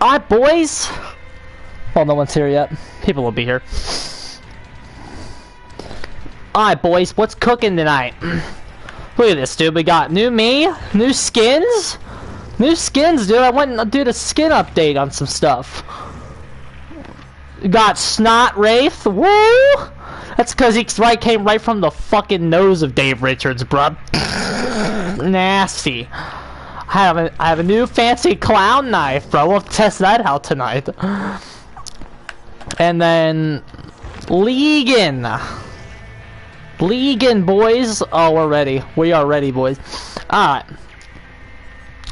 Alright, boys. Well, no one's here yet. People will be here. Alright, boys, what's cooking tonight? Look at this, dude. We got new skins. New skins, dude. I went and did a skin update on some stuff. We got Snot Wraith. Woo! That's because he came right from the fucking nose of Dave Richards, bruh. Nasty. I have a new fancy clown knife, bro. We'll test that out tonight. And then Legion, boys. Oh, we're ready. We are ready, boys. All right.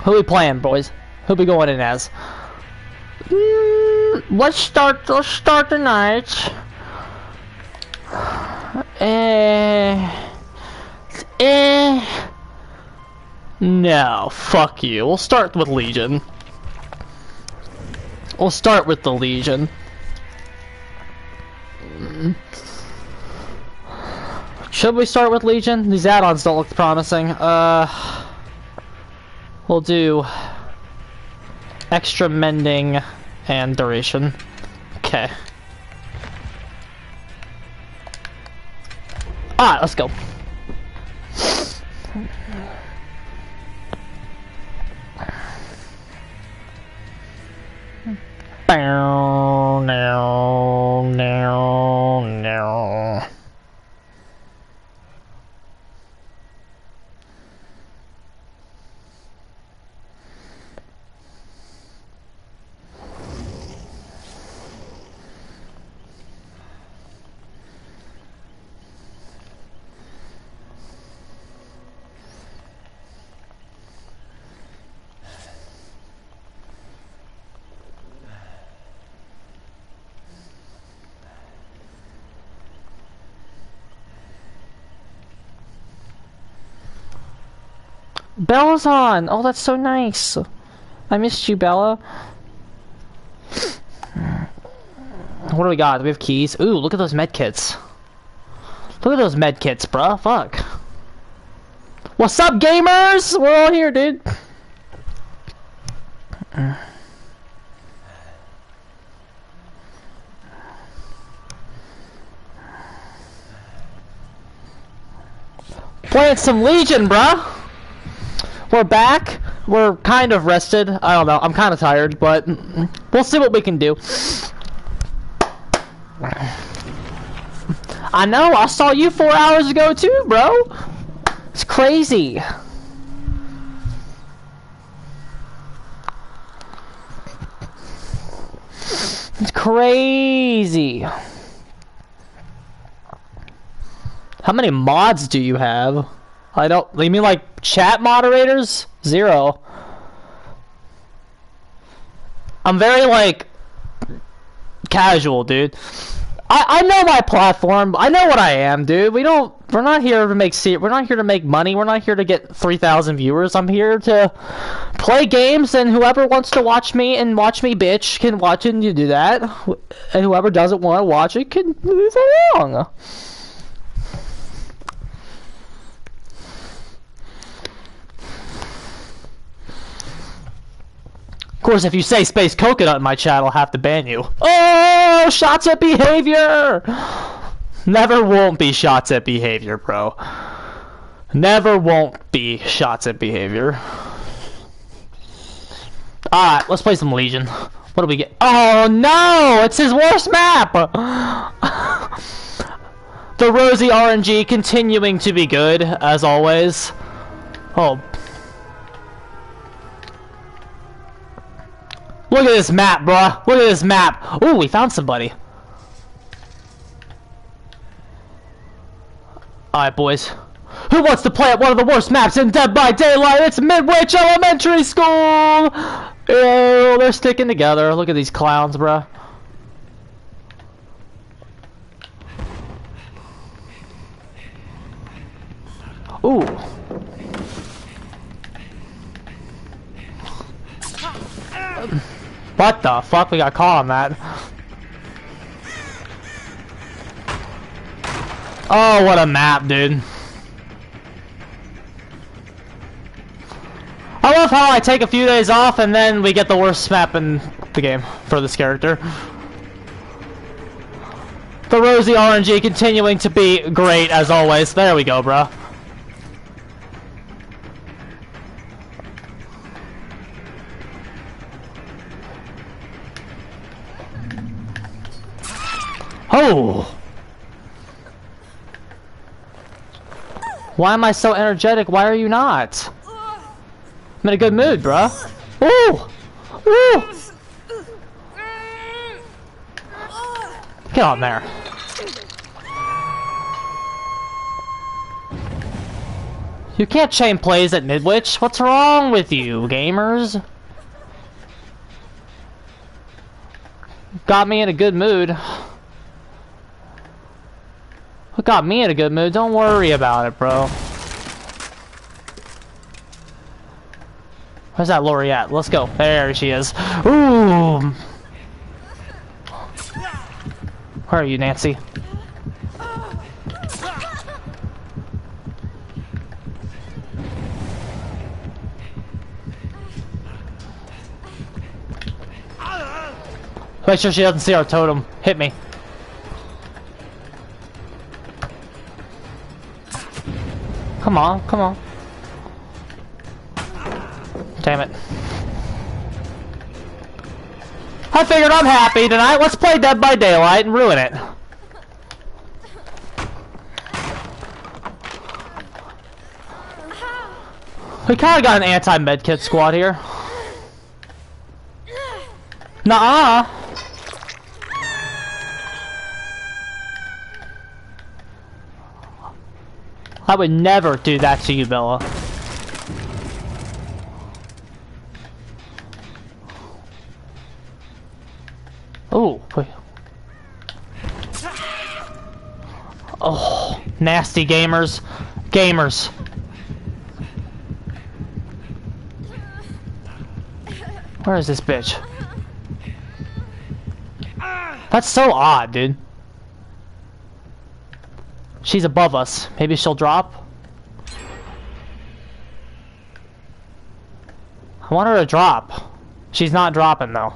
Who we playing, boys? Who we going in as? Let's start the night. No, fuck you. We'll start with Legion. We'll start with the Legion. Should we start with Legion? These add-ons don't look promising. We'll do extra mending and duration. Okay. Alright, let's go. No. Bella's on! Oh, that's so nice. I missed you, Bella. What do we got? Do we have keys? Ooh, look at those medkits. Look at those medkits, bruh. Fuck. What's up, gamers? We're all here, dude. Playing some Legion, bruh. We're back. We're kind of rested. I don't know. I'm kind of tired, but we'll see what we can do. I know. I saw you 4 hours ago too, bro. It's crazy. It's crazy. How many mods do you have? I don't. You mean like chat moderators? 0. I'm very like casual, dude. I know my platform. I know what I am, dude. We're not here to make we're not here to make money. We're not here to get 3,000 viewers. I'm here to play games, and whoever wants to watch me and watch me bitch can watch it and you do that. And whoever doesn't want to watch it can move along. Of course, if you say Space Coconut in my chat, I'll have to ban you. Oh, shots at behavior! Never won't be shots at behavior, bro. Never won't be shots at behavior. Alright, let's play some Legion. What do we get? Oh no! It's his worst map! The Rosy RNG continuing to be good, as always. Oh. Look at this map, bruh. Look at this map. Ooh, we found somebody. Alright, boys. Who wants to play at one of the worst maps in Dead by Daylight? It's Midwich Elementary School! Oh, they're sticking together. Look at these clowns, bruh. Ooh. What the fuck? We got caught on that. Oh, what a map, dude. I love how I take a few days off and then we get the worst map in the game for this character. The Rosie RNG continuing to be great as always. There we go, bro. Oh! Why am I so energetic? Why are you not? I'm in a good mood, bruh. Ooh! Ooh! Get on there. You can't chain plays at Midwich. What's wrong with you, gamers? Got me in a good mood. What got me in a good mood? Don't worry about it, bro. Where's that Lori at? Let's go. There she is. Ooh. Where are you, Nancy? Make sure she doesn't see our totem. Hit me. Come on, come on. Damn it. I figured I'm happy tonight. Let's play Dead by Daylight and ruin it. We kinda got an anti-medkit squad here. Nuh-uh. I would never do that to you, Bella. Oh, wait. Oh, nasty gamers. Gamers. Where is this bitch? That's so odd, dude. She's above us. Maybe she'll drop? I want her to drop. She's not dropping, though.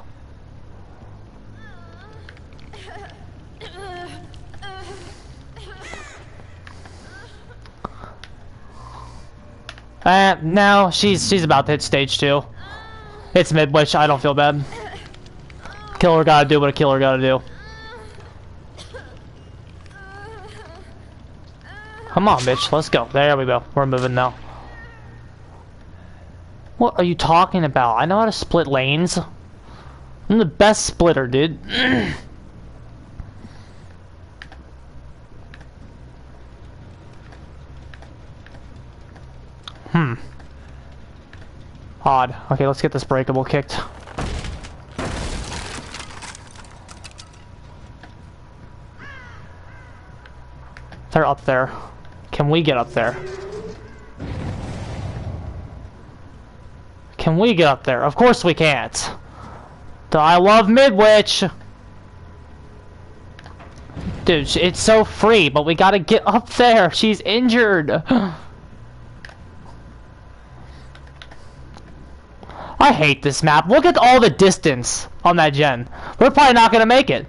No, she's about to hit stage 2. It's Midwich, I don't feel bad. Killer gotta do what a killer gotta do. Come on, bitch, let's go. There we go. We're moving now. What are you talking about? I know how to split lanes. I'm the best splitter, dude. Odd. Okay, let's get this breakable kicked. They're up there. Can we get up there? Can we get up there? Of course we can't. I love Midwich. Dude, it's so free, but we gotta get up there. She's injured. I hate this map. Look at all the distance on that gen. We're probably not gonna make it.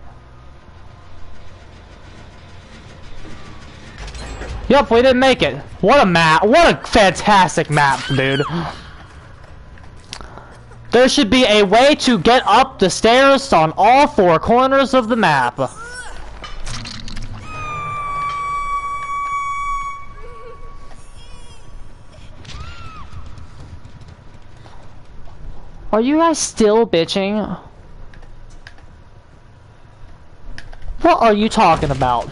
Yep, we didn't make it. What a map. What a fantastic map, dude. There should be a way to get up the stairs on all 4 corners of the map. Are you guys still bitching? What are you talking about?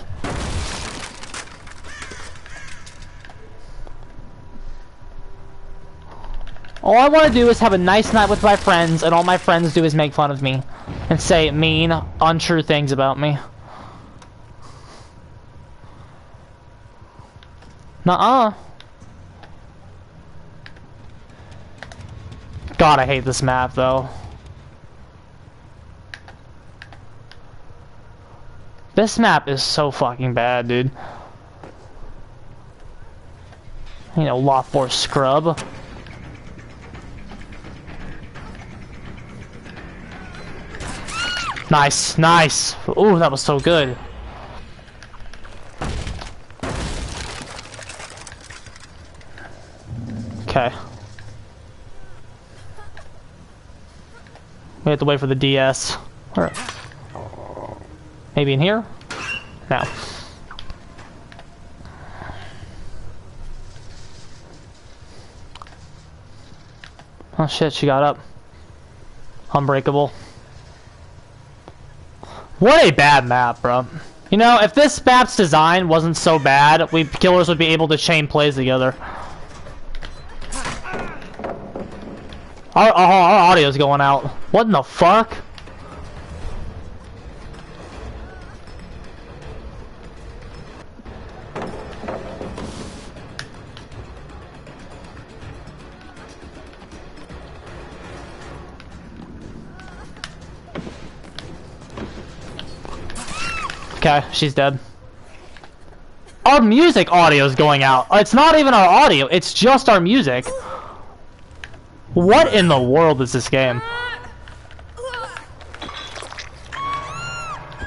All I want to do is have a nice night with my friends, and all my friends do is make fun of me and say mean, untrue things about me. Nuh-uh. God, I hate this map, though. This map is so fucking bad, dude. You know, Law Force scrub. Nice, nice. Ooh, that was so good. Okay. We have to wait for the DS. Or maybe in here? No. Oh shit, she got up. Unbreakable. What a bad map, bro. You know, if this map's design wasn't so bad, killers would be able to chain plays together. Our audio's going out. What in the fuck? Okay, she's dead. Our music audio is going out. It's not even our audio, it's just our music. What in the world is this game?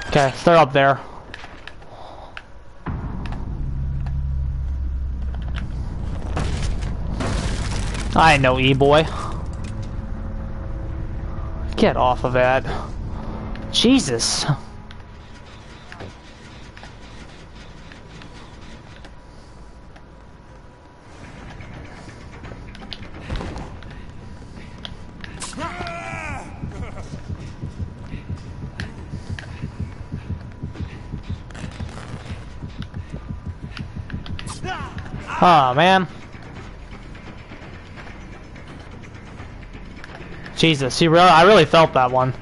Okay, they're up there. I know, E-boy. Get off of that. Jesus. Oh man. Jesus, I really felt that one.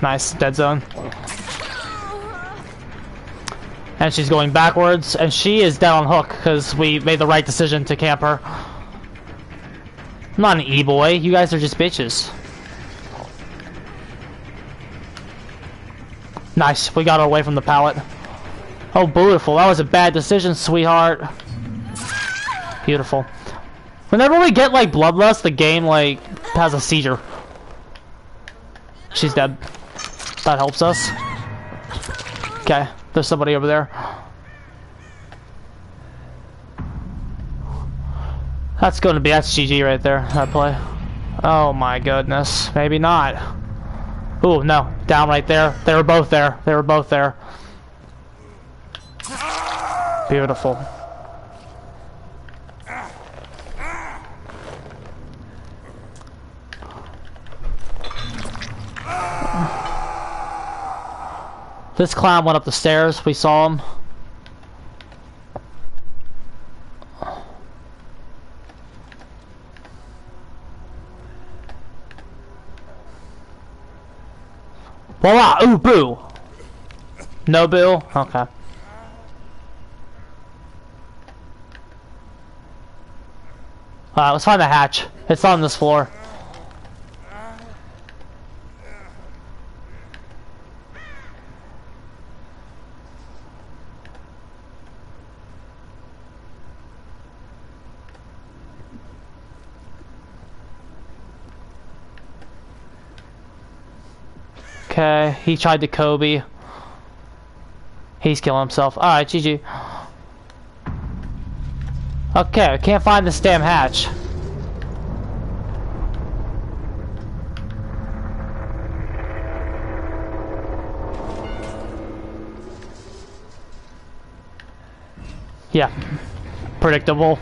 Nice, dead zone. And she's going backwards, and she is dead on hook because we made the right decision to camp her. I'm not an E-boy, you guys are just bitches. Nice, we got her away from the pallet. Oh, beautiful. That was a bad decision, sweetheart. Beautiful. Whenever we get, like, bloodlust, the game, like, has a seizure. She's dead. That helps us. Okay, there's somebody over there. That's GG right there, that play. Oh my goodness. Maybe not. Ooh, no. Down right there. They were both there. They were both there. Beautiful. This clown went up the stairs. We saw him. Voila! Ooh, boo! No boo? Okay. Alright, let's find the hatch. It's on this floor. Okay, he tried to Kobe. He's killing himself. Alright, GG. Okay, I can't find this damn hatch. Yeah, predictable.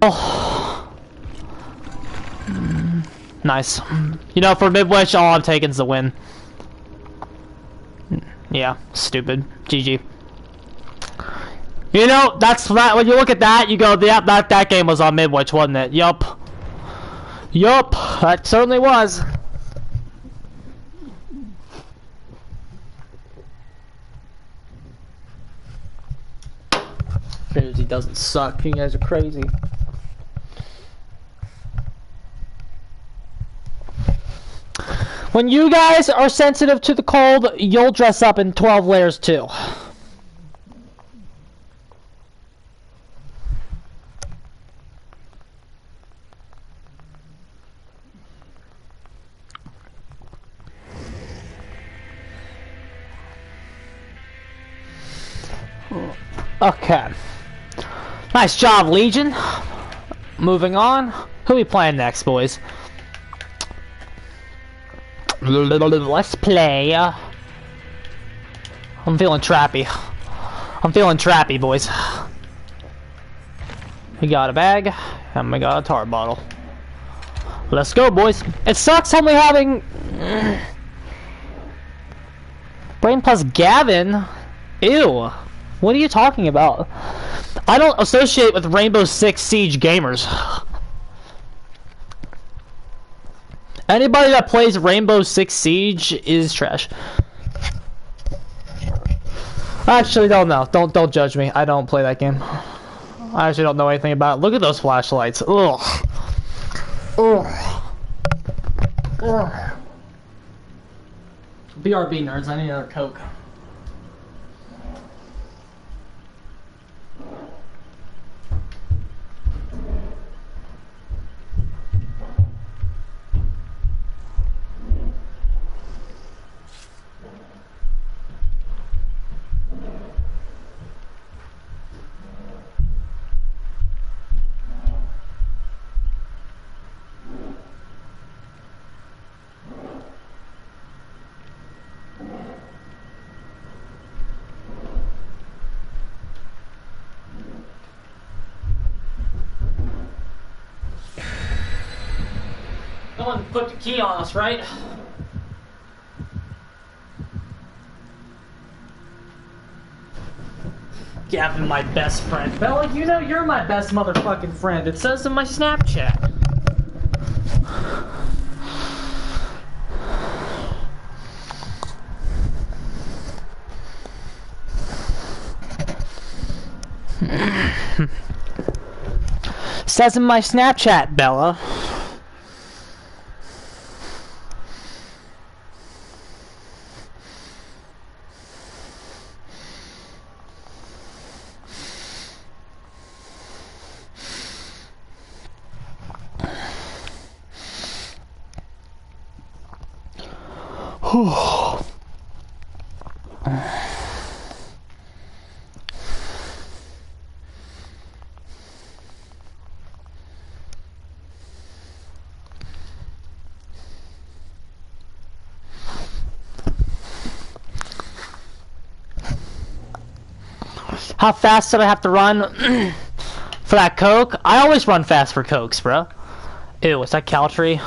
Oh. Nice. You know, for Midwich, all I'm taking is the win. Yeah, stupid. GG. You know, that's that. When you look at that, you go, "Yeah, that game was on Midwich, wasn't it?" Yup. Yup, that certainly was. He doesn't suck. You guys are crazy. When you guys are sensitive to the cold, you'll dress up in 12 layers too. Okay. Nice job, Legion. Moving on. Who we playing next, boys? Let's play. I'm feeling trappy. I'm feeling trappy, boys. We got a bag, and we got a tar bottle. Let's go, boys. It sucks only having Brain plus Gavin. Ew. What are you talking about? I don't associate with Rainbow Six Siege gamers. Anybody that plays Rainbow Six Siege is trash. Actually, don't judge me. I don't play that game. I actually don't know anything about it. Look at those flashlights. Ugh. Ugh. Ugh. BRB nerds, I need another Coke. No one put the key on us, right? Gavin, my best friend. Bella, you know you're my best motherfucking friend. It says in my Snapchat. Says in my Snapchat, Bella. How fast did I have to run for that Coke? I always run fast for Cokes, bro. Ew, is that Caltree?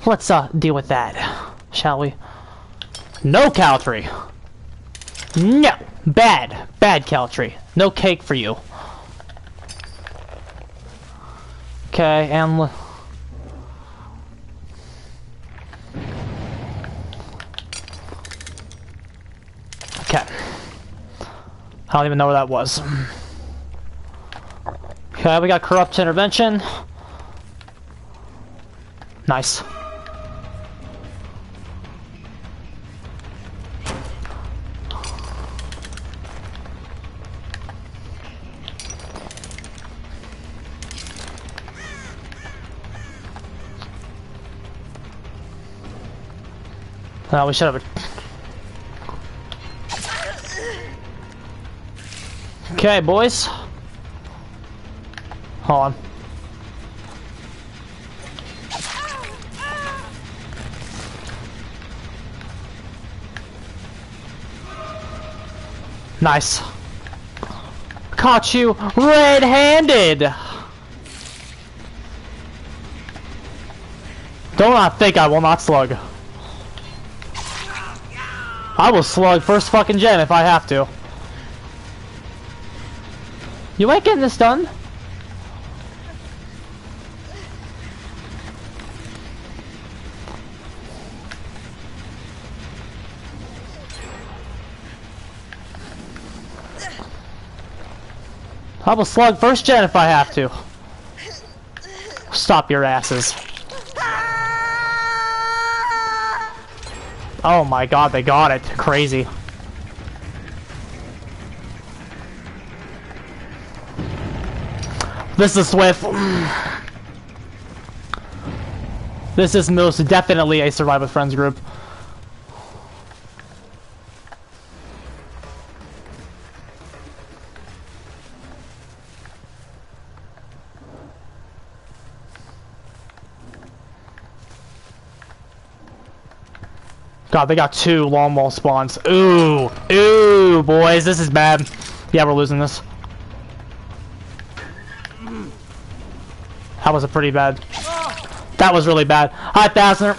Let's deal with that, shall we? No Caltree. No, bad Caltree. No cake for you. Okay, and okay. I don't even know where that was. Okay, we got corrupt intervention. Nice. We should have. Okay, boys. Hold on. Nice. Caught you red-handed. Do not think I will not slug. I will slug first fucking gen if I have to. You ain't getting this done. I will slug first gen if I have to. Stop your asses. Oh my god, they got it. Crazy. This is Swift. This is most definitely a Survive with Friends group. God, they got 2 long wall spawns. Ooh. Ooh, boys, this is bad. Yeah, we're losing this. That was a pretty bad. That was really bad. Alright, Thasner.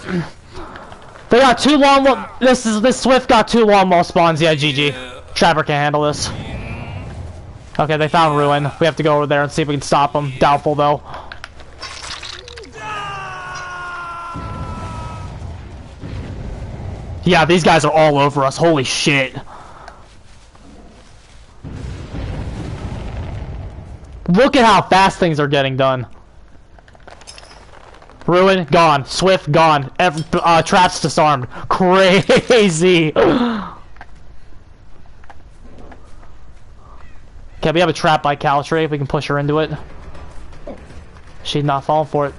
They got 2 long wall. This Swift got 2 long wall spawns. Yeah, GG. Trapper can't handle this. Okay, they found Ruin. We have to go over there and see if we can stop them. Doubtful, though. Yeah, these guys are all over us. Holy shit. Look at how fast things are getting done. Ruin, gone. Swift, gone. Traps disarmed. Crazy. Okay, we have a trap by Caltree if we can push her into it. She's not falling for it.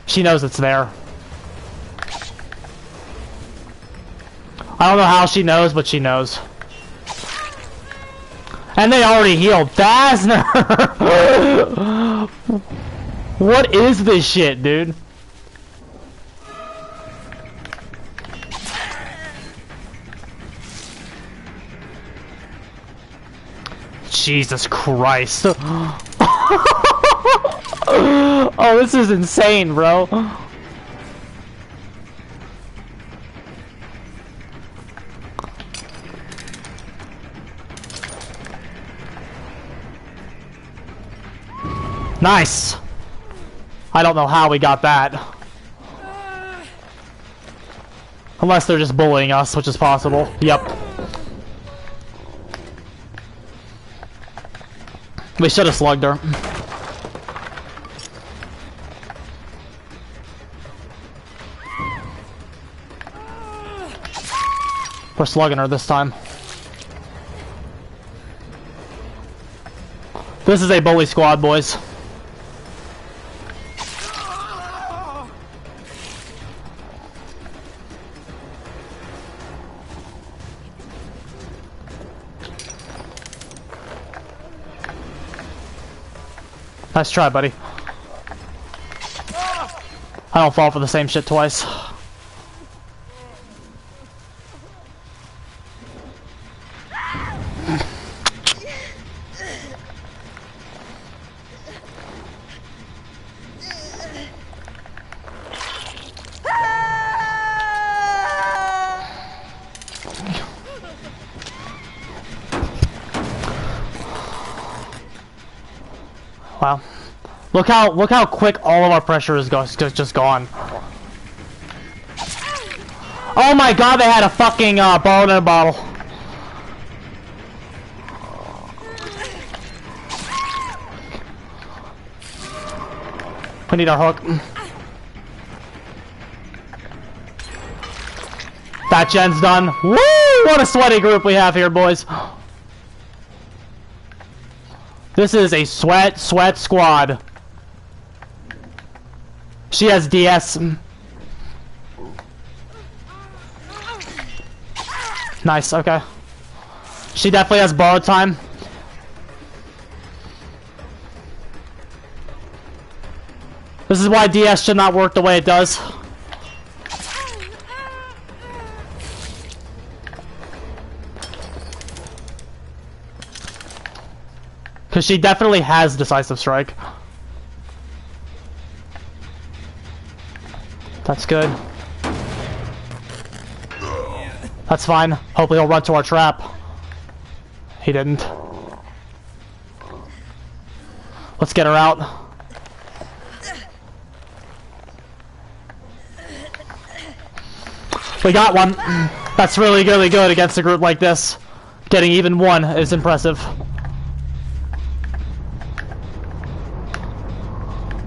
She knows it's there. I don't know how she knows, but she knows. And they already healed. Thasner! What is this shit, dude? Jesus Christ. Oh, this is insane, bro. Nice. I don't know how we got that. Unless they're just bullying us, which is possible. Yep. We should have slugged her. We're slugging her this time. This is a bully squad, boys. Nice try, buddy. I don't fall for the same shit twice. Wow. Look how quick all of our pressure is just gone. Oh my god, they had a fucking ball in a bottle. We need our hook. That gen's done. Woo! What a sweaty group we have here, boys. This is a sweat squad. She has DS. Nice, okay. She definitely has borrowed time. This is why DS should not work the way it does. Because she definitely has decisive strike. That's good. That's fine. Hopefully he'll run to our trap. He didn't. Let's get her out. We got one. That's really good against a group like this. Getting even one is impressive.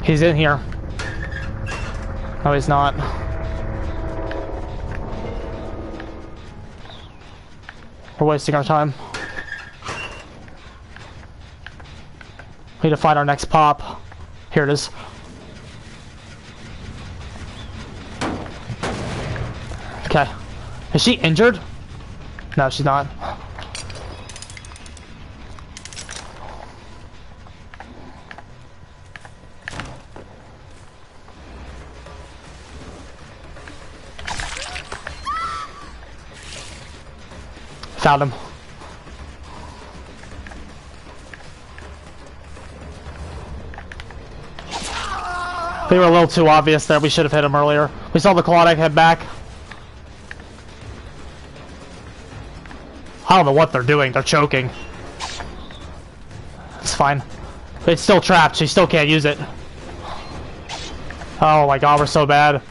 He's in here. No, he's not. We're wasting our time. We need to find our next pop. Here it is. Okay. Is she injured? No, she's not. Found him. We were a little too obvious there. We should have hit him earlier. We saw the Colonic head back. I don't know what they're doing. They're choking. It's fine. It's still trapped. She still can't use it. Oh my god, we're so bad.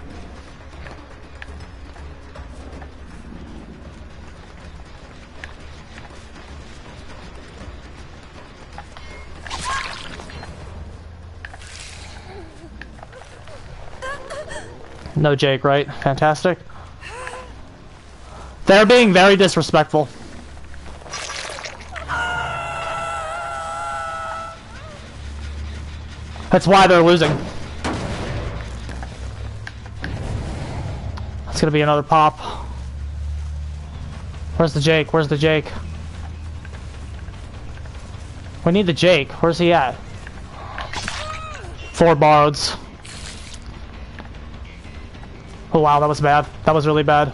No Jake, right? Fantastic. They're being very disrespectful. That's why they're losing. That's gonna be another pop. Where's the Jake? Where's the Jake? We need the Jake. Where's he at? 4 borroweds. Oh wow, that was bad. That was really bad.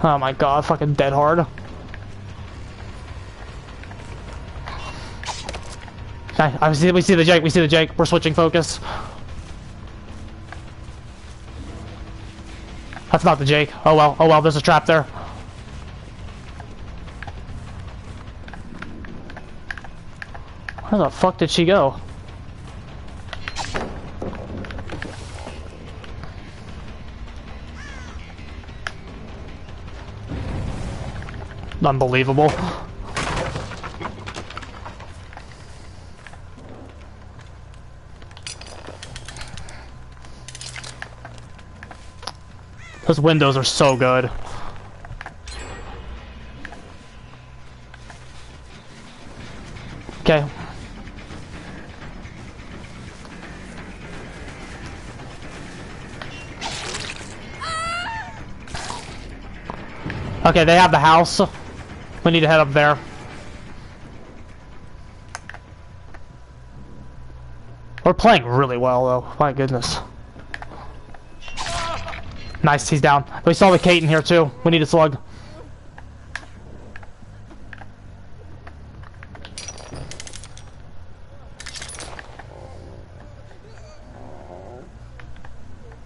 Oh my god, fucking dead hard. Okay, we see the Jake, we see the Jake. We're switching focus. That's not the Jake. Oh well, there's a trap there. Where the fuck did she go? Unbelievable. Those windows are so good. Okay. Okay, they have the house. We need to head up there. We're playing really well, though. My goodness. Nice, he's down. We saw the Kate in here, too. We need a slug.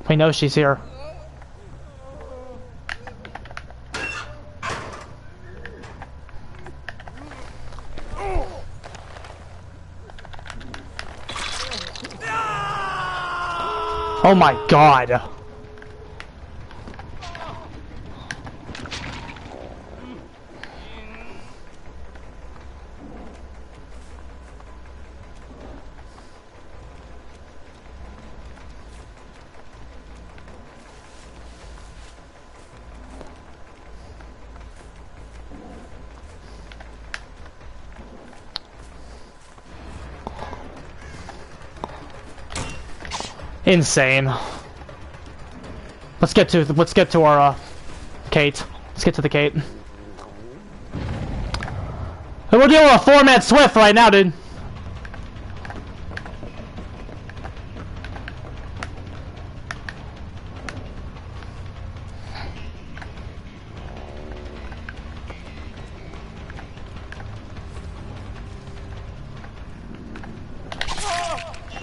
We know she's here. Oh my god. Insane. Let's get to our Kate. Let's get to the Kate. And we're dealing with a 4-man Swift right now, dude.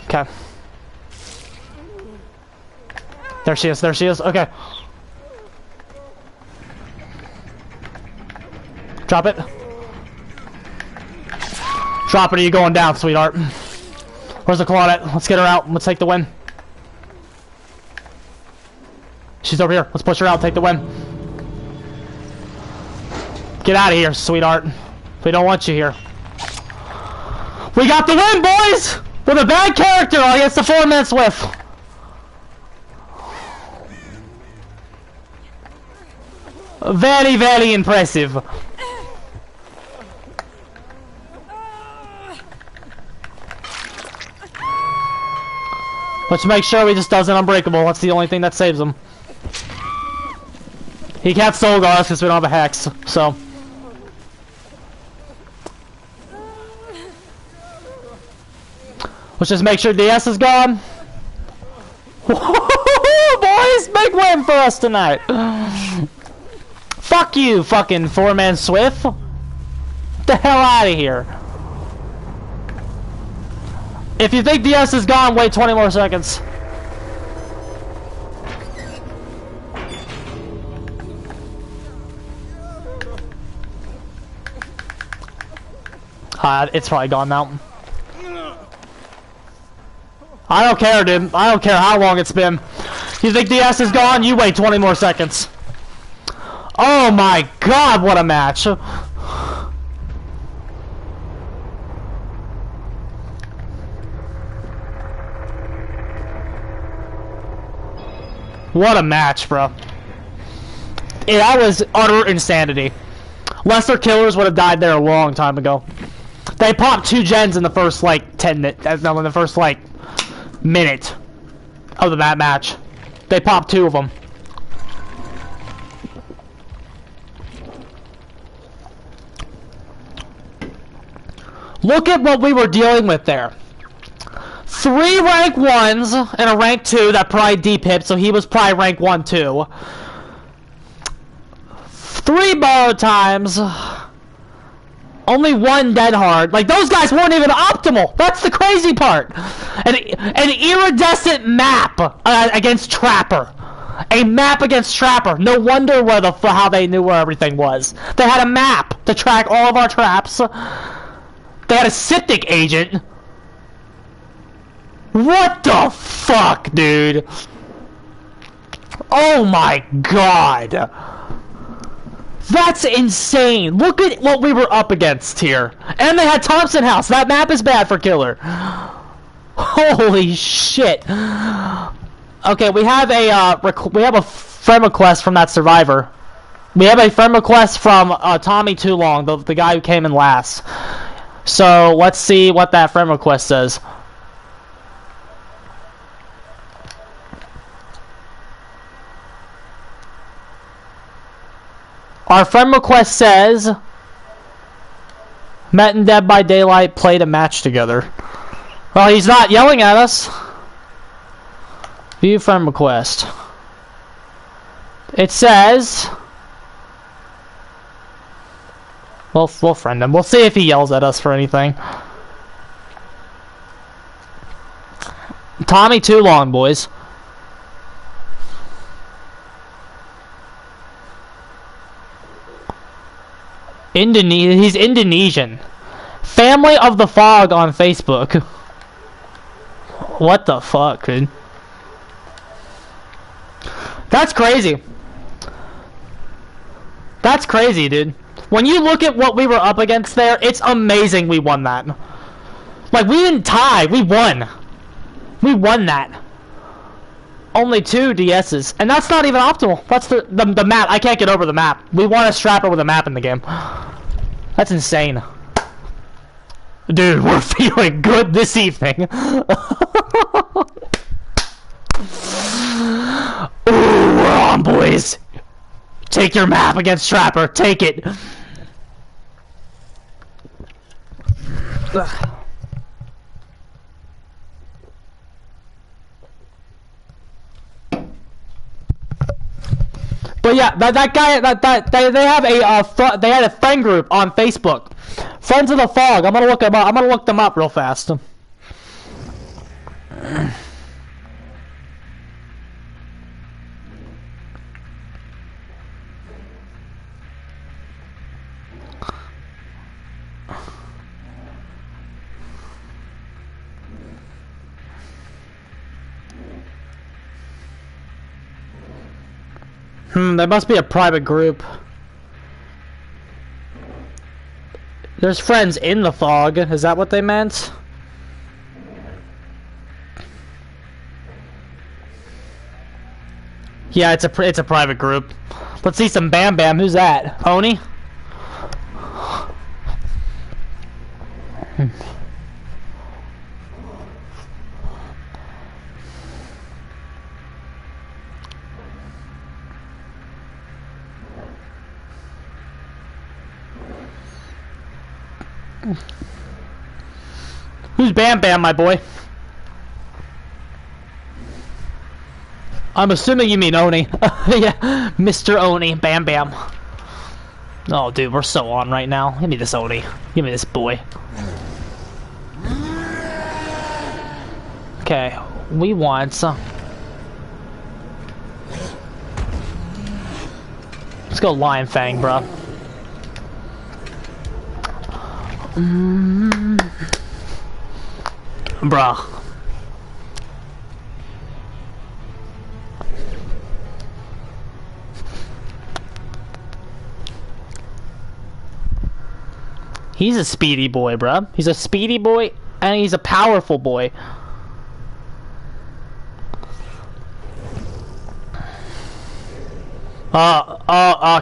Okay. There she is, there she is. Okay. Drop it. Drop it or you going down, sweetheart. Where's the Claudette? Let's get her out. Let's take the win. She's over here. Let's push her out, take the win. Get out of here, sweetheart. We don't want you here. We got the win, boys! With a bad character against the 4-man Swift. Very, very impressive. Let's make sure he just does an unbreakable. That's the only thing that saves him. He can't soul guard us because we don't have a hex, so. Let's just make sure DS is gone. Boys, big win for us tonight. Fuck you, fucking four-man Swift. Get the hell out of here. If you think DS is gone, wait 20 more seconds. It's probably gone now. I don't care, dude. I don't care how long it's been. You think DS is gone? You wait 20 more seconds. Oh my god, what a match. What a match, bro. Yeah, that was utter insanity. Lesser Killers would have died there a long time ago. They popped 2 gens in the first, like, 10 minutes. No, in the first, like, minute of the match. They popped 2 of them. Look at what we were dealing with there. 3 rank 1s and a rank 2 that probably depipped, so he was probably rank 1 too. 3 borrow times. Only 1 dead hard. Like, those guys weren't even optimal. That's the crazy part. An iridescent map against Trapper. A map against Trapper. No wonder how they knew where everything was. They had a map to track all of our traps. They had a septic agent. What the fuck, dude? Oh my god. That's insane. Look at what we were up against here. And they had Thompson House. That map is bad for Killer. Holy shit. Okay, we have a friend request from that survivor. We have a friend request from Tommy Too Long, the guy who came in last. So let's see what that friend request says. Our friend request says, met in Dead by Daylight, played a match together. Well, he's not yelling at us. View friend request. It says, we'll friend him. We'll see if he yells at us for anything. Tommy Too Long, boys. He's Indonesian. Family of the Fog on Facebook. What the fuck, dude? That's crazy. That's crazy, dude. When you look at what we were up against there, it's amazing we won that. Like, we didn't tie, we won. We won that. Only 2 DS's. And that's not even optimal. That's the map. I can't get over the map. We won a strapper with a map in the game. That's insane. Dude, we're feeling good this evening. Ooh, we're on, boys. Take your map against Trapper. Take it. Ugh. But yeah, that guy, they have they had a friend group on Facebook, Friends of the Fog. I'm gonna look them up. I'm gonna look them up real fast. There must be a private group. There's friends in the fog. Is that what they meant? Yeah, it's a private group. Let's see some Bam Bam. Who's that? Oni? Who's Bam Bam, my boy? I'm assuming you mean Oni. Yeah, Mr. Oni, Bam Bam. Oh, dude, we're so on right now. Give me this Odie. Give me this boy. Okay, we want some. Let's go Lion Fang, bro. Bruh. He's a speedy boy, bruh. He's a speedy boy, and he's a powerful boy.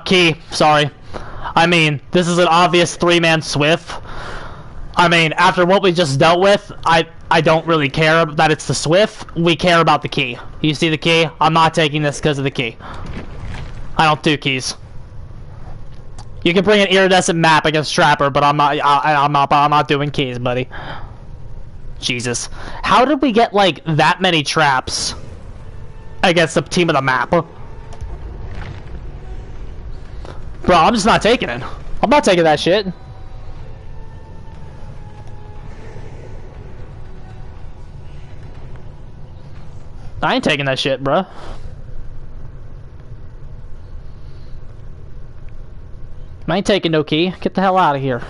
Key. Sorry. I mean, this is an obvious three-man Swift. I mean, after what we just dealt with, I don't really care that it's the Swift. We care about the key. You see the key? I'm not taking this because of the key. I don't do keys. You can bring an iridescent map against Trapper, but I'm not doing keys, buddy. Jesus. How did we get, like, that many traps against the team of the map? Bro, I'm just not taking it. I'm not taking that shit. I ain't taking that shit, bro. I ain't taking no key. Get the hell out of here.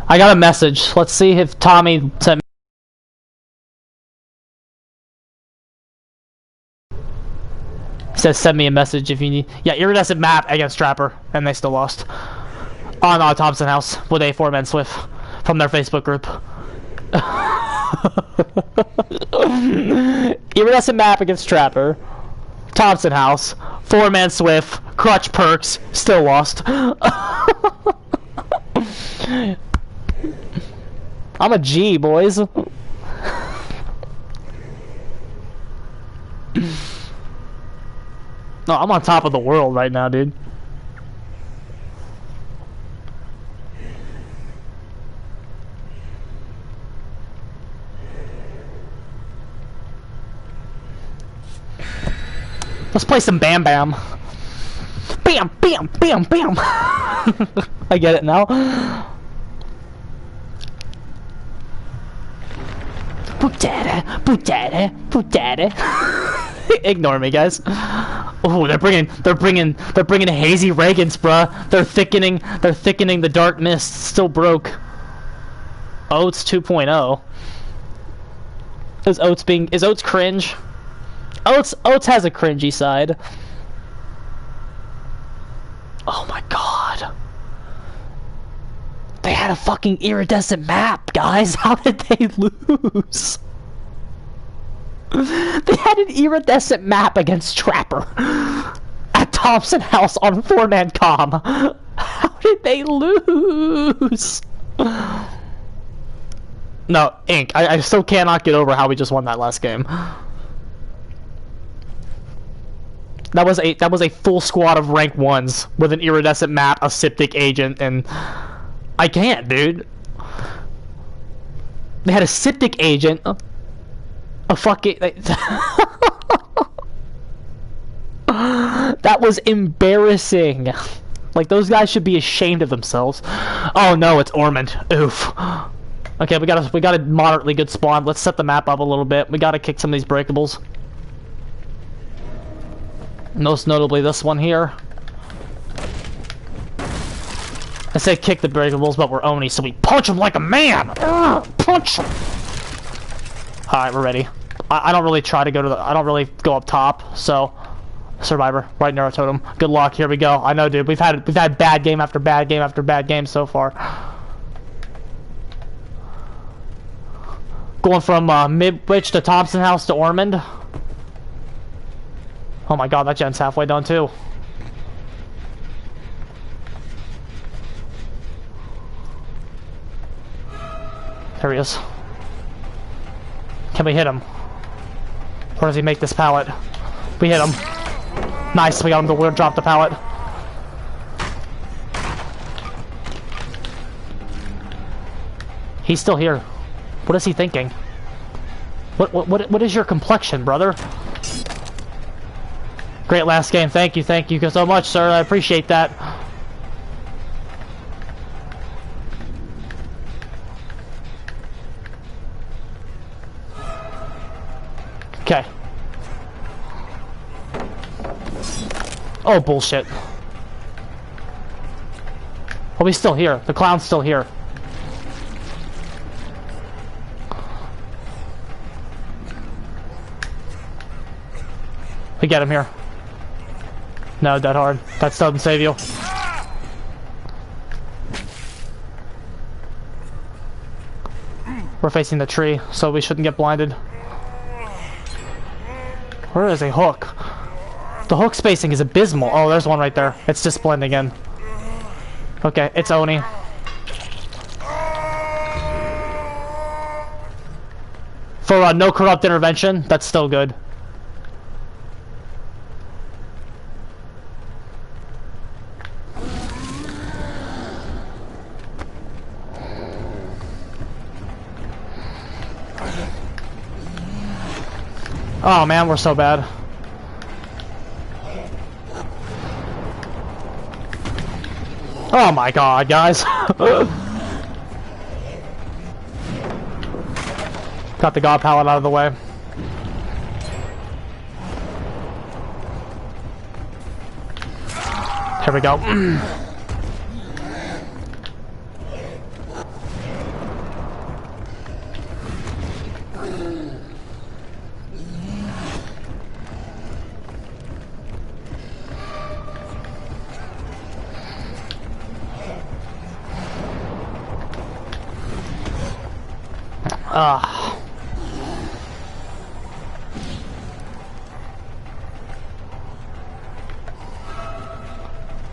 I got a message. Let's see if Tommy sent me. Says send me a message if you need. Yeah, iridescent map against Trapper, and they still lost. On Thompson House with a 4-man Swift from their Facebook group. Iridescent map against Trapper. Thompson House. 4-man Swift. Crutch perks. Still lost. I'm a G, boys. No, I'm on top of the world right now, dude. Let's play some Bam Bam. Bam, bam, bam, bam. I get it now. Potato, potato, potato. Ignore me, guys. Oh, they're bringing hazy Reagans, bruh. They're thickening the dark mist. Still broke. Oats 2.0. Is Oats cringe? Oats has a cringy side. Oh my god. They had a fucking iridescent map, guys. How did they lose? They had an iridescent map against Trapper at Thompson House on 4-man comm. How did they lose? No, Ink. I still cannot get over how we just won that last game. That was a full squad of rank 1s with an iridescent map, a Septic agent, and I can't, dude. They had a Septic agent, a fucking that was embarrassing. Like, those guys should be ashamed of themselves. Oh no, it's Ormond. Oof. Okay, we got a moderately good spawn. Let's set the map up a little bit. We gotta kick some of these breakables. Most notably this one here. I said kick the breakables, but we're Oni, so we punch him like a man! Punch him! Alright, we're ready. I don't really try to go to the... I don't really go up top, so... Survivor, right Neuro Totem. Good luck, here we go. I know, dude, we've had bad game after bad game after bad game so far. Going from Midwich to Thompson House to Ormond. Oh my god, that gen's halfway done too. There he is. Can we hit him? Or does he make this pallet? We hit him. Nice, we got him to drop the pallet. He's still here. What is he thinking? What is your complexion, brother? Great last game. Thank you so much, sir. I appreciate that. Okay. Oh, bullshit. Oh, he's still here. The clown's still here. We get him here. No, dead hard. That still doesn't save you. We're facing the tree, so we shouldn't get blinded. Where is a hook? The hook spacing is abysmal. Oh, there's one right there. It's just blending in. Okay, it's Oni. For no corrupt intervention, that's still good. Oh man, we're so bad. Oh my god, guys. Got the god pallet out of the way. Here we go.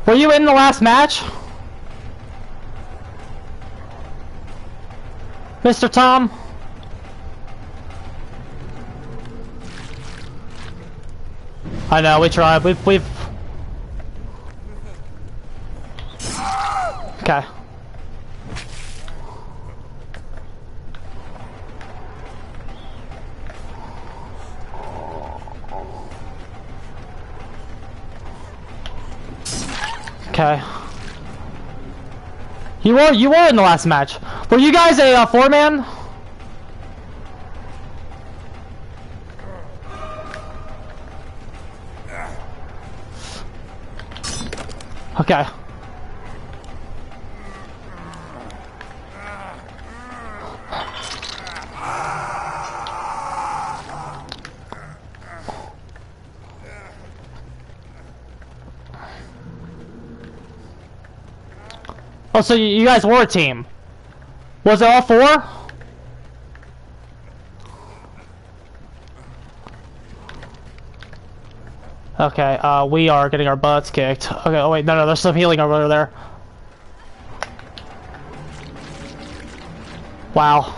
Were you in the last match? Mr. Tom? I know, we tried. We've... Okay. Okay. You were in the last match. Were you guys a four-man? Okay. Oh, so you guys were a team. Was it all four? Okay, we are getting our butts kicked. Okay, oh wait, no, there's some healing over there. Wow.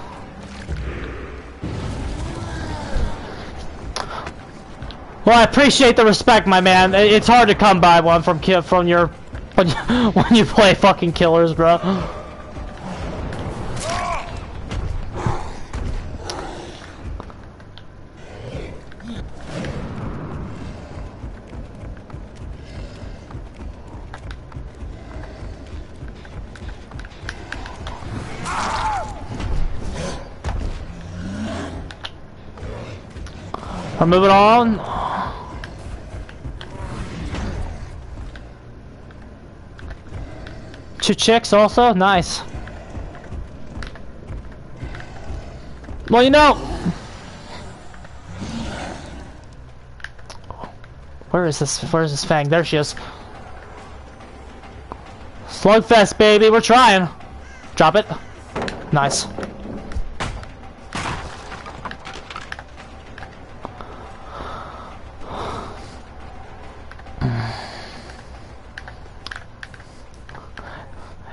Well, I appreciate the respect, my man. It's hard to come by one from your... when you play fucking killers, bro. We're moving on. Two chicks also? Nice. Well, you know... Where is this Fang? There she is. Slugfest, baby, we're trying. Drop it. Nice.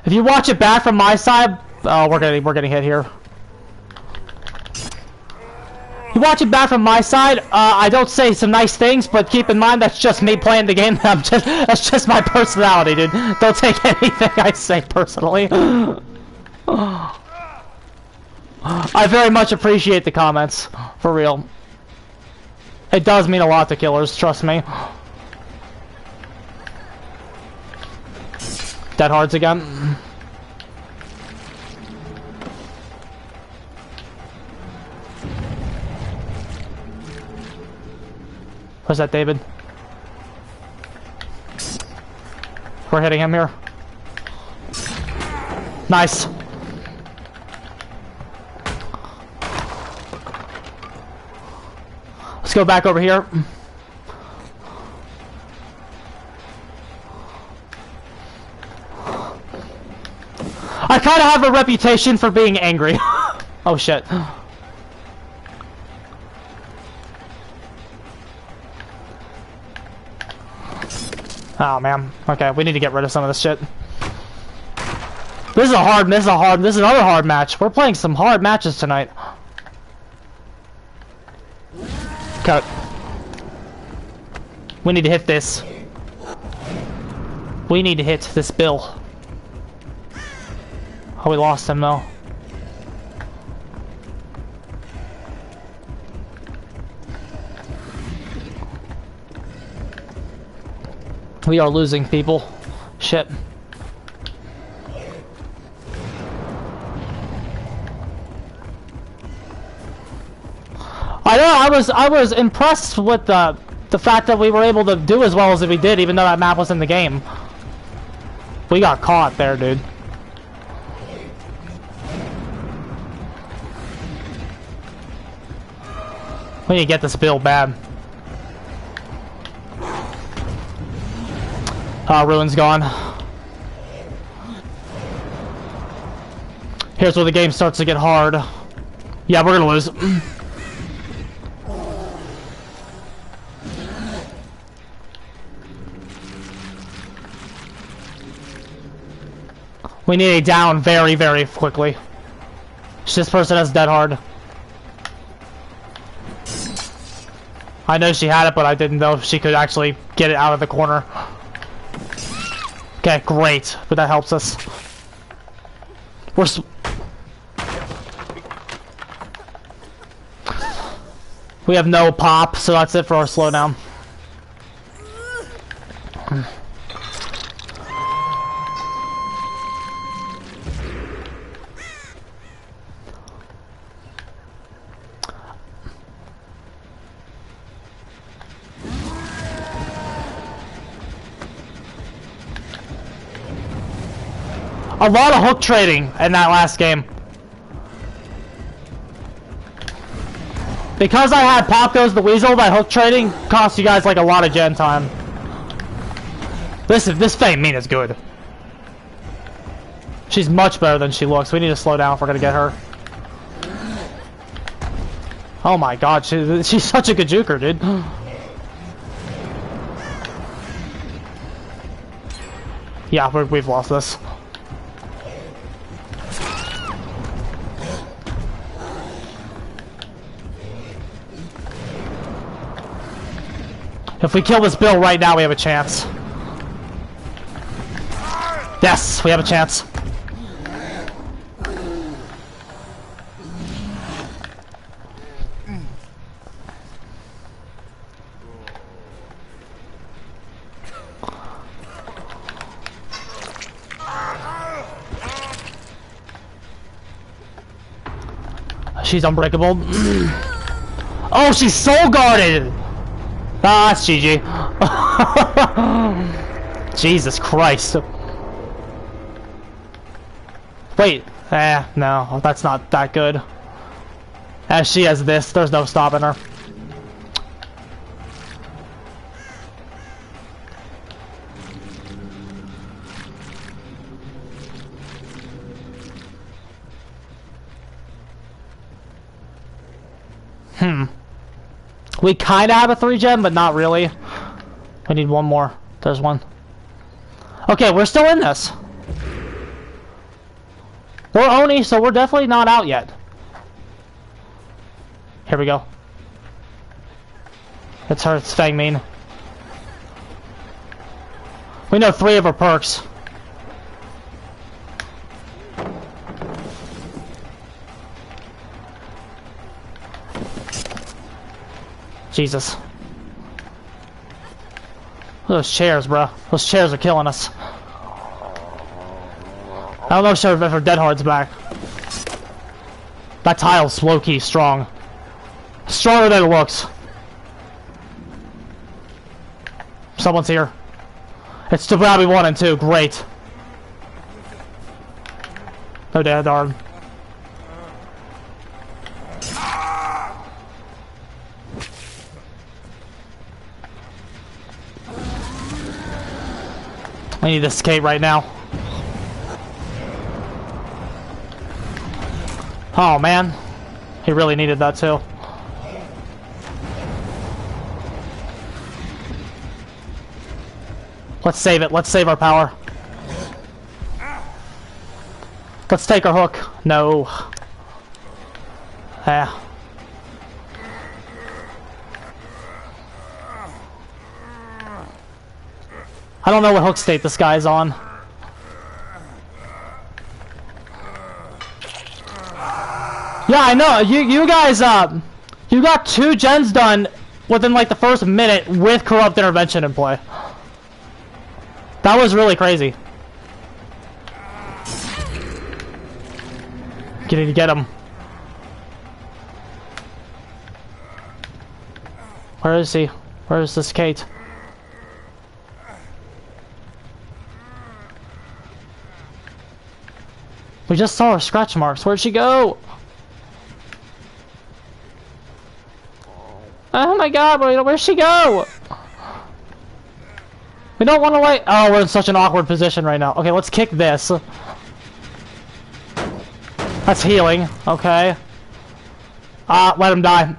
If you watch it back from my side, oh, we're getting hit here. You watch it back from my side, I don't say some nice things, but keep in mind that's just me playing the game. That's just my personality, dude. Don't take anything I say personally. I very much appreciate the comments. For real. It does mean a lot to killers, trust me. Dead hards again. What's that, David? We're hitting him here. Nice. Let's go back over here. I kind of have a reputation for being angry. Oh shit. Oh man. Okay, we need to get rid of some of this shit. This is another hard match. We're playing some hard matches tonight. Cut. We need to hit this. We need to hit this bill. Oh, we lost him though. We are losing people. Shit. I know, I was impressed with the fact that we were able to do as well as we did, even though that map was in the game. We got caught there, dude. We need to get this bill bad. Ruin's gone. Here's where the game starts to get hard. Yeah, we're gonna lose. We need a down very, very quickly. This person has dead hard. I know she had it, but I didn't know if she could actually get it out of the corner. Okay, great. But that helps us. We have no pop, so that's it for our slowdown. A lot of hook trading in that last game. Because I had Pop Goes the Weasel, that hook trading cost you guys like a lot of gen time. This Fame Mean is good. She's much better than she looks. We need to slow down if we're gonna get her. Oh my god, she's such a good juker, dude. Yeah, we've lost this. If we kill this Bill right now, we have a chance. Yes, we have a chance. She's unbreakable. Oh, she's soul guarded! Ah, that's GG. Jesus Christ. Wait. No, that's not that good. As she has this, there's no stopping her. We kinda have a 3-gen, but not really. We need one more. There's one. Okay, we're still in this. We're Oni, so we're definitely not out yet. Here we go. It's her, it's Fang Mean. We know 3 of her perks. Jesus. Those chairs, bro. Those chairs are killing us. I don't know if her Dead Hard's back. That tile's low-key strong. Stronger than it looks. Someone's here. It's to grab me 1 and 2. Great. No Dead Hard. I need to escape right now. Oh man, he really needed that too. Let's save it. Let's save our power. Let's take our hook. No. Yeah. I don't know what hook state this guy's on. Yeah, I know. You guys, you got 2 gens done within like the first minute with corrupt intervention in play. That was really crazy. Get him. Where is he? Where is this Kate? We just saw her scratch marks. Where'd she go? Oh my god, where'd she go? We don't want to wait. Oh, we're in such an awkward position right now. Okay, let's kick this. That's healing. Okay. Let him die.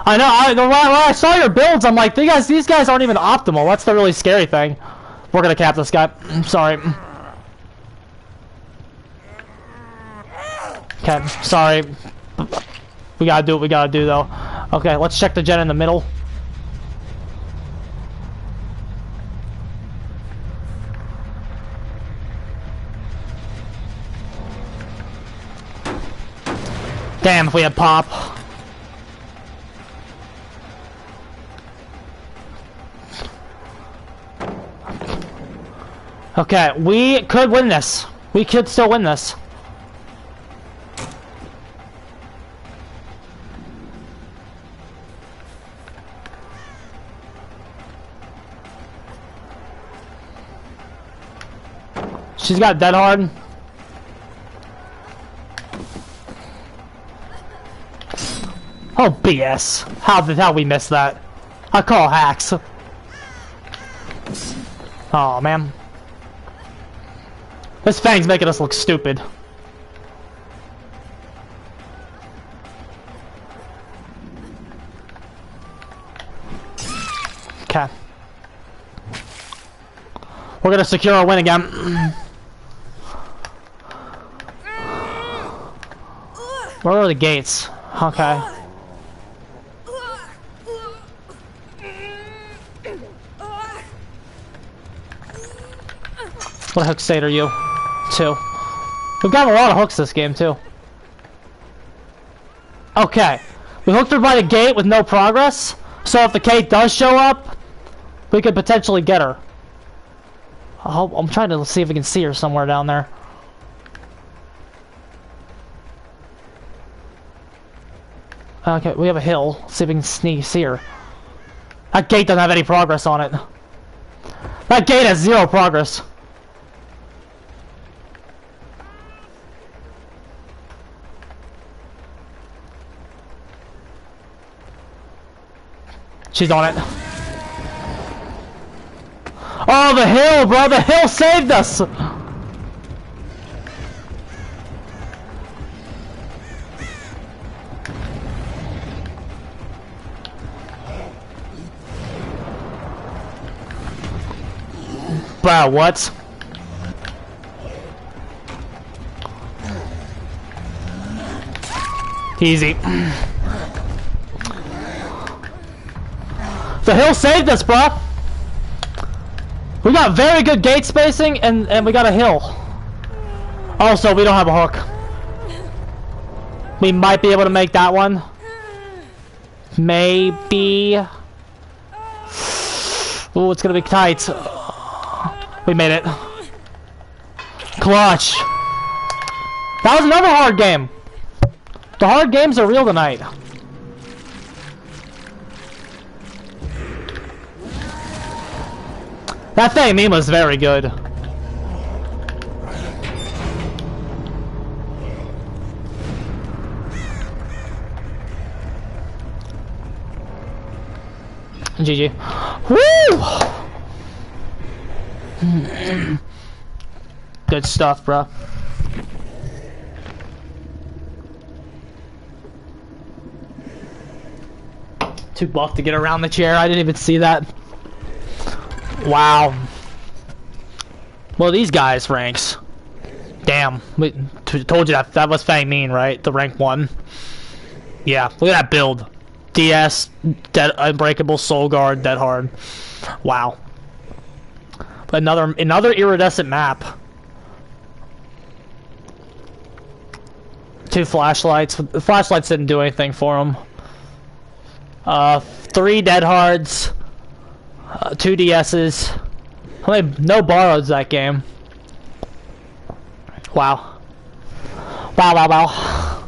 I know. When I saw your builds, I'm like, these guys aren't even optimal. That's the really scary thing. We're gonna cap this guy. I'm sorry. Okay, sorry. We gotta do what we gotta do, though. Okay, let's check the gen in the middle. Damn, if we had pop. Okay, we could win this. We could still win this. She's got Dead Hard. Oh, BS. How we miss that? I call hacks. Oh man. This Fang's making us look stupid. Okay. We're gonna secure our win again. Where are the gates? Okay. What hook state are you? 2. We've got a lot of hooks this game too. Okay. We hooked her by the gate with no progress. So if the Kate does show up, we could potentially get her. I'm trying to see if we can see her somewhere down there. Okay, we have a hill. Let's see if we can see her. That gate doesn't have any progress on it. That gate has 0 progress. She's on it. Oh, the hill, bro! The hill saved us! Wow, what? Easy. The hill saved us, bro. We got very good gate spacing, and we got a hill. Also, we don't have a hook. We might be able to make that one. Maybe. Ooh, it's gonna be tight. We made it. Clutch. That was another hard game. The hard games are real tonight. That thing meme was very good. GG. Woo! Good stuff, bro. Too buff to get around the chair. I didn't even see that. Wow. Well, these guys ranks. Damn. We told you that was Fang Mean, right? The rank 1. Yeah. Look at that build. DS, Dead, Unbreakable, Soul Guard, Dead Hard. Wow. Another iridescent map. 2 flashlights. The flashlights didn't do anything for him. 3 Dead Hards. 2 DS's. No borrows that game. Wow. Wow, wow, wow.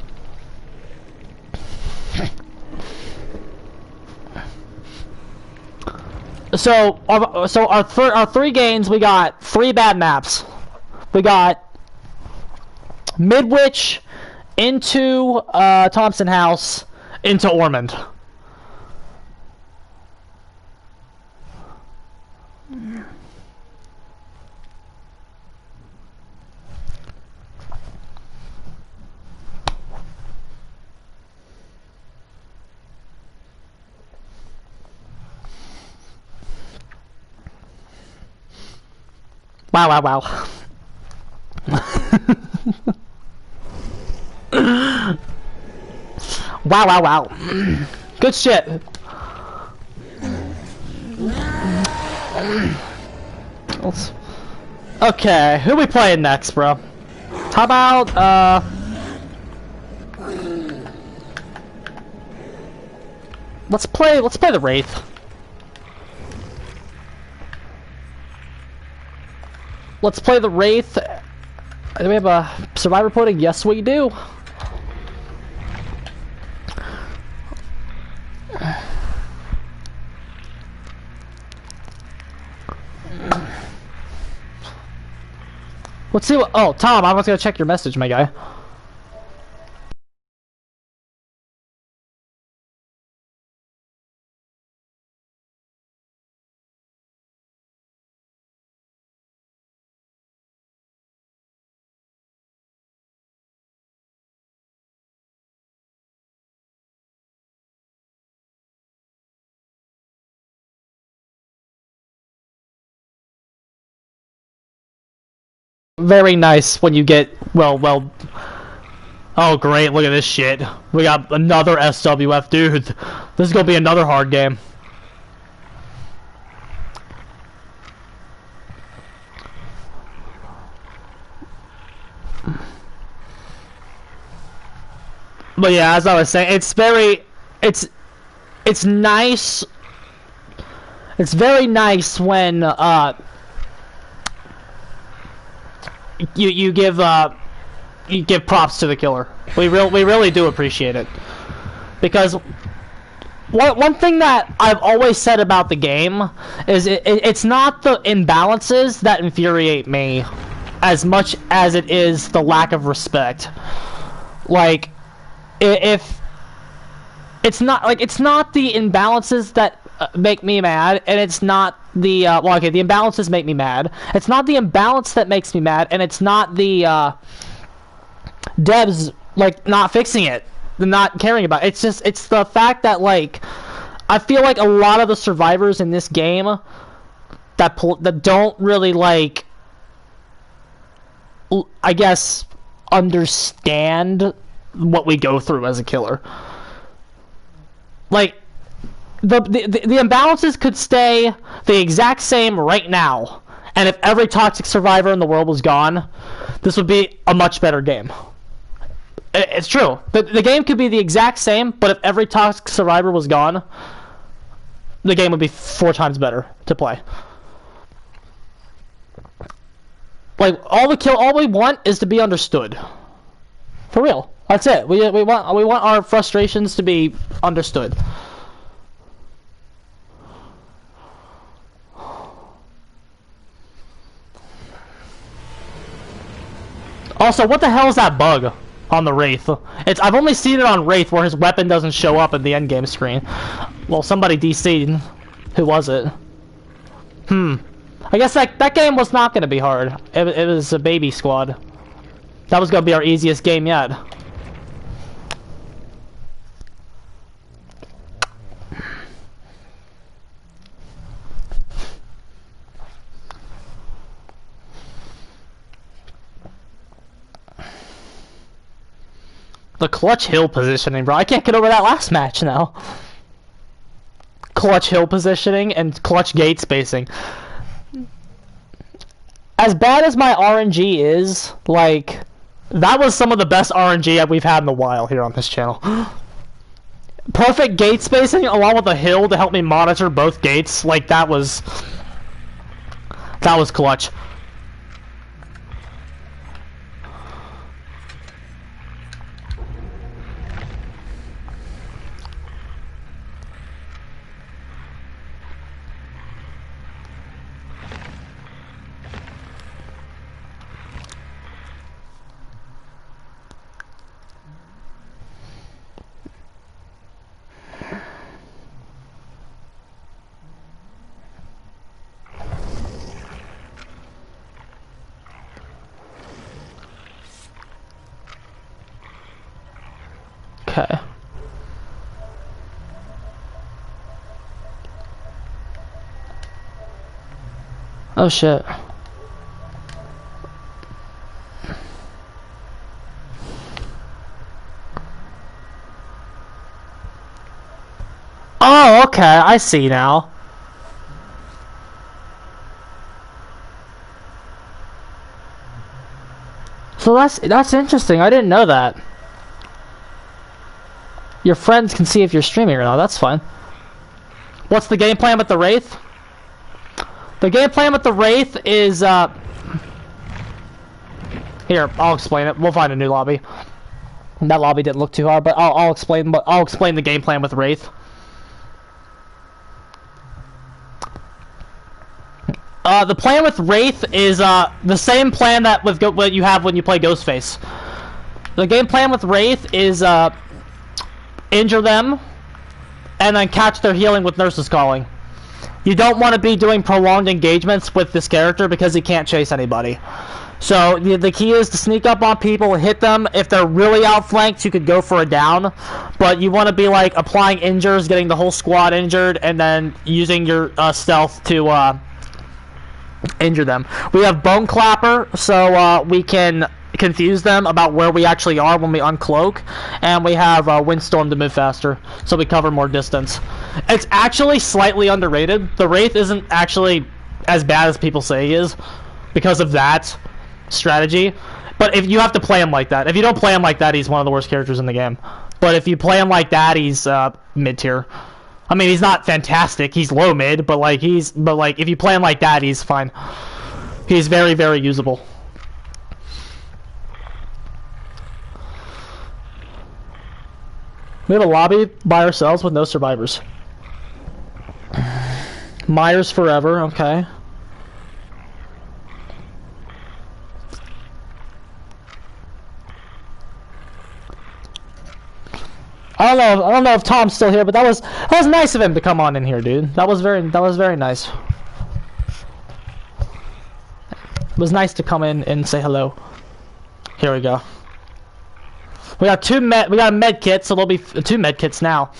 So our 3 games, we got 3 bad maps. We got Midwich into Thompson House into Ormond. Wow, wow, wow. Wow, wow, wow. Good shit. Okay, who we playing next, bro? How about, let's play the Wraith. Let's play the Wraith. Do we have a survivor pudding? Yes, we do. Let's see what. Oh, Tom, I was gonna check your message, my guy. Very nice when you get well. Oh great, look at this shit. We got another SWF, dude. This is gonna be another hard game. But yeah, as I was saying, it's nice. It's very nice when you give props to the killer. We really do appreciate it, because one thing that I've always said about the game is it's not the imbalances that infuriate me as much as it is the lack of respect. Like, if it's not the imbalances that make me mad, and it's not the well, okay, the imbalances make me mad. It's not the imbalance that makes me mad, and it's not the devs like not fixing it, not caring about it. It's the fact that, like, I feel like a lot of the survivors in this game that don't really, like, I guess, understand what we go through as a killer. Like, the imbalances could stay the exact same right now, and if every toxic survivor in the world was gone, this would be a much better game. It's true. The game could be the exact same, but if every toxic survivor was gone, the game would be 4 times better to play. Like all we want is to be understood. For real. That's it. We want our frustrations to be understood. Also, what the hell is that bug on the Wraith? I've only seen it on Wraith where his weapon doesn't show up in the endgame screen. Well, somebody DC'd. Who was it? I guess that game was not going to be hard. It was a baby squad. That was going to be our easiest game yet. The clutch hill positioning, bro. I can't get over that last match now. Clutch hill positioning and clutch gate spacing. As bad as my RNG is, like, that was some of the best RNG that we've had in a while here on this channel. Perfect gate spacing along with a hill to help me monitor both gates, like, that was clutch. Okay. Oh shit. Oh, okay, I see now. So that's interesting. I didn't know that. Your friends can see if you're streaming or not. That's fine. What's the game plan with the Wraith? The game plan with the Wraith is, here, I'll explain it. We'll find a new lobby. That lobby didn't look too hard, but I'll explain the game plan with Wraith. The plan with Wraith is, the same plan that what you have when you play Ghostface. The game plan with Wraith is, injure them, and then catch their healing with Nurse's Calling. You don't want to be doing prolonged engagements with this character because he can't chase anybody. So the key is to sneak up on people, hit them. If they're really outflanked, you could go for a down. But you want to be like applying injures, getting the whole squad injured, and then using your stealth to injure them. We have Bone Clapper, so we can confuse them about where we actually are when we uncloak, and we have Windstorm to move faster, so we cover more distance. It's actually slightly underrated. The Wraith isn't actually as bad as people say he is because of that strategy, but if you have to play him like that. If you don't play him like that, he's one of the worst characters in the game. But if you play him like that, he's mid-tier. I mean, he's not fantastic. He's low mid, but like if you play him like that, he's fine. He's very, very usable. We have a lobby by ourselves with no survivors. Myers forever, okay. I don't know if Tom's still here, but that was nice of him to come on in here, dude. That was very nice. It was nice to come in and say hello. Here we go. We got a med kit, so there'll be 2 med kits now.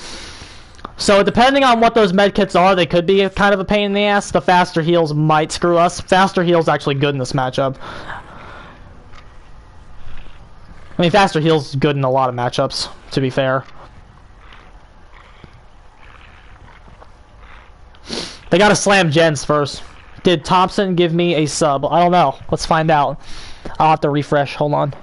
So depending on what those med kits are, they could be kind of a pain in the ass. The faster heals might screw us. Faster heals actually good in this matchup. I mean, faster heals is good in a lot of matchups, to be fair. They gotta slam gens first. Did Thompson give me a sub? I don't know. Let's find out. I'll have to refresh. Hold on.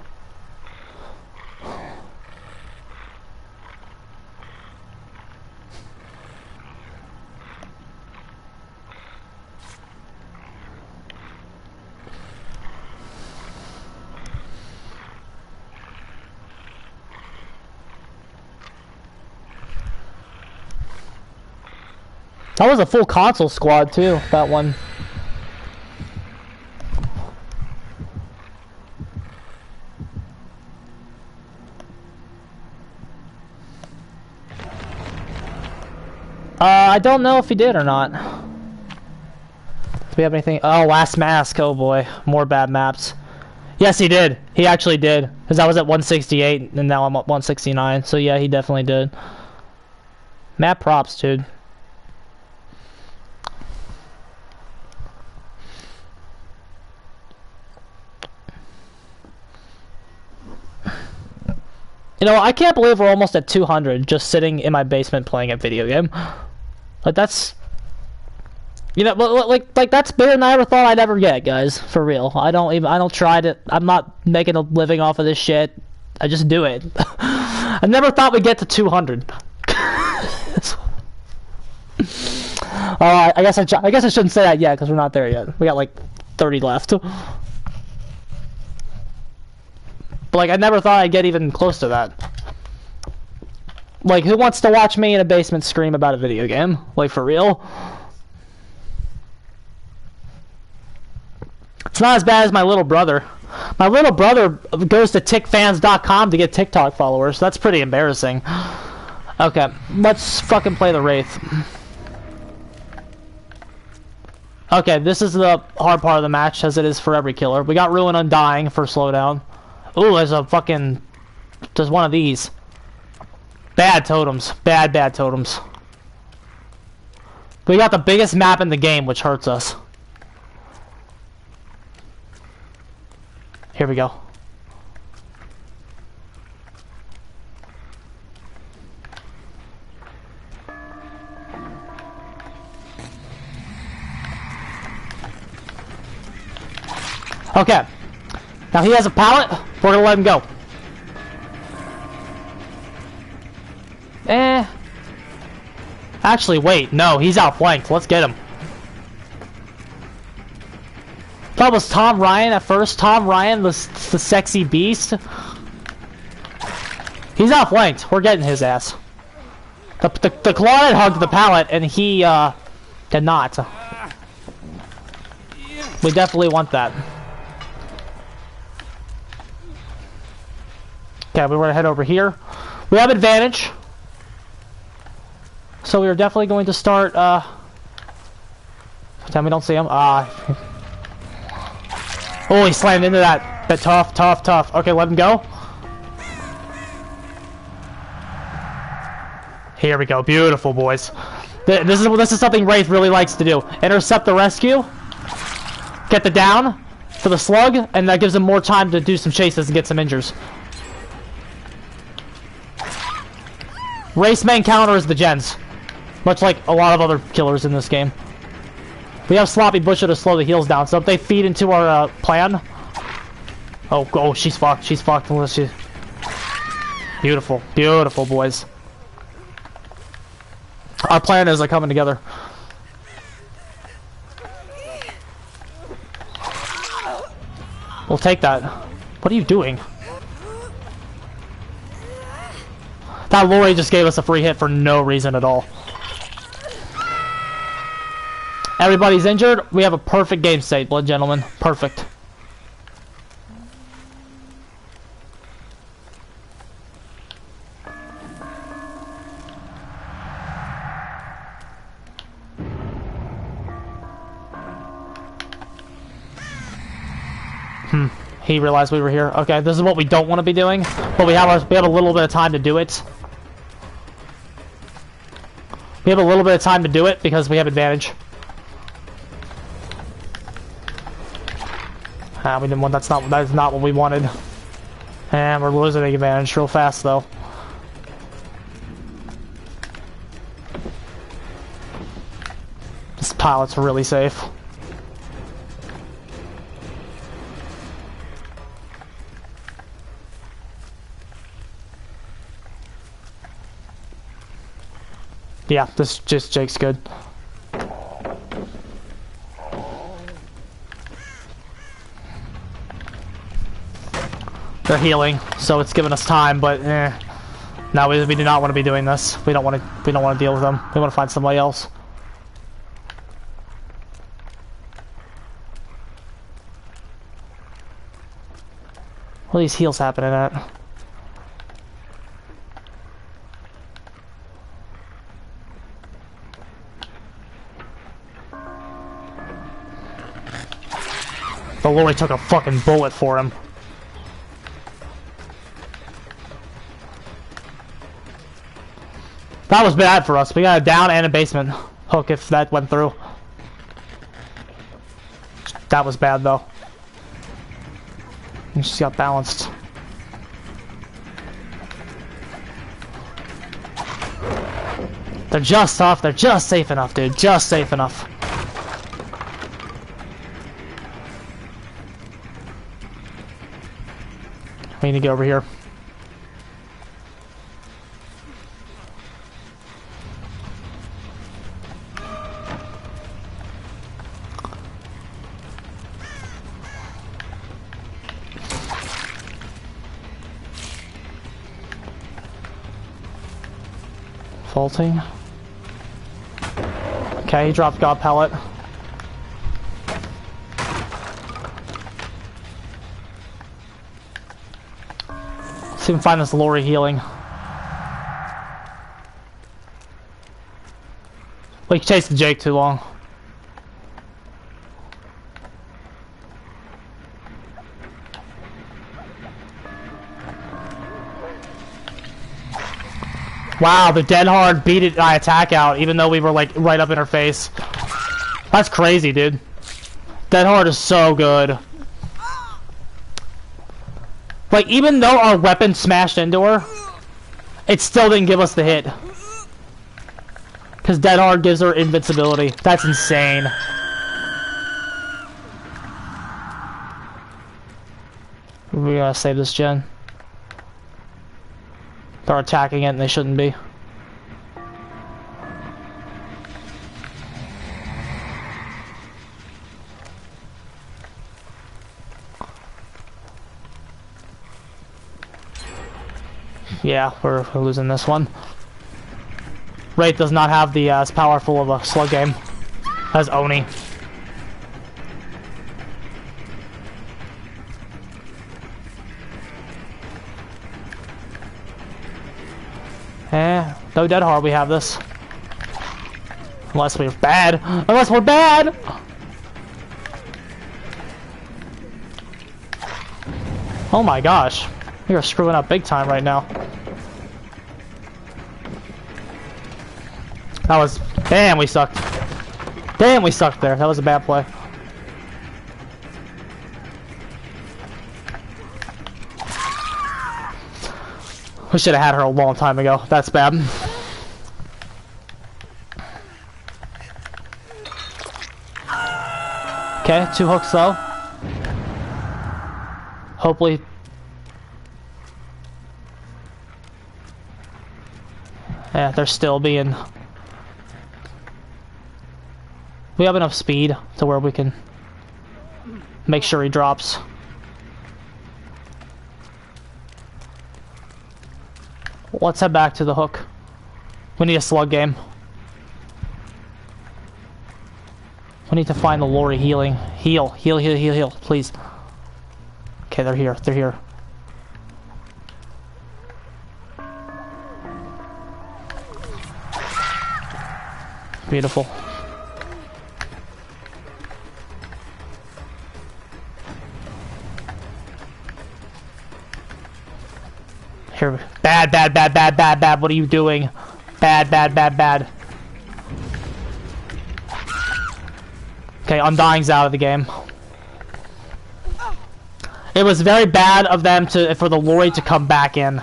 That was a full console squad too, that one. I don't know if he did or not. Do we have anything? Oh, Last Mask. Oh boy, more bad maps. Yes, he did. He actually did. Because I was at 168 and now I'm at 169. So yeah, he definitely did. Map props, dude. You know, I can't believe we're almost at 200 just sitting in my basement playing a video game. Like, that's... You know, like that's bigger than I ever thought I'd ever get, guys. For real. I don't try to... I'm not making a living off of this shit. I just do it. I never thought we'd get to 200. I guess I shouldn't say that yet, because we're not there yet. We got, like, 30 left. But, like, I never thought I'd get even close to that. Like, who wants to watch me in a basement scream about a video game? Like, for real? It's not as bad as my little brother. My little brother goes to tickfans.com to get TikTok followers. That's pretty embarrassing. Okay, let's fucking play the Wraith. Okay, this is the hard part of the match, as it is for every killer. We got Ruin Undying for slowdown. Ooh, there's a fucking... There's one of these. Bad totems. Bad totems. We got the biggest map in the game, which hurts us. Here we go. Okay. Now he has a pallet. We're gonna let him go. Actually, wait. No, he's outflanked. Let's get him. That was Tom Ryan at first. Tom Ryan, the sexy beast. He's outflanked. We're getting his ass. The Clawhead hugged the pallet, and he did not. We definitely want that. Okay, we're gonna head over here. We have advantage. So we are definitely going to start, pretend we don't see him. Oh, he slammed into that. That tough. Okay, let him go. Here we go. Beautiful, boys. This is something Wraith really likes to do. Intercept the rescue. Get the down for the slug, and that gives him more time to do some chases and get some injures. Wraith's main counter is the gens. Much like a lot of other killers in this game. We have Sloppy Butcher to slow the heals down, so if they feed into our plan... Oh, she's fucked. She's fucked. Beautiful. Beautiful, boys. Our plan is coming together. We'll take that. What are you doing? That Lori just gave us a free hit for no reason at all. Everybody's injured. We have a perfect game state, blood gentlemen. Perfect. He realized we were here. Okay, this is what we don't want to be doing, but we have a little bit of time to do it. We have a little bit of time to do it because we have advantage. We didn't want. That is not what we wanted. And we're losing the advantage real fast, though. This pilot's really safe. Yeah, this just Jake's good. They're healing, so it's giving us time, but no, we do not want to be doing this. We don't want to deal with them. We want to find somebody else. What are these heals happening at? The lorry took a fucking bullet for him. That was bad for us. We got a down and a basement hook if that went through. That was bad though. We just got balanced. They're just off. They're just safe enough, dude. Just safe enough. We need to get over here. Faulting. Okay, he dropped God pellet. Let's see if we can find this lorry healing. We chased the Jake too long. Wow, the dead hard beat it my attack out, even though we were like right up in her face. That's crazy, dude. Dead hard is so good. Like, even though our weapon smashed into her, it still didn't give us the hit. Because dead hard gives her invincibility. That's insane. We gotta save this gen. They're attacking it and they shouldn't be. Yeah, we're losing this one. Wraith does not have the as powerful of a slug game as Oni. No dead hard, we have this. Unless we're bad. Unless we're bad! Oh my gosh. You're screwing up big time right now. That was... Damn, we sucked. Damn, we sucked there. That was a bad play. We should have had her a long time ago. That's bad. Okay, 2 hooks though. Hopefully. Yeah, they're still being... We have enough speed to where we can make sure he drops. Let's head back to the hook. We need a slug game. We need to find the lorry healing. Heal, heal, heal, heal, heal, please. Okay, they're here, they're here. Beautiful. Here, bad, bad, bad, bad, bad, bad. What are you doing? Bad, bad, bad, bad. Okay, Undying's out of the game. It was very bad of them for the lorry to come back in.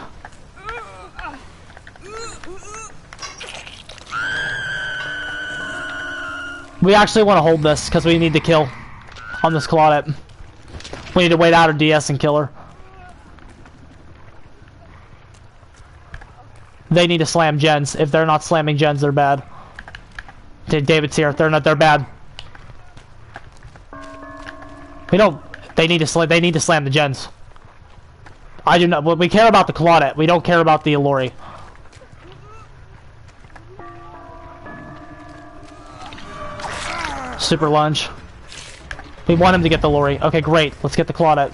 We actually want to hold this because we need to kill on this Claudette. We need to wait out her DS and kill her. They need to slam gens. If they're not slamming gens, they're bad. David's here. They're bad. We don't. They need to slam. They need to slam the gens. I do not. We care about the Claudette. We don't care about the lorry. Super lunge. We want him to get the lorry. Okay, great. Let's get the Claudette.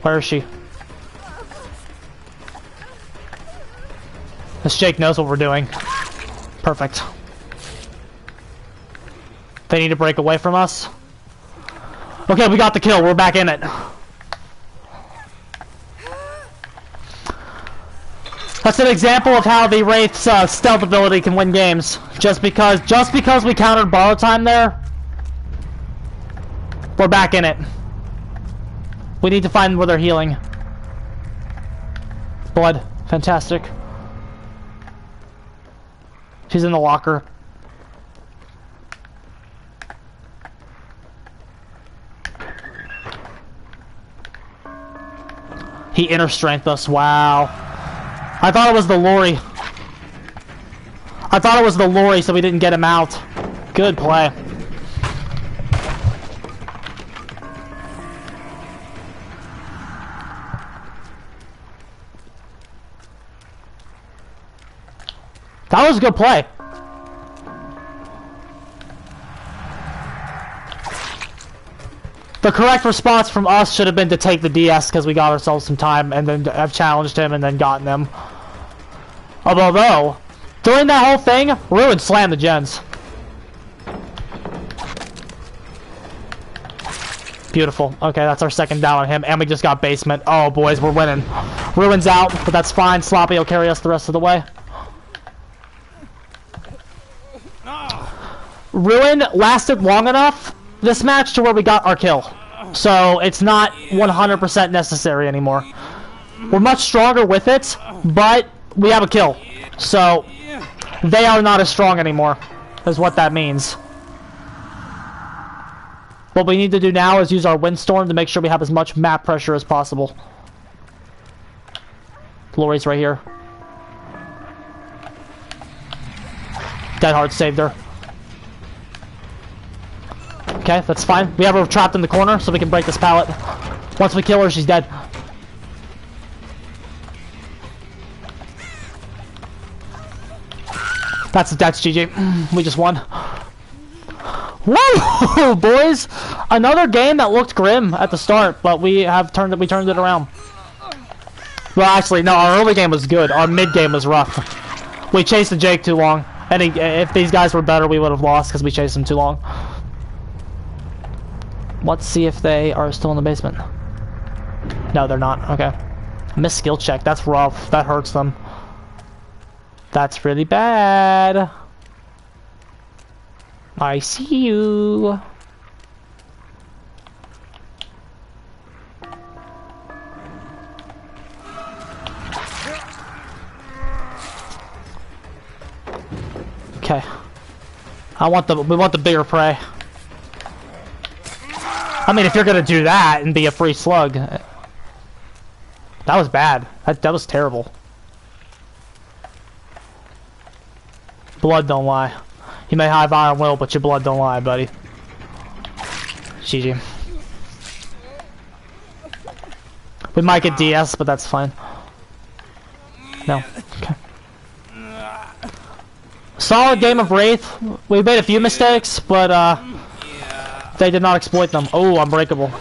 Where is she? This Jake knows what we're doing. Perfect. They need to break away from us. Okay, we got the kill. We're back in it. That's an example of how the Wraith's stealth ability can win games. Just because we countered borrow time there, we're back in it. We need to find where they're healing. Blood. Fantastic. She's in the locker. He inner strength us. Wow. I thought it was the lorry. I thought it was the lorry, so we didn't get him out. Good play. That was a good play. The correct response from us should have been to take the DS because we got ourselves some time and then have challenged him and then gotten him. Although, during that whole thing, Ruin slammed the gens. Beautiful. Okay, that's our second down on him, and we just got basement. Oh, boys, we're winning. Ruin's out, but that's fine. Sloppy will carry us the rest of the way. Ruin lasted long enough this match to where we got our kill. So it's not 100% necessary anymore. We're much stronger with it, but we have a kill. So they are not as strong anymore, is what that means. What we need to do now is use our windstorm to make sure we have as much map pressure as possible. Lori's right here. Deadheart saved her. Okay, that's fine. We have her trapped in the corner, so we can break this pallet. Once we kill her, she's dead. That's GG. We just won. Woo, boys! Another game that looked grim at the start, but we turned it around. Well, actually, no. Our early game was good. Our mid game was rough. We chased the Jake too long, and if these guys were better, we would have lost because we chased them too long. Let's see if they are still in the basement. No, they're not. Okay. Missed skill check. That's rough. That hurts them. That's really bad. I see you. Okay. We want the bigger prey. I mean, if you're gonna do that and be a free slug, that was bad. That was terrible. Blood don't lie. You may have iron will, but your blood don't lie, buddy. GG. We might get DS, but that's fine. No. Okay. Solid game of Wraith. We made a few mistakes, but they did not exploit them. Oh, unbreakable.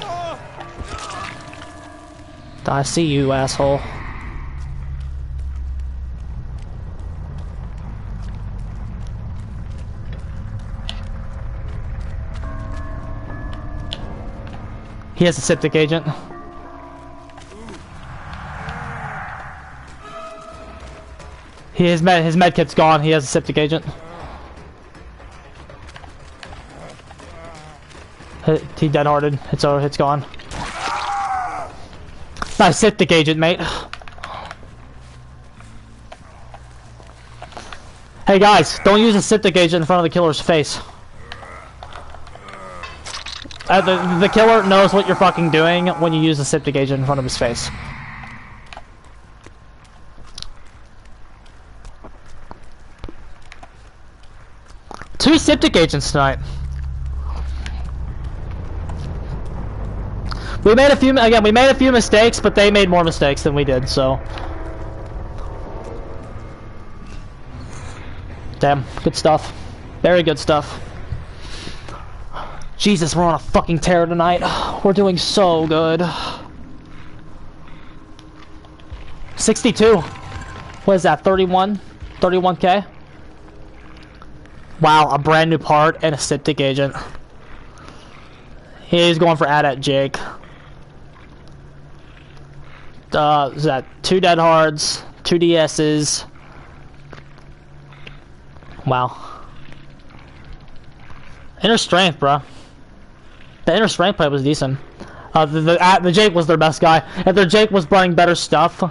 I see you, asshole. He has a septic agent. His med kit's gone. He has a septic agent. He dead-hearted. It's gone. Nice septic agent, mate. Hey guys, don't use a septic agent in front of the killer's face. The killer knows what you're fucking doing when you use a septic agent in front of his face. Two septic agents tonight. We made a few mistakes, but they made more mistakes than we did, so. Damn, good stuff. Very good stuff. Jesus, we're on a fucking tear tonight. We're doing so good. 62. What is that? 31? 31K? Wow, a brand new part and a septic agent. He's going for at Jake. Is that 2 dead hards, 2 DSs. Wow. Inner strength, bro. The inner strength play was decent. The Jake was their best guy. If their Jake was running better stuff.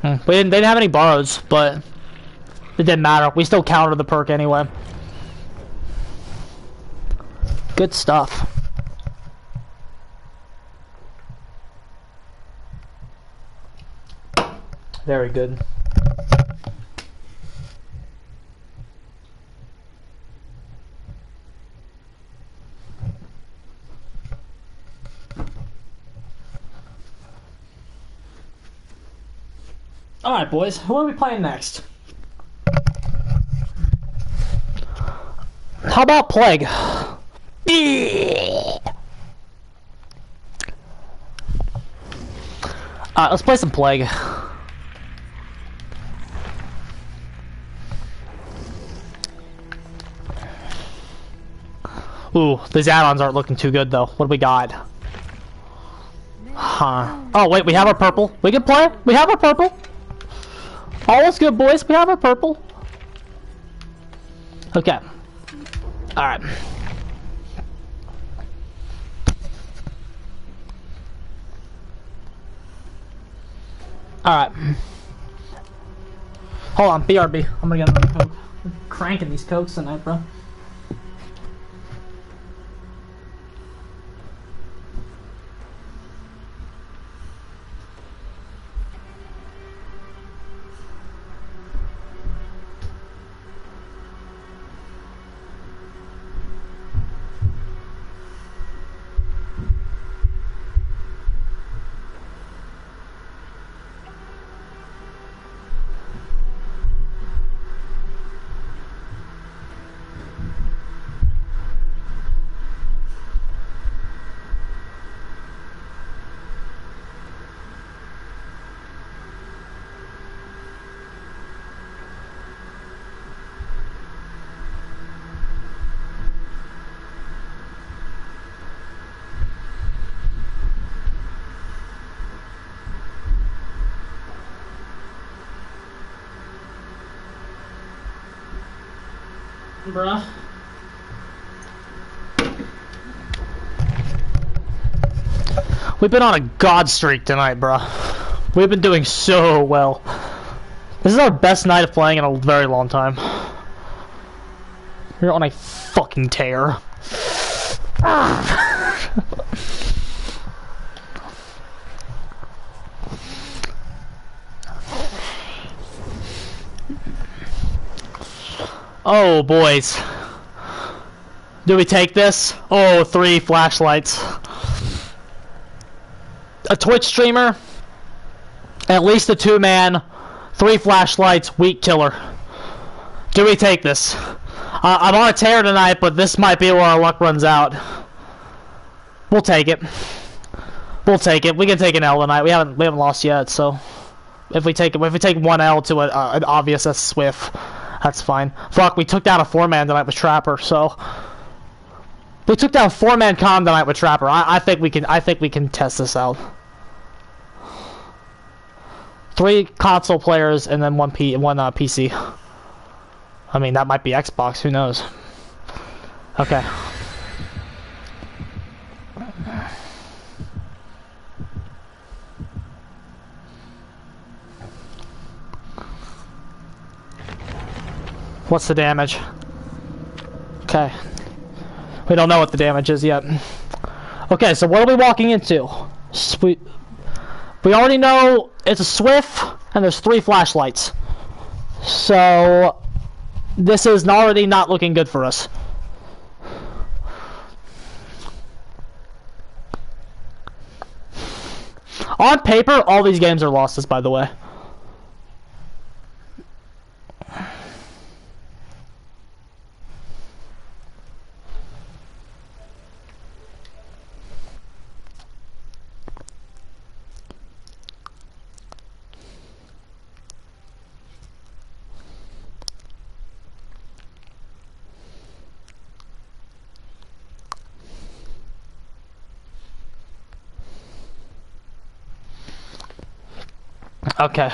They didn't have any borrows, but it didn't matter. We still countered the perk anyway. Good stuff. Very good. Alright, boys. Who are we playing next? How about Plague? Alright, let's play some Plague. Ooh, these add-ons aren't looking too good though. What do we got? Huh. Oh wait, we have our purple. We can play. We have our purple. All is good, boys. We have our purple. Okay. Alright. Alright. Hold on, BRB. I'm gonna get another Coke. I'm cranking these Cokes tonight, bro. Bruh. We've been on a god streak tonight, bruh. We've been doing so well. This is our best night of playing in a very long time. We're on a fucking tear. Oh, boys. Do we take this? Oh, 3 flashlights. A Twitch streamer. At least a 2-man. 3 flashlights. Weak killer. Do we take this? I'm on a tear tonight, but this might be where our luck runs out. We'll take it. We'll take it. We can take an L tonight. We haven't lost yet, so if we take 1 L to an obvious Swift. That's fine. Fuck, we took down a 4-man tonight with Trapper, so we took down 4-man com tonight with Trapper. I think we can test this out. 3 console players and then one PC. I mean, that might be Xbox, who knows. Okay. What's the damage? Okay. We don't know what the damage is yet. Okay, so what are we walking into? We already know it's a Swift, and there's 3 flashlights. So this is already not looking good for us. On paper, all these games are losses, by the way. Okay.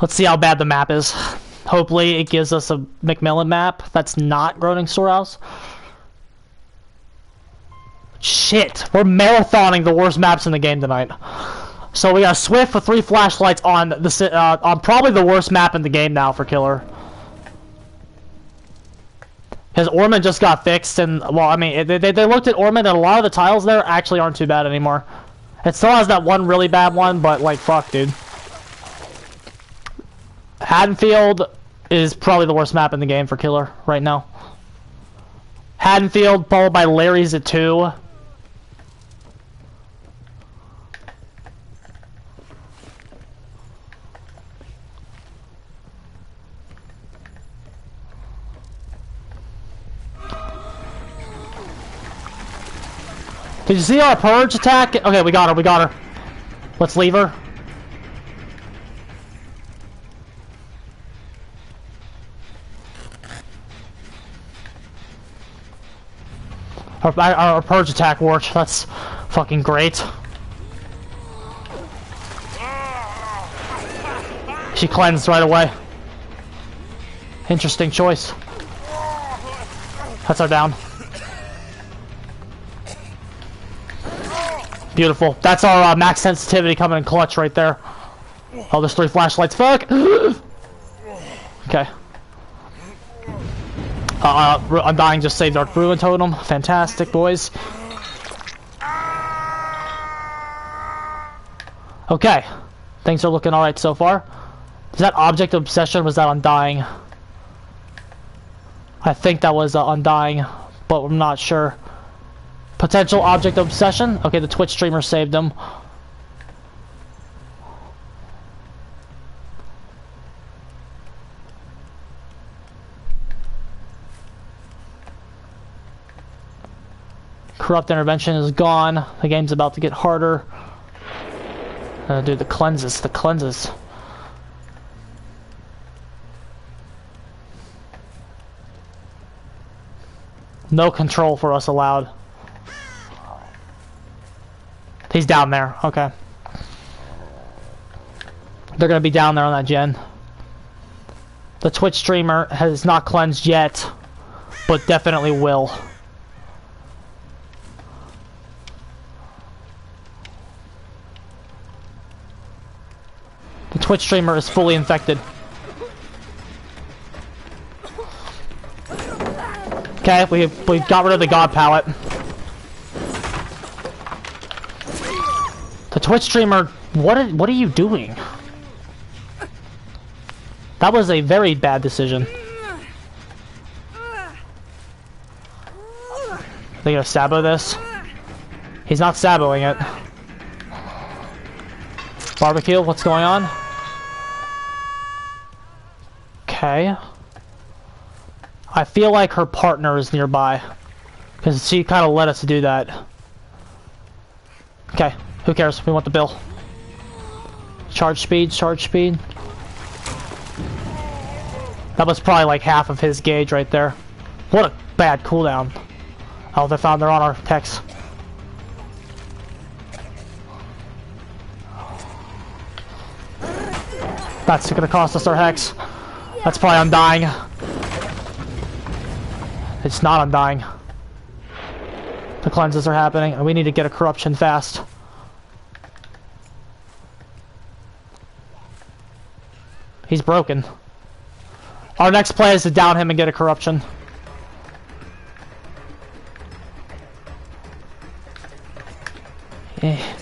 Let's see how bad the map is. Hopefully it gives us a Macmillan map that's not Groaning Storehouse. Shit, we're marathoning the worst maps in the game tonight. So we got Swift with 3 flashlights on the on probably the worst map in the game now for Killer. Because Ormond just got fixed, and well, I mean, they looked at Ormond, and a lot of the tiles there actually aren't too bad anymore. It still has that one really bad one, but like, fuck, dude. Haddonfield is probably the worst map in the game for Killer right now. Haddonfield, followed by Larry's at 2. Did you see our purge attack? Okay, we got her, we got her. Let's leave her. Our purge attack worked. That's fucking great. She cleansed right away. Interesting choice. That's our down. Beautiful. That's our max sensitivity coming in clutch right there. Oh, there's 3 flashlights. Fuck! Okay. Undying just saved our Bruin Totem. Fantastic, boys. Okay. Things are looking alright so far. Is that Object Obsession? Was that Undying? I think that was Undying, but I'm not sure. Potential Object Obsession? Okay, the Twitch streamer saved him. Corrupt Intervention is gone. The game's about to get harder. Dude, the cleanses, the cleanses. No control for us allowed. He's down there, okay. They're gonna be down there on that gen. The Twitch streamer has not cleansed yet, but definitely will. The Twitch streamer is fully infected. Okay, we got rid of the God palette. The Twitch streamer, what are you doing? That was a very bad decision. Are they gonna sabo this? He's not saboing it. Barbecue, what's going on? Okay. I feel like her partner is nearby, because she kind of let us do that. Okay. Who cares? We want the bill. Charge speed, charge speed. That was probably like half of his gauge right there. What a bad cooldown. Oh, they're on our techs. That's gonna cost us our hex. That's probably Undying. It's not Undying. The cleanses are happening, and we need to get a corruption fast. He's broken. Our next play is to down him and get a corruption. Eh.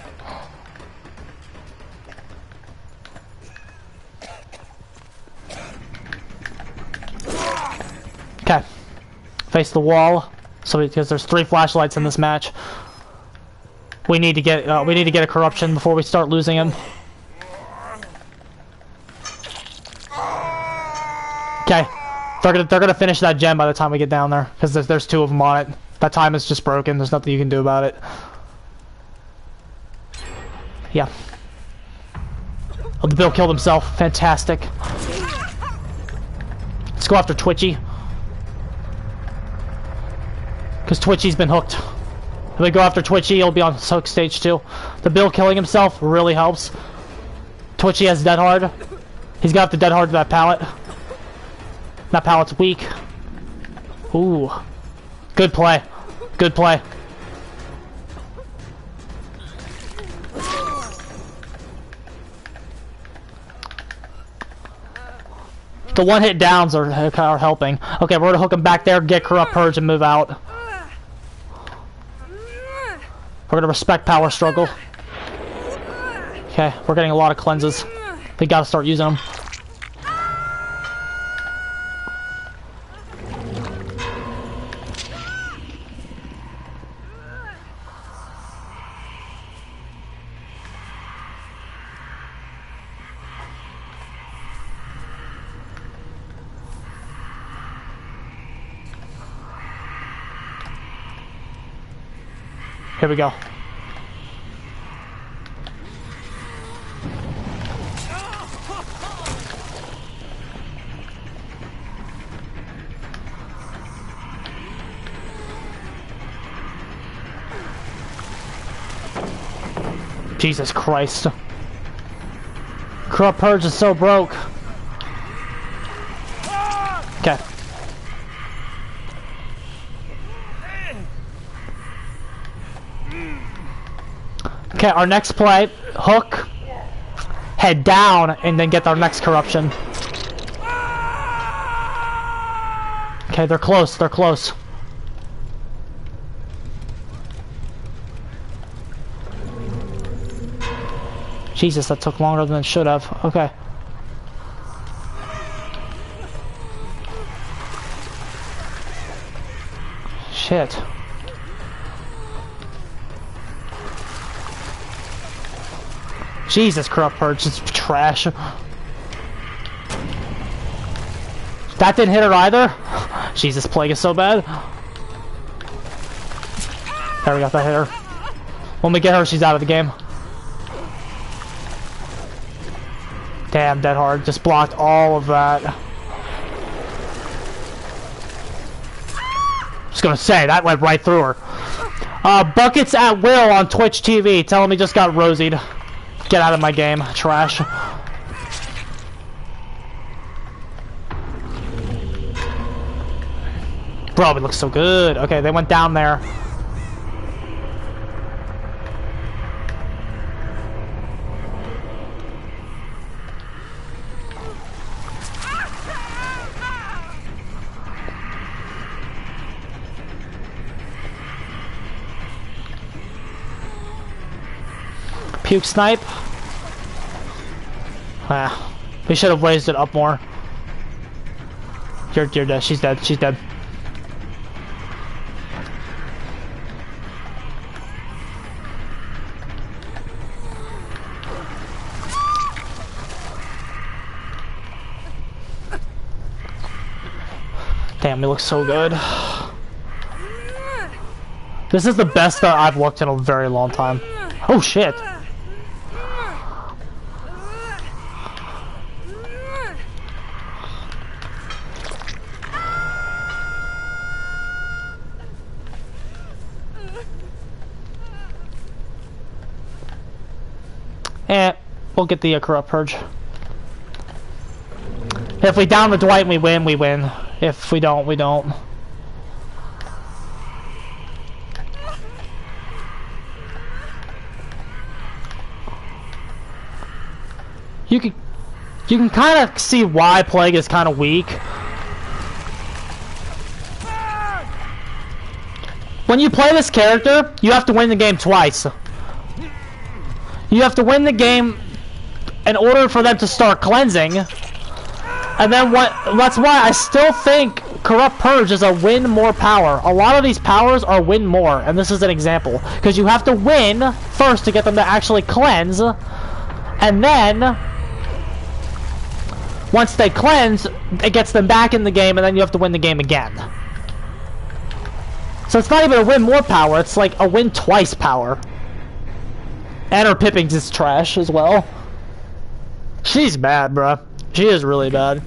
Okay. Face the wall. So because there's 3 flashlights in this match. We need to get a corruption before we start losing him. Okay, they're gonna finish that gen by the time we get down there, because there's 2 of them on it. That time is just broken. There's nothing you can do about it. Yeah. Oh, the Bill killed himself. Fantastic. Let's go after Twitchy, because Twitchy's been hooked. If we go after Twitchy, he'll be on hook stage 2. The Bill killing himself really helps. Twitchy has dead hard. He's got the dead hard to that pallet. That pallet's weak. Ooh. Good play. Good play. The one-hit downs are helping. Okay, we're gonna hook him back there, get Corrupt Purge, and move out. We're gonna respect power struggle. Okay, we're getting a lot of cleanses. We gotta start using them. Here we go. Jesus Christ. Corrupt Purge is so broke. Okay. Okay, our next play, hook, head down, and then get our next corruption. Okay, they're close, they're close. Jesus, that took longer than it should have. Okay. Shit. Jesus, Corrupt Purge is trash. That didn't hit her either? Jesus, Plague is so bad. There we go, that hit her. When we get her, she's out of the game. Damn, dead hard. Just blocked all of that. Just gonna say, that went right through her. Buckets at will on Twitch TV. Tell him he just got rosied. Get out of my game, trash. Bro, it looks so good. Okay, they went down there. Puke snipe. Ah, we should have raised it up more. You're dead. She's dead. She's dead. Damn, it looks so good. This is the best that I've looked in a very long time. Oh shit. We'll get the Corrupt Purge. If we down the Dwight and we win, we win. If we don't, we don't. You can kind of see why Plague is kind of weak. When you play this character, you have to win the game twice. You have to win the game in order for them to start cleansing. And then that's why I still think Corrupt Purge is a win more power. A lot of these powers are win more, and this is an example. Because you have to win first to get them to actually cleanse, and then once they cleanse, it gets them back in the game, and then you have to win the game again. So it's not even a win more power, it's like a win twice power. And her pippings is trash as well. She's bad, bruh. She is really bad.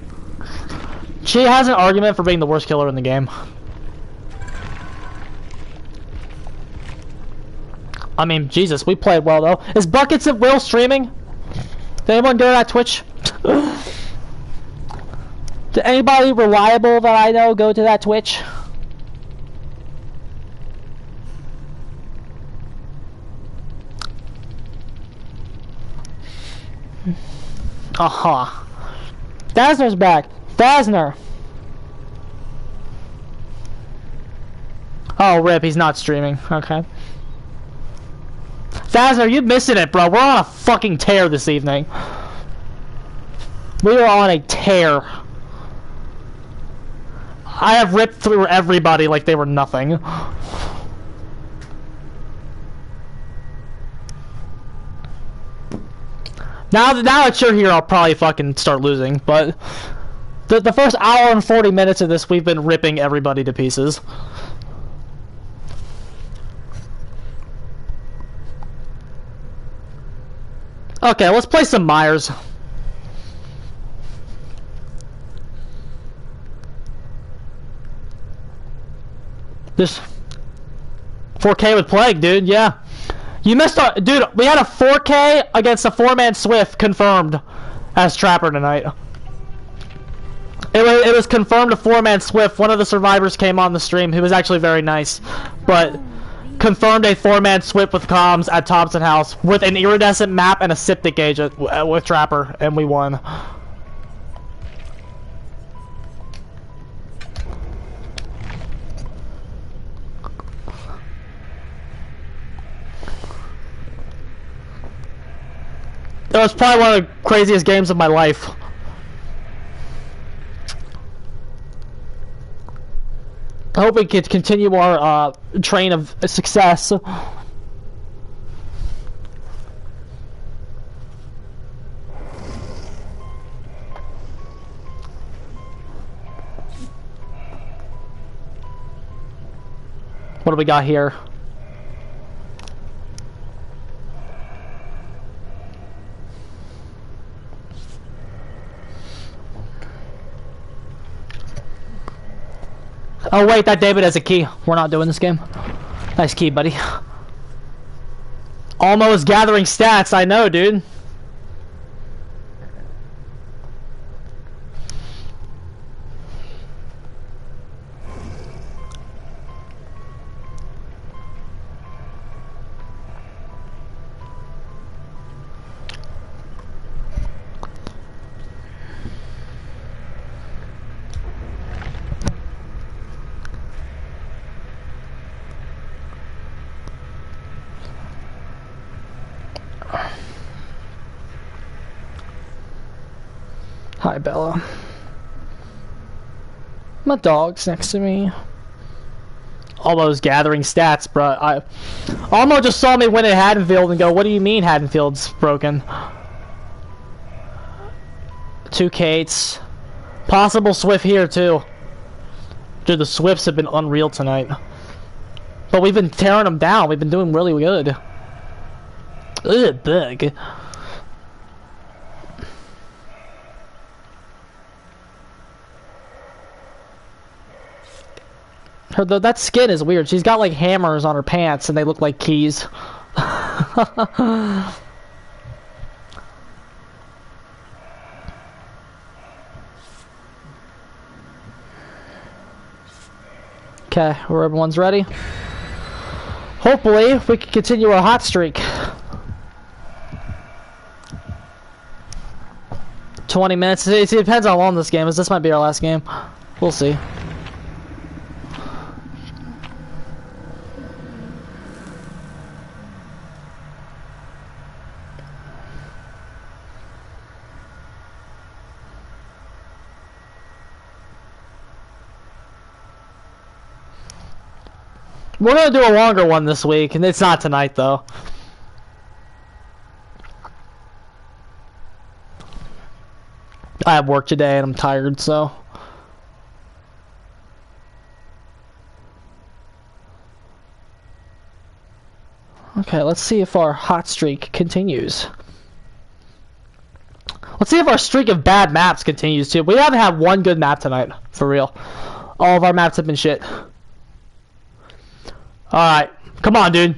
She has an argument for being the worst killer in the game. I mean, Jesus, we played well though. Is Buckets at Will streaming? Did anyone go to that Twitch? Did anybody reliable that I know go to that Twitch? Aha. Dazner's back. Dazner. Oh, rip, he's not streaming. Okay. Dazner, you're missing it, bro. We're on a fucking tear this evening. We are on a tear. I have ripped through everybody like they were nothing. Now that you're here, I'll probably fucking start losing, but the first hour and 40 minutes of this, we've been ripping everybody to pieces. Okay, let's play some Myers. This 4K with Plague, dude, yeah. You missed our... Dude, we had a 4K against a 4-man Swift confirmed as Trapper tonight. It was confirmed a 4-man Swift. One of the survivors came on the stream. He was actually very nice. But confirmed a 4-man Swift with comms at Thompson House with an iridescent map and a Siptic agent with Trapper, and we won. It was probably one of the craziest games of my life. I hope we can continue our train of success. What do we got here? Oh wait, that David has a key. We're not doing this game. Nice key, buddy. Almost gathering stats, I know, dude. Hi, Bella. My dog's next to me. Almost gathering stats, bro. Almo just saw me win at Haddonfield and go, what do you mean Haddonfield's broken? 2 Kates. Possible Swift here, too. Dude, the Swifts have been unreal tonight. But we've been tearing them down. We've been doing really good. Ugh, bug. That skin is weird. She's got like hammers on her pants and they look like keys. Okay, where everyone's ready. Hopefully, we can continue our hot streak. 20 minutes. It depends how long this game is. This might be our last game. We'll see. We're gonna do a longer one this week, and it's not tonight though. I have work today and I'm tired, so. Okay, let's see if our hot streak continues. Let's see if our streak of bad maps continues too. We haven't had one good map tonight, for real. All of our maps have been shit. Alright, come on, dude.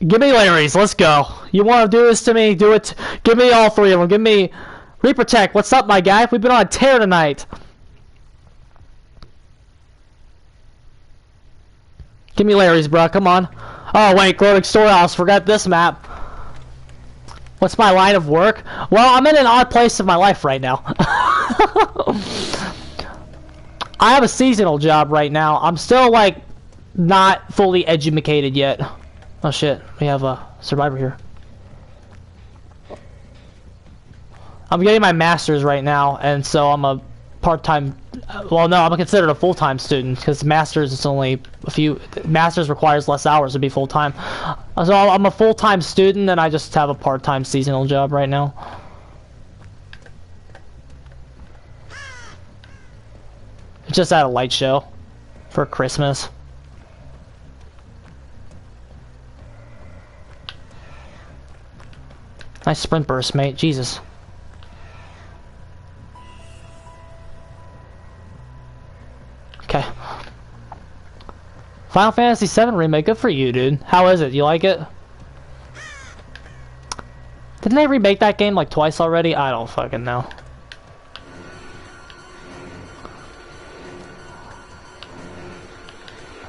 Give me Larry's. Let's go. You want to do this to me? Do it. Give me all three of them. Give me Reaper Tech. What's up, my guy? We've been on a tear tonight. Give me Larry's, bro. Come on. Oh, wait. Gloating Storehouse. Forgot this map. What's my line of work? Well, I'm in an odd place of my life right now. I have a seasonal job right now. I'm still, like, not fully educated yet. Oh, shit. We have a survivor here. I'm getting my master's right now, and so I'm a part-time... Well, no, I'm considered a full-time student, because master's is only a few... Master's requires less hours to be full-time. So I'm a full-time student, and I just have a part-time seasonal job right now. Just at a light show for Christmas. Nice sprint burst, mate. Jesus. Okay. Final Fantasy VII Remake. Good for you, dude. How is it? You like it? Didn't they remake that game like twice already? I don't fucking know.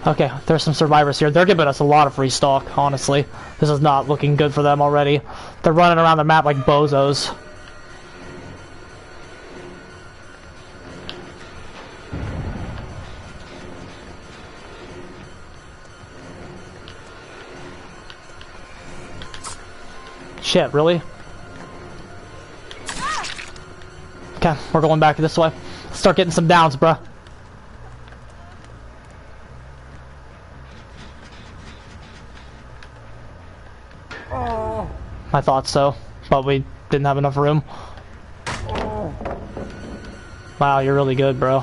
Okay, there's some survivors here. They're giving us a lot of free stock, honestly. This is not looking good for them already. They're running around the map like bozos. Shit, really? Okay, we're going back this way. Let's start getting some downs, bruh. I thought so, but we didn't have enough room. Wow, you're really good, bro.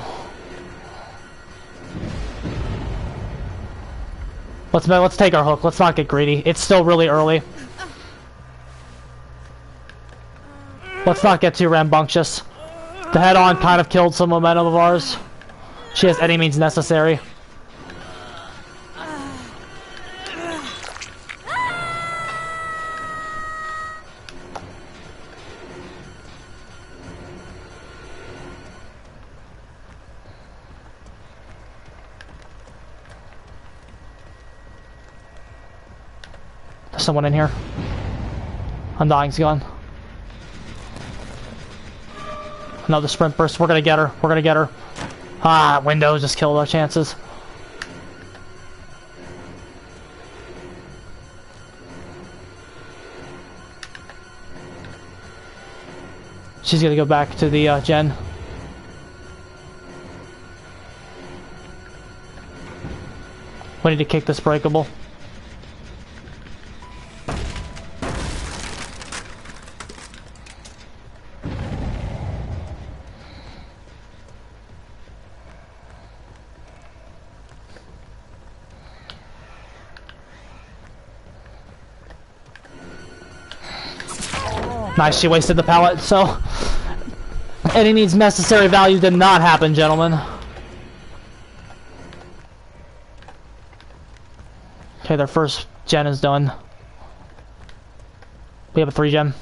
Let's take our hook. Let's not get greedy. It's still really early. Let's not get too rambunctious. The head-on kind of killed some momentum of ours. She has any means necessary. There's someone in here. Undying's gone. Another sprint burst. We're gonna get her. We're gonna get her. Ah, Windows just killed our chances. She's gonna go back to the gen. We need to kick this breakable. Nice, she wasted the pallet, so any needs necessary value did not happen, gentlemen. Okay, their first gen is done. We have a 3-gen.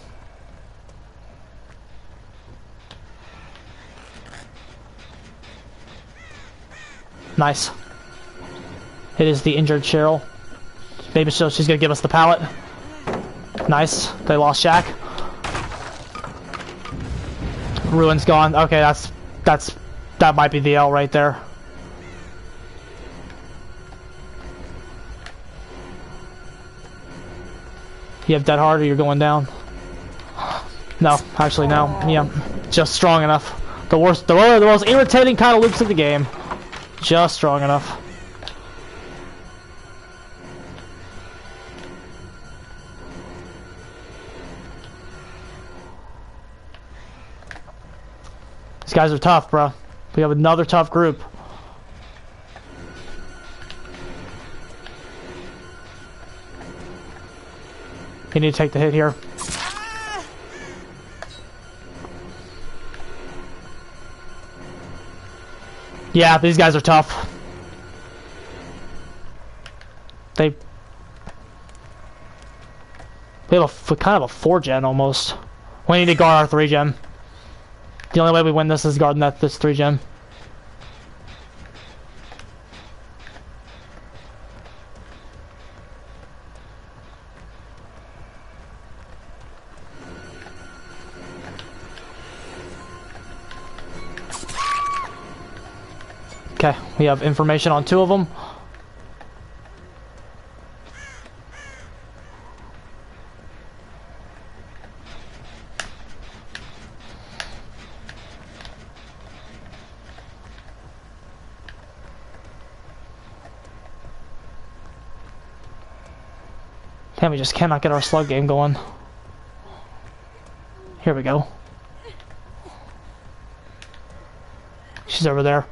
Nice. It is the injured Cheryl. Maybe she's gonna give us the pallet. Nice. They lost Shaq. Ruin's gone. Okay, that might be the L right there. You have dead hard or you're going down? No, actually no. Yeah, just strong enough. The most irritating kind of loops in the game. Just strong enough. These guys are tough, bro. We have another tough group. You need to take the hit here. Yeah, these guys are tough. We have a kind of a 4-gen almost. We need to guard our 3-gen. The only way we win this is guarding this 3-gen. Okay, we have information on 2 of them. Damn, we just cannot get our slug game going. Here we go. She's over there.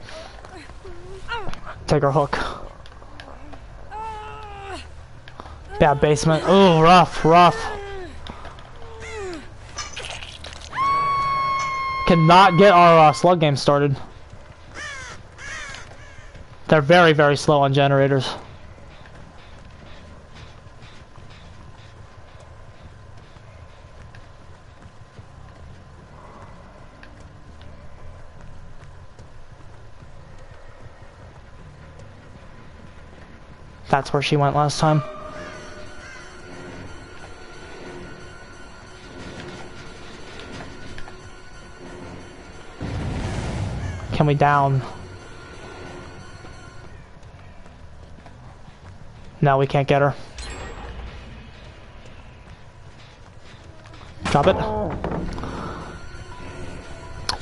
Take our hook. Bad basement. Ooh, rough, rough. Cannot get our slug game started. They're very, very slow on generators. That's where she went last time. Can we down? No, we can't get her. Drop it.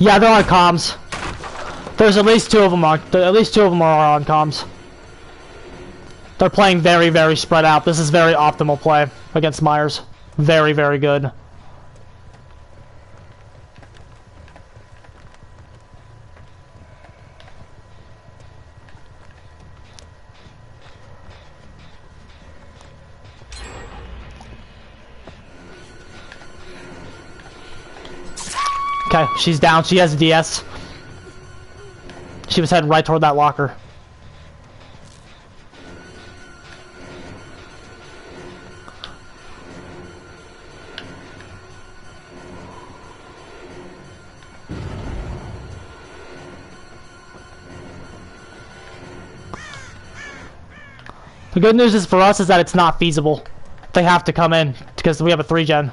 Yeah, they're on comms. There's at least 2 of them on. At least 2 of them are on comms. They're playing very, very spread out. This is very optimal play against Myers. Very, very good. Okay, she's down. She has a DS. She was heading right toward that locker. The good news is for us is that it's not feasible. They have to come in because we have a 3-gen.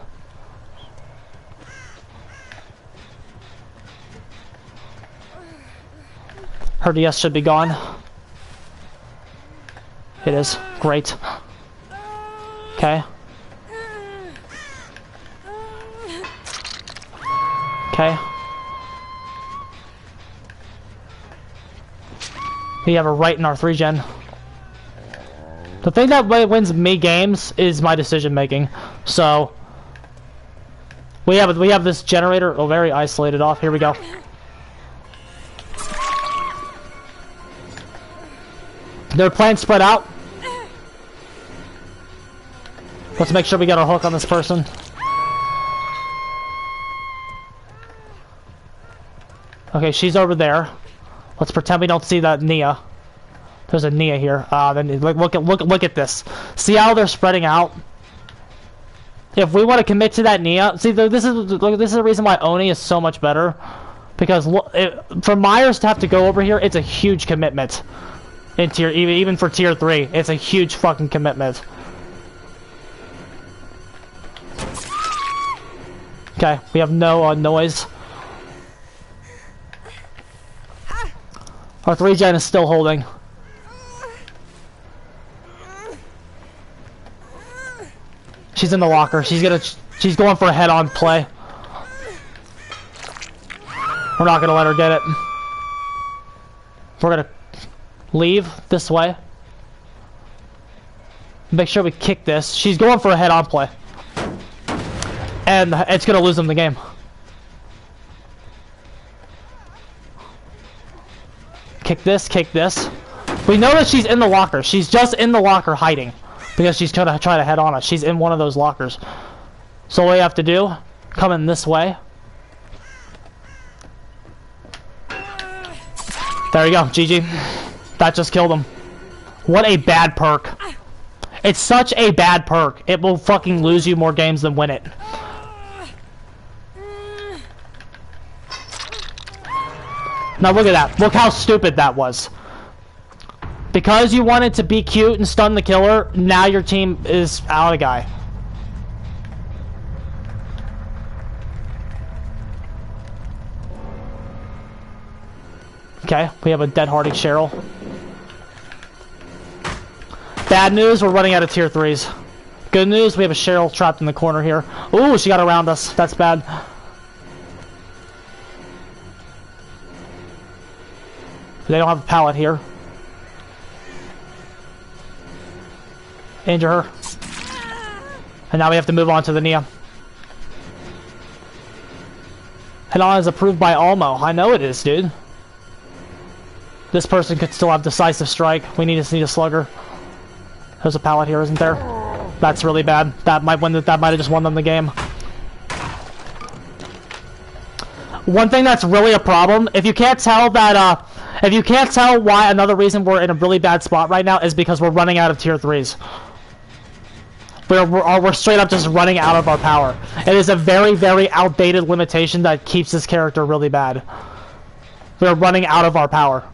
Her DS should be gone. It is. Great. Okay. Okay. We have her right in our 3-gen. The thing that wins me games is my decision making. So we have this generator very isolated off. Here we go. They're playing spread out. Let's make sure we get our hook on this person. Okay, she's over there. Let's pretend we don't see that Nia. There's a Nia here. Then look at this. See how they're spreading out? If we want to commit to that Nia, see this is the reason why Oni is so much better. Because for Myers to have to go over here, it's a huge commitment. In tier, even for tier 3, it's a huge fucking commitment. Okay, we have no noise. Our 3-gen is still holding. She's in the locker. She's going for a head-on play. We're not gonna let her get it. We're gonna leave this way. Make sure we kick this. She's going for a head-on play. And it's gonna lose them the game. Kick this, kick this. We know that she's in the locker. She's just in the locker hiding. Because she's gonna try to head on us. She's in one of those lockers. So what we have to do, come in this way. There you go, GG. That just killed him. What a bad perk. It's such a bad perk. It will fucking lose you more games than win it. Now look at that. Look how stupid that was. Because you wanted to be cute and stun the killer, now your team is out a guy. Okay, we have a dead Hardy Cheryl. Bad news, we're running out of tier 3s. Good news, we have a Cheryl trapped in the corner here. Ooh, she got around us. That's bad. They don't have a pallet here. Injure her. And now we have to move on to the Nia. Head-on is approved by Almo. I know it is, dude. This person could still have decisive strike. We need a slugger. There's a pallet here, isn't there? That's really bad. That might have just won them the game. One thing that's really a problem, if you can't tell that, if you can't tell why another reason we're in a really bad spot right now is because we're running out of tier 3s. We're straight up just running out of our power. It is a very, very outdated limitation that keeps this character really bad. We're running out of our power.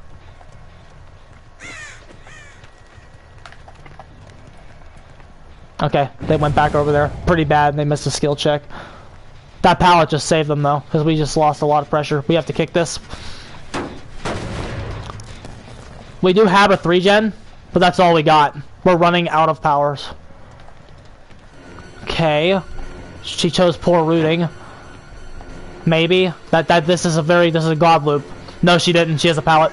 Okay, they went back over there. Pretty bad, and they missed a skill check. That pallet just saved them, though, because we just lost a lot of pressure. We have to kick this. We do have a 3-gen, but that's all we got. We're running out of powers. Okay. She chose poor rooting. Maybe. This is a god loop. No, she didn't. She has a pallet.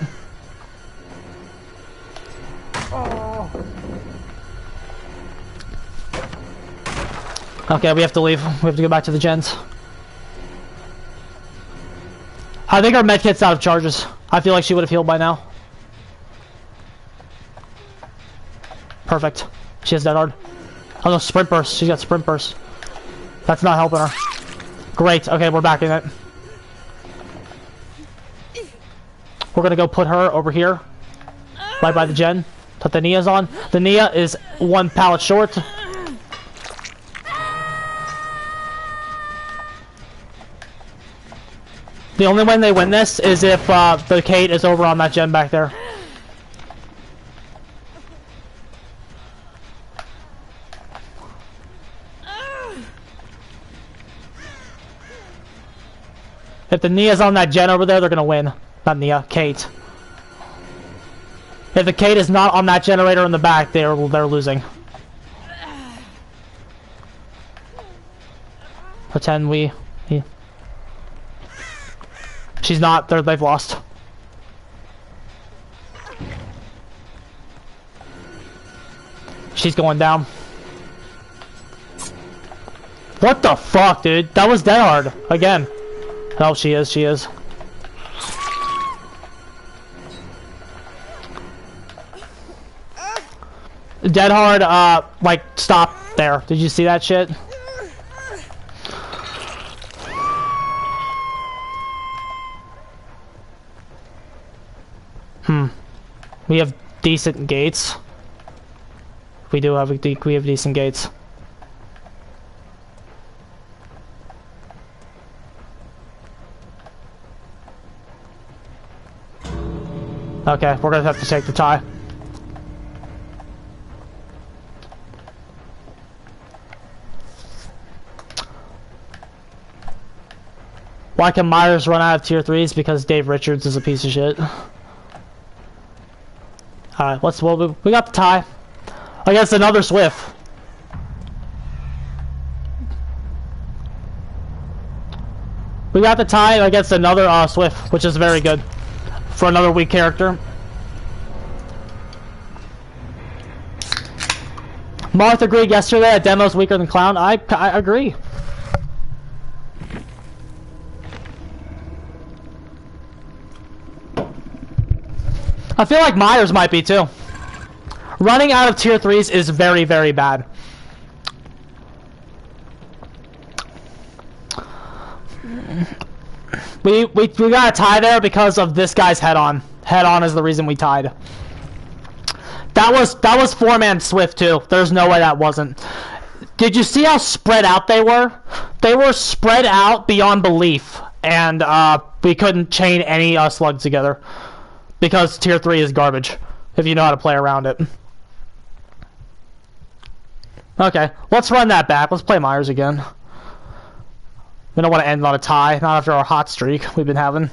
Okay, we have to leave. We have to go back to the gens. I think our medkit's out of charges. I feel like she would have healed by now. Perfect. She has dead hard. Oh no, sprint burst. She's got sprint burst. That's not helping her. Great. Okay, we're back in it. We're gonna go put her over here. Right by the gen. Put the Nia's on. The Nia is one pallet short. The only way they win this is if the Kate is over on that gen back there. If the Nia's on that gen over there, they're gonna win. Not Nia, Kate. If the Kate is not on that generator in the back, they're losing. Pretend we... She's not. They've lost. She's going down. What the fuck, dude? That was dead hard. Again. Oh, she is. She is. Dead hard, like, stop there. Did you see that shit? We have decent gates. We do have we have decent gates. Okay, we're gonna have to take the tie. Why can Myers run out of tier 3s? Because Dave Richards is a piece of shit. Alright, we got the tie against another Swift. We got the tie against another Swift, which is very good for another weak character. Marth agreed yesterday that demo's weaker than Clown. I agree. I feel like Myers might be too. Running out of tier 3s is very, very bad. We got a tie there because of this guy's head-on. Head-on is the reason we tied. That was 4-man Swift too. There's no way that wasn't. Did you see how spread out they were? They were spread out beyond belief, and we couldn't chain any slugs together because tier 3 is garbage if you know how to play around it. Okay, let's run that back. Let's play Myers again. We don't want to end on a tie, not after our hot streak we've been having.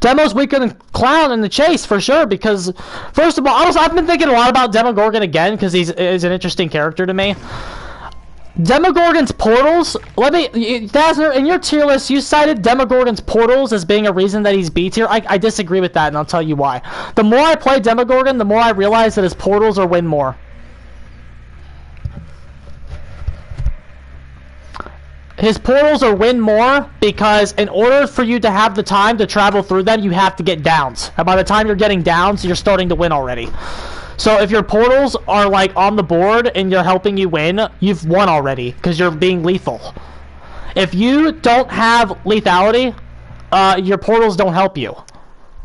Demo's weaker than Clown in the chase for sure because, first of all, I've been thinking a lot about Demogorgon again because he's an interesting character to me. Demogorgon's portals. Dazner, in your tier list, you cited Demogorgon's portals as being a reason that he's B tier. I disagree with that, and I'll tell you why. The more I play Demogorgon, the more I realize that his portals are win more. His portals are win more because in order for you to have the time to travel through them, you have to get downs. And by the time you're getting downs, you're starting to win already. So if your portals are like on the board and you're helping you win, you've won already because you're being lethal. If you don't have lethality, your portals don't help you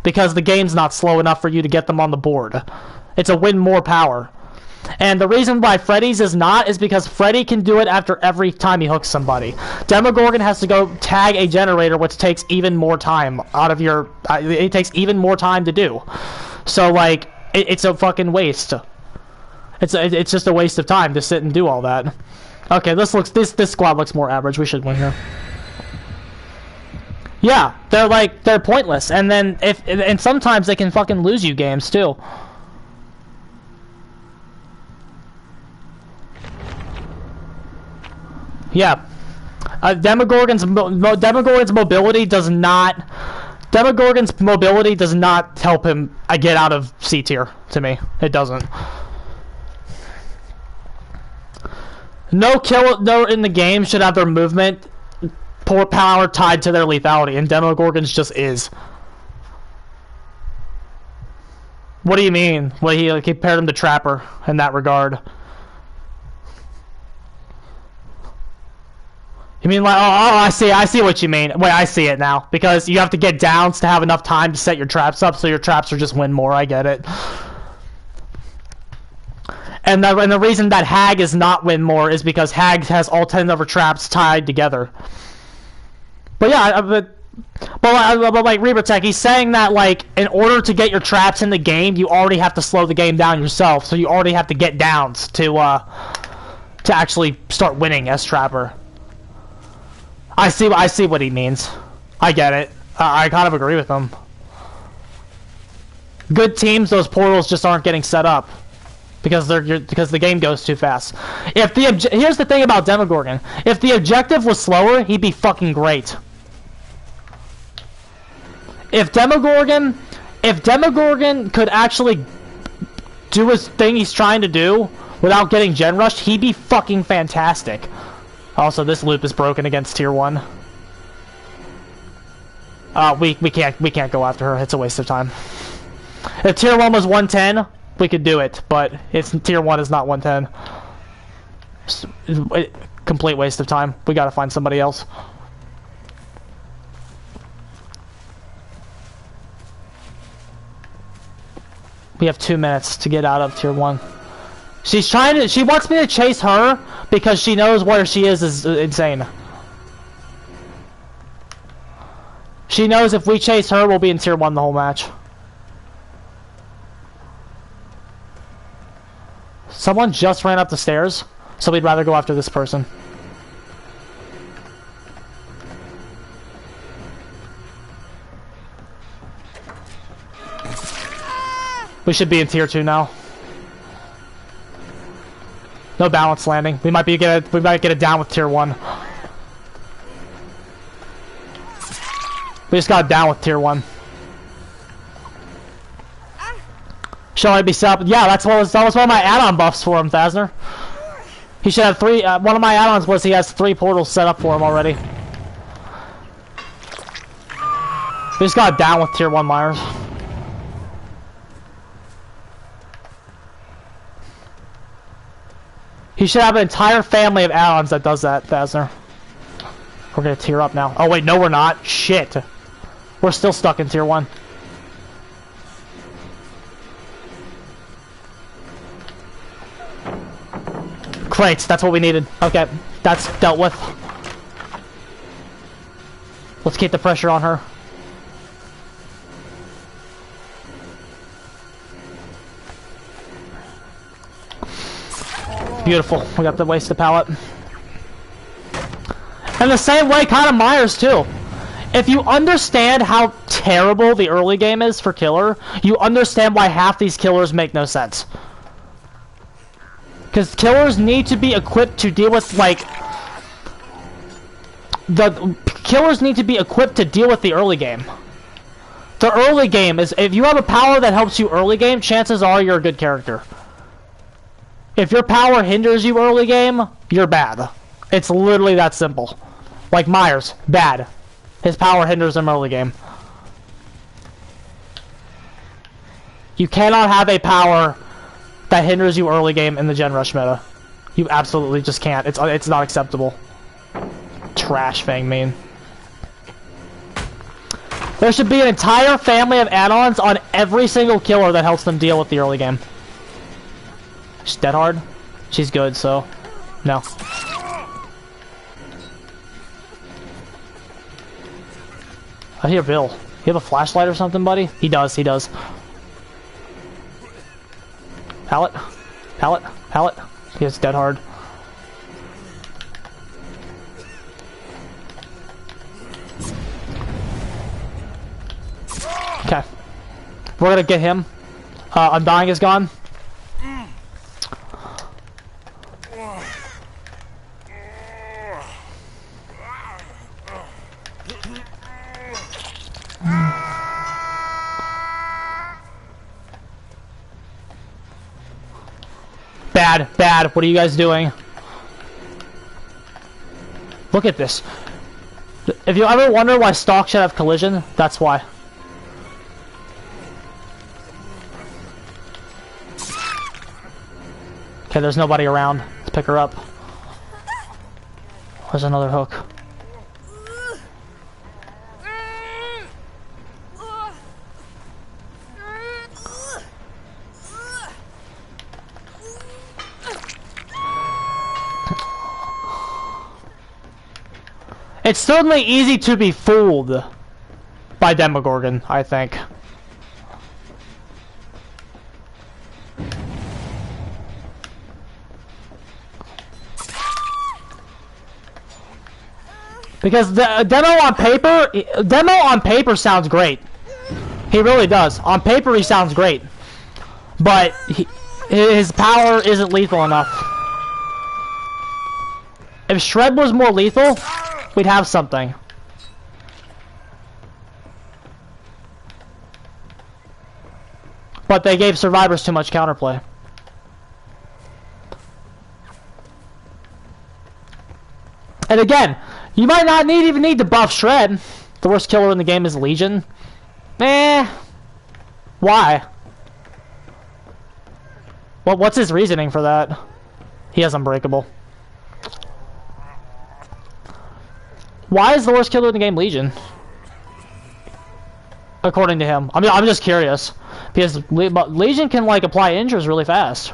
because the game's not slow enough for you to get them on the board. It's a win more power. And the reason why Freddy's is not is because Freddy can do it after every time he hooks somebody. Demogorgon has to go tag a generator, which takes even more time out of your... it takes even more time to do. So, like, it's a fucking waste. It's just a waste of time to sit and do all that. Okay, this squad looks more average. We should win here. Yeah, they're pointless. And then and sometimes they can fucking lose you games too. Yeah, Demogorgon's mobility does not. Demogorgon's mobility does not help him get out of C tier. To me, it doesn't. No killer in the game should have their movement power tied to their lethality, and Demogorgon's just is. What do you mean? Well, he compared him to Trapper in that regard. You mean like, oh, I see what you mean. Wait, I see it now. Because you have to get downs to have enough time to set your traps up, so your traps are just win more, I get it. And the reason that Hag is not win more is because Hag has all 10 of her traps tied together. But yeah, but like Rebotech, he's saying that like, in order to get your traps in the game, you already have to slow the game down yourself, so you already have to get downs to actually start winning as Trapper. I see what he means. I get it. I kind of agree with him. Good teams, those portals just aren't getting set up because the game goes too fast. Here's the thing about Demogorgon. If the objective was slower, he'd be fucking great. If Demogorgon could actually do his thing he's trying to do without getting gen rushed, he'd be fucking fantastic. Also, this loop is broken against tier 1. We can't go after her. It's a waste of time. If tier 1 was 110, we could do it, but tier 1 is not 110. Complete waste of time. We gotta find somebody else. We have 2 minutes to get out of tier 1. She wants me to chase her because she knows where she is insane. She knows if we chase her, we'll be in tier 1 the whole match. Someone just ran up the stairs, so we'd rather go after this person. We should be in tier 2 now. No balance landing. We might get it down with tier 1. We just got it down with tier 1. Shall I be set up? Yeah, that was one of my add-on buffs for him, Thasner. He should have 3. One of my add-ons was he has 3 portals set up for him already. We just got it down with tier 1 Myers. He should have an entire family of add-ons that does that, Thasner. We're gonna tier up now. Oh wait, no we're not. Shit. We're still stuck in tier 1. Crates, that's what we needed. Okay, that's dealt with. Let's keep the pressure on her. Beautiful. We got the wasted pallet. And the same way, kind of Myers too. If you understand how terrible the early game is for killer, you understand why half these killers make no sense. Because killers need to be equipped to deal with, like... The killers need to be equipped to deal with the early game. The early game is... If you have a power that helps you early game, chances are you're a good character. If your power hinders you early game, you're bad. It's literally that simple. Like Myers, bad. His power hinders him early game. You cannot have a power that hinders you early game in the Gen Rush meta. You absolutely just can't. It's not acceptable. Trash Fang mean. There should be an entire family of add-ons on every single killer that helps them deal with the early game. She's dead hard. She's good, so no. I hear Bill. You have a flashlight or something, buddy? He does, he does. Pallet. Pallet. Pallet. He is dead hard. Okay. We're gonna get him. Undying is gone. Bad, bad. What are you guys doing? Look at this. If you ever wonder why Stalk should have collision, that's why. Okay, there's nobody around. Let's pick her up. Where's another hook? It's certainly easy to be fooled by Demogorgon, I think. Because the demo on paper sounds great. He really does. On paper he sounds great. But his power isn't lethal enough. If Shred was more lethal, we'd have something. But they gave survivors too much counterplay. And again, you might not even need to buff Shred. The worst killer in the game is Legion. Eh. Why? Well, what's his reasoning for that? He has Unbreakable. Why is the worst killer in the game Legion? According to him. I mean, I'm just curious. Because Legion can, like, apply injures really fast.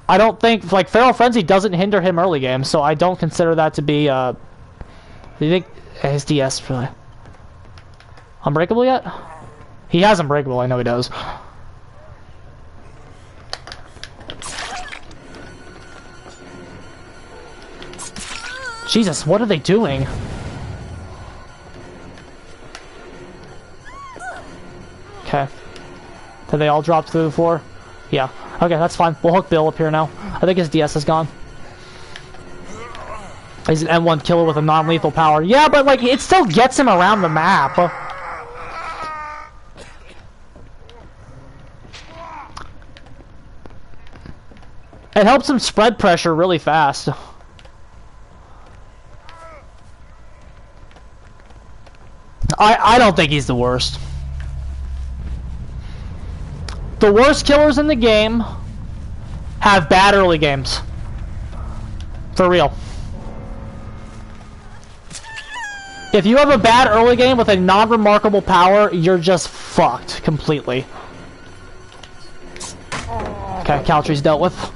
I don't think, like, Feral Frenzy doesn't hinder him early game, so I don't consider that to be, do you think his DS really? Unbreakable yet? He has Unbreakable, I know he does. Jesus, what are they doing? Okay. Did they all drop through the floor? Yeah. Okay, that's fine. We'll hook Bill up here now. I think his DS is gone. He's an M1 killer with a non-lethal power. Yeah, but like it still gets him around the map. It helps him spread pressure really fast. I don't think he's the worst. The worst killers in the game have bad early games. For real. If you have a bad early game with a non-remarkable power, you're just fucked completely. Okay, Caltry's dealt with.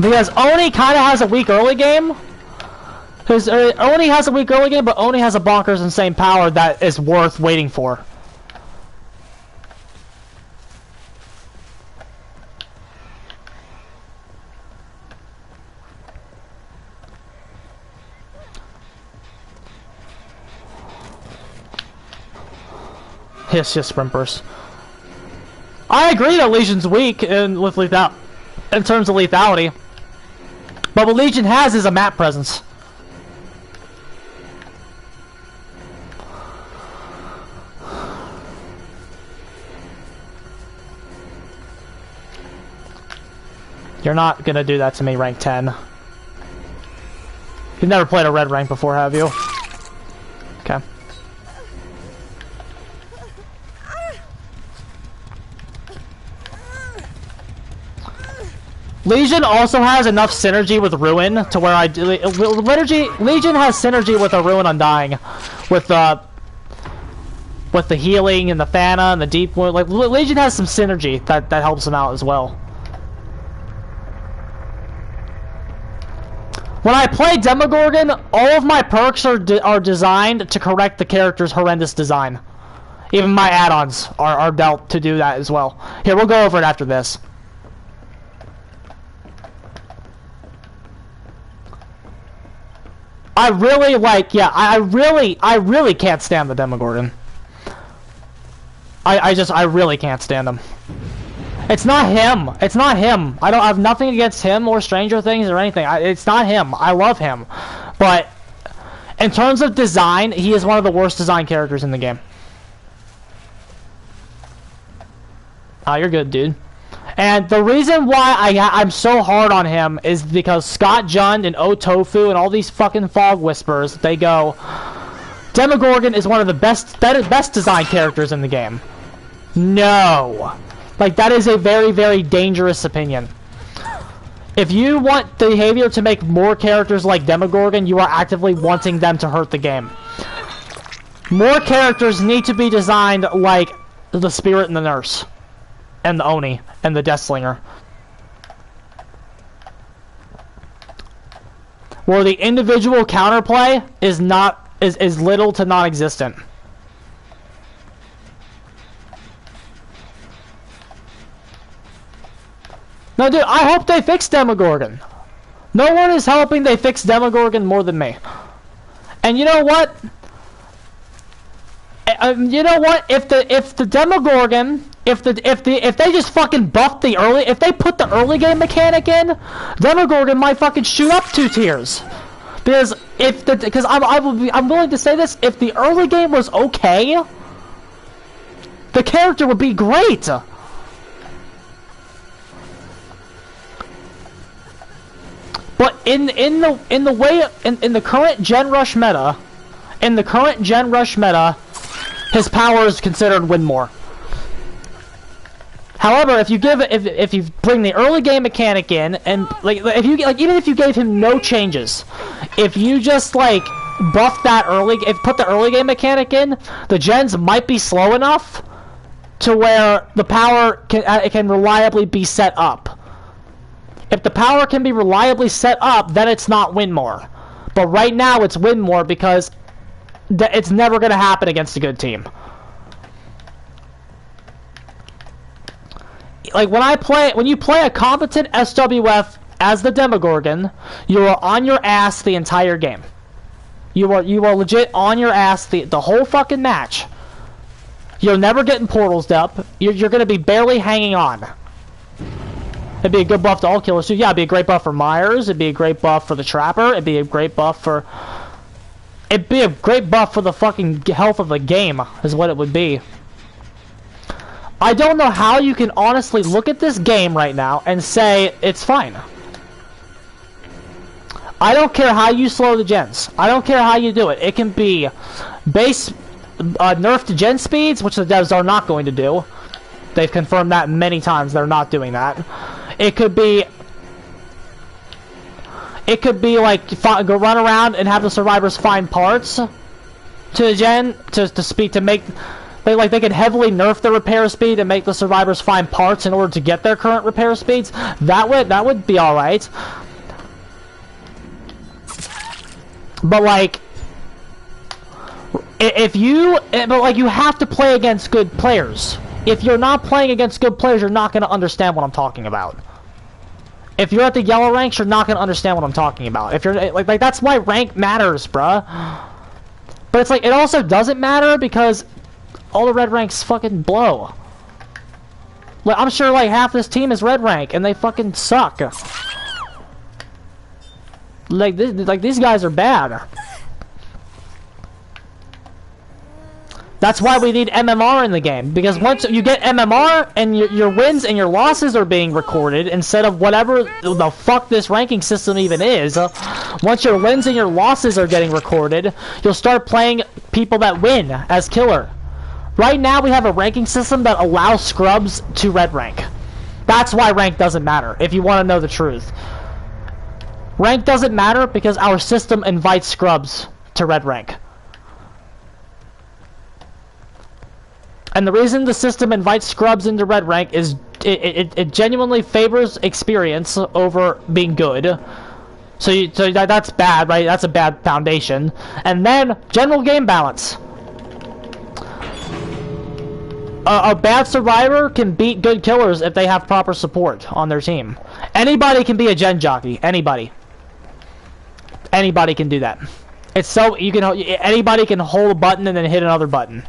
Because Oni kind of has a weak early game. Because Oni has a weak early game, but Oni has a bonkers insane power that is worth waiting for. It's just sprint burst. I agree that Legion's weak in terms of lethality. But what Legion has is a map presence. You're not gonna do that to me, rank 10. You've never played a red rank before, have you? Okay. Legion also has enough synergy with Ruin to where Legion has synergy with a Ruin Undying, with the healing and the Fana and the deep wound. Like Legion has some synergy that helps them out as well. When I play Demogorgon, all of my perks are designed to correct the character's horrendous design. Even my add-ons are dealt to do that as well. Here, we'll go over it after this. I really like, yeah, I really can't stand the Demogorgon. I really can't stand him. It's not him. It's not him. I have nothing against him or Stranger Things or anything. It's not him. I love him. But in terms of design, he is one of the worst design characters in the game. Oh, you're good, dude. And the reason why I'm so hard on him is because Scott Jund and O-Tofu and all these fucking Fog Whispers, they go, Demogorgon is one of the best design characters in the game. No. Like, that is a very, very dangerous opinion. If you want the behavior to make more characters like Demogorgon, you are actively wanting them to hurt the game. More characters need to be designed like the Spirit and the Nurse. And the Oni. And the Deathslinger. Where the individual counterplay is little to non-existent. No, dude, I hope they fix Demogorgon. No one is helping they fix Demogorgon more than me. And you know what? You know what? If the Demogorgon, if they just fucking buffed the early, if they put the early game mechanic in, Demogorgon might fucking shoot up 2 tiers. Because I'm willing to say this, if the early game was okay, the character would be great. But in the current Gen Rush meta, his power is considered win more. However, if you bring the early game mechanic in, and even if you gave him no changes, if you just like buff that put the early game mechanic in, the gens might be slow enough to where the power can reliably be set up. If the power can be reliably set up, then it's not win more. But right now it's win more because it's never going to happen against a good team. Like when you play a competent SWF as the Demogorgon, you are on your ass the entire game. You are legit on your ass the whole fucking match. You're never getting portals up. You're going to be barely hanging on. It'd be a good buff to all killers too. Yeah, it'd be a great buff for Myers. It'd be a great buff for the Trapper. It'd be a great buff for... It'd be a great buff for the fucking health of the game, is what it would be. I don't know how you can honestly look at this game right now and say it's fine. I don't care how you slow the gens. I don't care how you do it. It can be base nerf to gen speeds, which the devs are not going to do. They've confirmed that many times. They're not doing that. It could be like go run around and have the survivors find parts to the gen to make They could heavily nerf the repair speed and make the survivors find parts in order to get their current repair speeds. That would be all right. But like, you have to play against good players. If you're not playing against good players, you're not going to understand what I'm talking about. If you're at the yellow ranks, you're not going to understand what I'm talking about. If you're like that's why rank matters, bruh. But it's like, it also doesn't matter because all the red ranks fucking blow. Like, I'm sure like half this team is red rank and they fucking suck. Like these guys are bad. That's why we need MMR in the game, because once you get MMR and your wins and your losses are being recorded instead of whatever the fuck this ranking system even is, once your wins and your losses are getting recorded, you'll start playing people that win as killer. Right now we have a ranking system that allows scrubs to red rank. That's why rank doesn't matter, if you want to know the truth. Rank doesn't matter because our system invites scrubs to red rank. And the reason the system invites scrubs into red rank is it genuinely favors experience over being good. So that's bad, right? That's a bad foundation. And then general game balance. A bad survivor can beat good killers if they have proper support on their team. Anybody can be a gen jockey. Anybody. Anybody can do that. It's so anybody can hold a button and then hit another button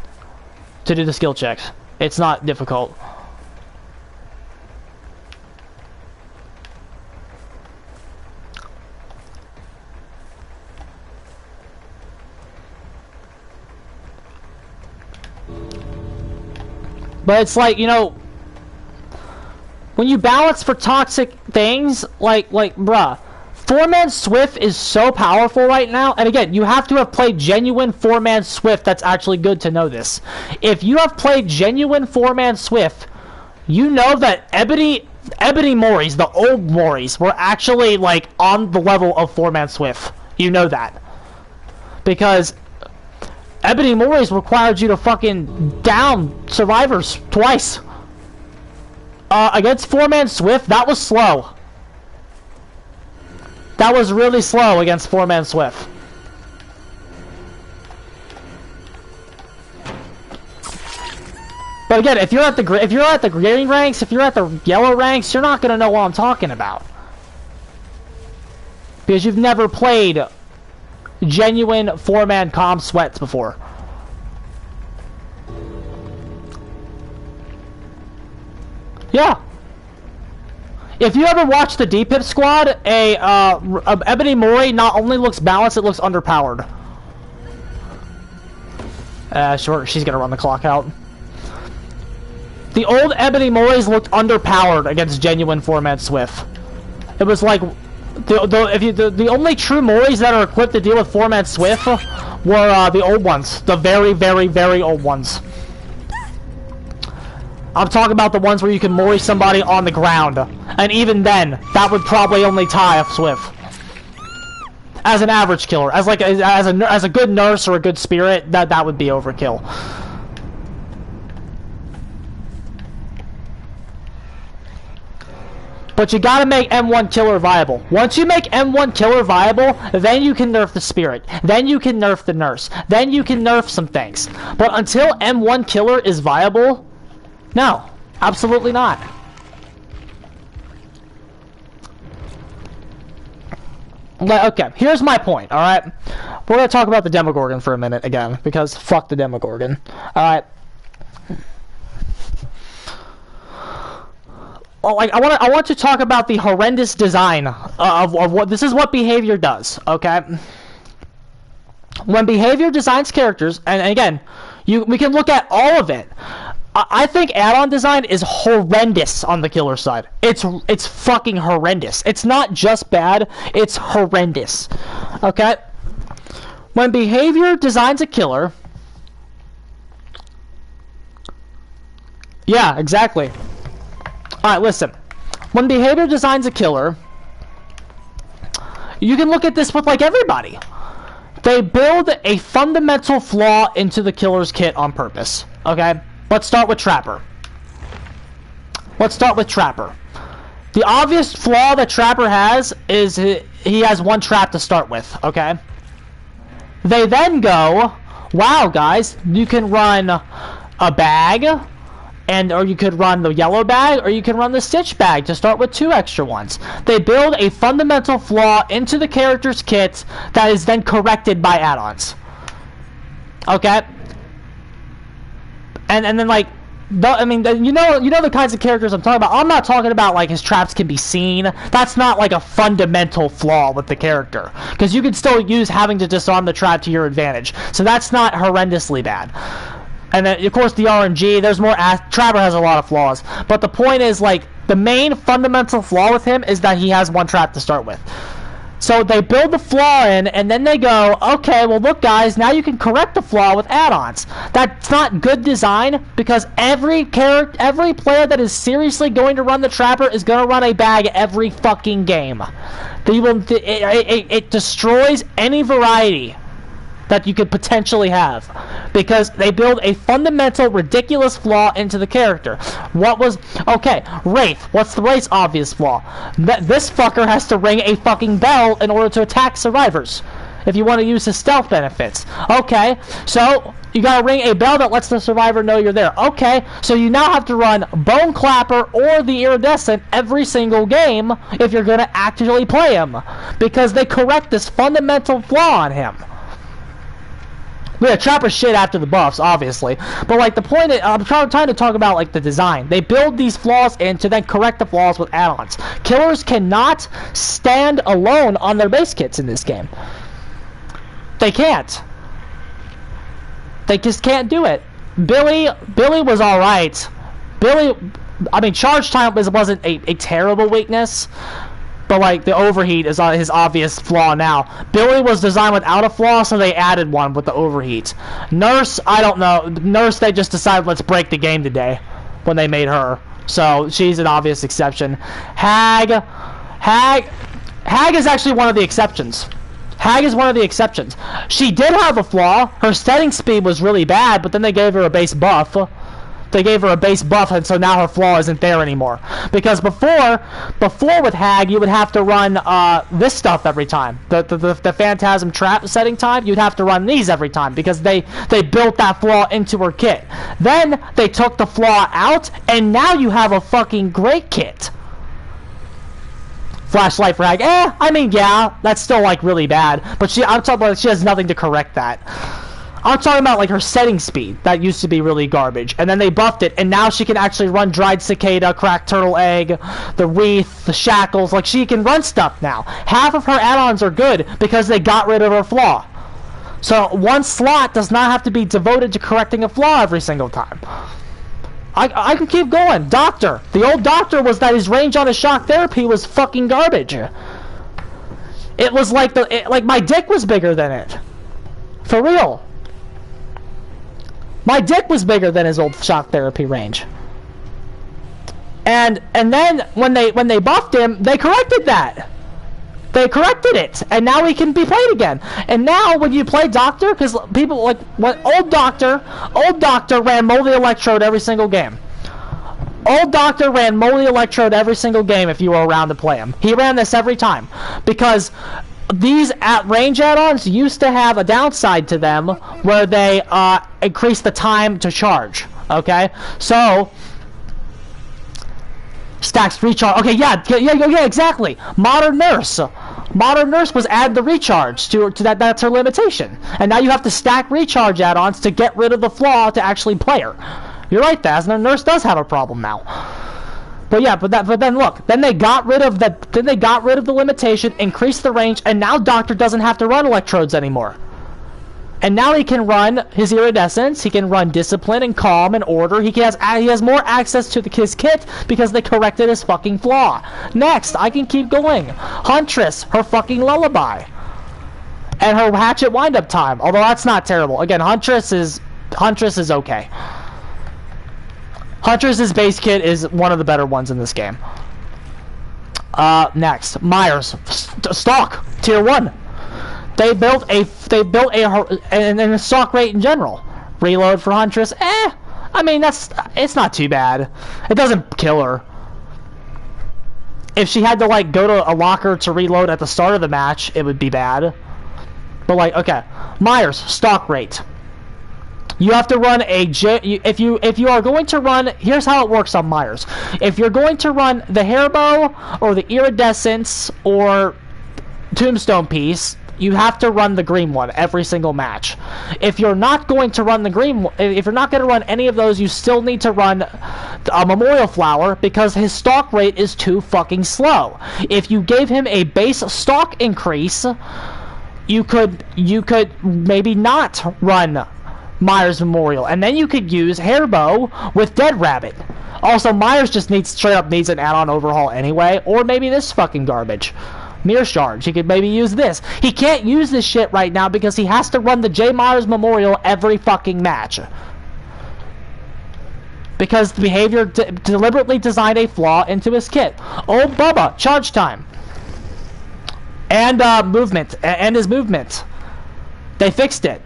to do the skill checks. It's not difficult. But it's like, you know, when you balance for toxic things, like bruh, 4-man Swift is so powerful right now, and again, you have to have played genuine 4-man Swift that's actually good to know this. If you have played genuine 4-man Swift, you know that Ebony Moris, the old Moris, were actually, like, on the level of 4-man Swift. You know that. Because Ebony Moris required you to fucking down survivors twice. Against 4-man Swift, that was slow. That was really slow against 4-man Swift. But again, if you're at the green ranks, if you're at the yellow ranks, you're not gonna know what I'm talking about, because you've never played genuine 4-man comm sweats before. Yeah. If you ever watch the D-Pip squad, Ebony Mori not only looks balanced, it looks underpowered. Sure, she's gonna run the clock out. The old Ebony Moris looked underpowered against genuine 4-man Swift. It was like the only true Moris that are equipped to deal with 4-man Swift were the old ones, the very, very, very old ones. I'm talking about the ones where you can Mori somebody on the ground, and even then, that would probably only tie a Swift. As an average killer, as a good nurse or a good spirit, that would be overkill. But you gotta make M1 killer viable. Once you make M1 killer viable, then you can nerf the spirit. Then you can nerf the nurse. Then you can nerf some things. But until M1 killer is viable, no, absolutely not. Okay, here's my point, alright? We're gonna talk about the Demogorgon for a minute again, because fuck the Demogorgon. Alright. Well, like, I want to talk about the horrendous design of what this is what behavior does, okay? When behavior designs characters, and again, we can look at all of it. I think add-on design is horrendous on the killer side. It's fucking horrendous. It's not just bad, it's horrendous. Okay? When behavior designs a killer... Yeah, exactly. Alright, listen. When behavior designs a killer, you can look at this with, like, everybody. They build a fundamental flaw into the killer's kit on purpose. Okay? Let's start with Trapper. Let's start with Trapper. The obvious flaw that Trapper has is he has one trap to start with, okay? They then go, wow, guys, you can run a bag, or you could run the yellow bag, or you can run the stitch bag to start with 2 extra ones. They build a fundamental flaw into the character's kit that is then corrected by add-ons. Okay? And then, like, I mean, you know the kinds of characters I'm talking about. I'm not talking about, like, his traps can be seen. That's not, like, a fundamental flaw with the character. Because you can still use having to disarm the trap to your advantage. So that's not horrendously bad. And then, of course, the RNG, there's more... Trapper has a lot of flaws. But the point is, like, the main fundamental flaw with him is that he has one trap to start with. So they build the flaw in, and then they go, okay, well, look, guys, now you can correct the flaw with add-ons. That's not good design, because every player that is seriously going to run the Trapper is going to run a bag every fucking game. It destroys any variety that you could potentially have, because they build a fundamental ridiculous flaw into the character. Okay, Wraith. What's the Wraith's obvious flaw? This fucker has to ring a fucking bell in order to attack survivors if you want to use his stealth benefits. Okay, so you gotta ring a bell that lets the survivor know you're there. Okay, so you now have to run Bone Clapper or the Iridescent every single game if you're gonna actually play him, because they correct this fundamental flaw on him. Yeah, Trapper shit after the buffs, obviously. But, like, the point is, I'm trying to talk about, like, the design. They build these flaws in to then correct the flaws with add-ons. Killers cannot stand alone on their base kits in this game. They can't. They just can't do it. Billy was alright. I mean, charge time wasn't a terrible weakness. But, like, the overheat is his obvious flaw now. Billy was designed without a flaw, so they added one with the overheat. Nurse, I don't know. Nurse, they just decided, let's break the game today when they made her. So, she's an obvious exception. Hag is actually one of the exceptions. Hag is one of the exceptions. She did have a flaw. Her setting speed was really bad, but then they gave her a base buff. They gave her a base buff, and so now her flaw isn't there anymore. Because before with Hag, you would have to run this stuff every time. The Phantasm Trap setting time, you'd have to run these every time, because they built that flaw into her kit. Then they took the flaw out, and now you have a fucking great kit. Flashlight for Hag. I mean, yeah, that's still, like, really bad. But I'm talking about, she has nothing to correct that. I'm talking about, like, her setting speed. That used to be really garbage. And then they buffed it, and now she can actually run Dried Cicada, Cracked Turtle Egg, the Wreath, the Shackles. Like, she can run stuff now. Half of her add-ons are good because they got rid of her flaw. So one slot does not have to be devoted to correcting a flaw every single time. I can keep going. Doctor. The old Doctor was that his range on his shock therapy was fucking garbage. It was like like my dick was bigger than it. For real. My dick was bigger than his old shock therapy range. And then when they buffed him, they corrected that. They corrected it, and now he can be played again. And now when you play Doctor, because people like old Doctor ran Moldy Electrode every single game. Old Doctor ran Moldy Electrode every single game if you were around to play him. He ran this every time because these range add-ons used to have a downside to them where they increase the time to charge. Okay, so stacks recharge. Okay, yeah, exactly. Modern Nurse was added the recharge to that. That's her limitation, and now you have to stack recharge add-ons to get rid of the flaw to actually play her. You're right, Thasna. Nurse does have a problem now. But yeah, but then look, then they got rid of the limitation, increased the range, and now Doctor doesn't have to run electrodes anymore. And now he can run his Iridescence, he can run Discipline and Calm and Order. He has more access to his kit because they corrected his fucking flaw. Next, I can keep going. Huntress, her fucking Lullaby, and her Hatchet Wind-Up Time. Although that's not terrible. Again, Huntress is okay. Huntress's base kit is one of the better ones in this game. Next, Myers. Stalk, tier 1. They built a and a stock rate in general. Reload for Huntress, I mean it's not too bad. It doesn't kill her. If she had to like go to a locker to reload at the start of the match, it would be bad. But like, okay, Myers stock rate. You have to run a if you are going to run. Here's how it works on Myers. If you're going to run the hairbow or the iridescence or tombstone piece, you have to run the green one every single match. If you're not going to run the green, if you're not going to run any of those, you still need to run a memorial flower because his stock rate is too fucking slow. If you gave him a base stock increase, you could maybe not run Myers Memorial, and then you could use hairbow with Dead Rabbit. Also, Myers just straight up needs an add-on overhaul anyway, or maybe this fucking garbage. Mirror Charge. He could maybe use this. He can't use this shit right now because he has to run the J. Myers Memorial every fucking match. Because the behavior deliberately designed a flaw into his kit. Old Bubba, charge time. And movement. And his movement. They fixed it.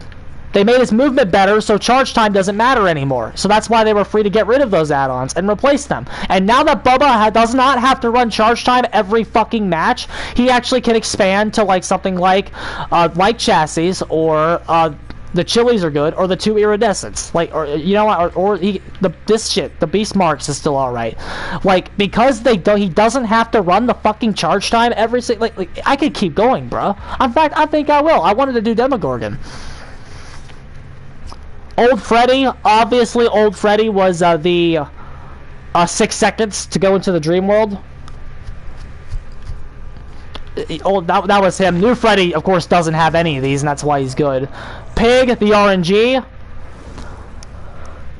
They made his movement better, so charge time doesn't matter anymore. So that's why they were free to get rid of those add-ons and replace them. And now that Bubba does not have to run charge time every fucking match, he actually can expand to like something like Chassis or the Chilies are good, or the 2 Iridescents. Like, or you know what, this shit, the Beast Marks is still all right. Like, because he doesn't have to run the fucking charge time every like I could keep going, bro. In fact, I think I will. I wanted to do Demogorgon. Old Freddy, obviously Old Freddy was the 6 seconds to go into the dream world. That was him. New Freddy, of course, doesn't have any of these, and that's why he's good. Pig, the RNG.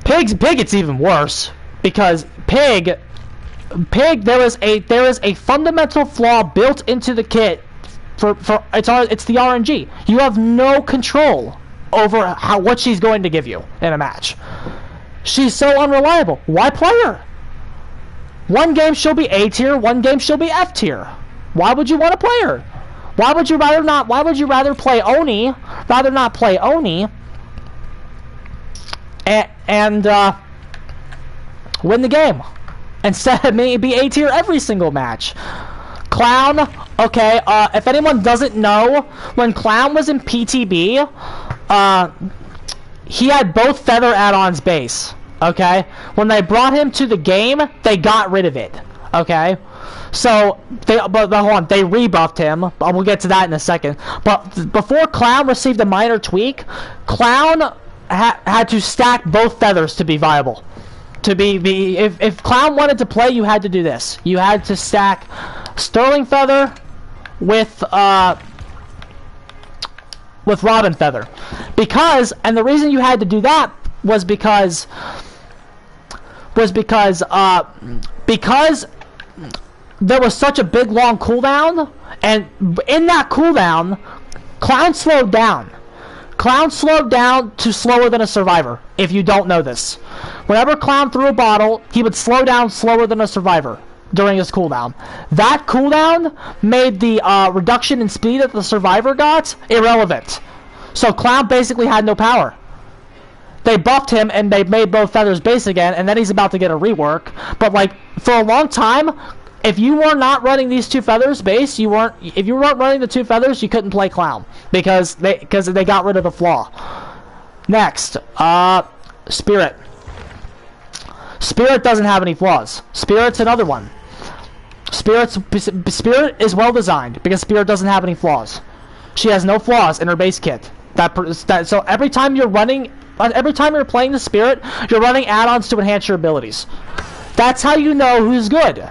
Pig, it's even worse because Pig, there is a fundamental flaw built into the kit. It's the RNG. You have no control over what she's going to give you in a match. She's so unreliable. Why play her? One game she'll be A tier, one game she'll be F tier. Why would you want to play her? Why would you rather play Oni, rather not play Oni, and win the game instead of me be A tier every single match? Clown, okay, if anyone doesn't know, when Clown was in PTB, he had both feather add-ons base, okay? When they brought him to the game, they got rid of it, okay? So, but hold on, they rebuffed him. We'll get to that in a second. But before Clown received a minor tweak, Clown had to stack both feathers to be viable. If Clown wanted to play, you had to do this. You had to stack Sterling Feather with Robin Feather. And the reason you had to do that was because there was such a big long cooldown, and in that cooldown, Clown slowed down. Clown slowed down to slower than a survivor, if you don't know this. Whenever Clown threw a bottle, he would slow down slower than a survivor during his cooldown. That cooldown made the reduction in speed that the survivor got irrelevant. So Clown basically had no power. They buffed him and they made both feathers base again, and then he's about to get a rework. But like, for a long time, if you were not running these 2 feathers base, if you weren't running the 2 feathers, you couldn't play Clown because they got rid of the flaw. Next, Spirit. Spirit doesn't have any flaws. Spirit's another one. Spirit is well designed because Spirit doesn't have any flaws. She has no flaws in her base kit. So every time you're playing the Spirit, you're running add-ons to enhance your abilities. That's how you know who's good.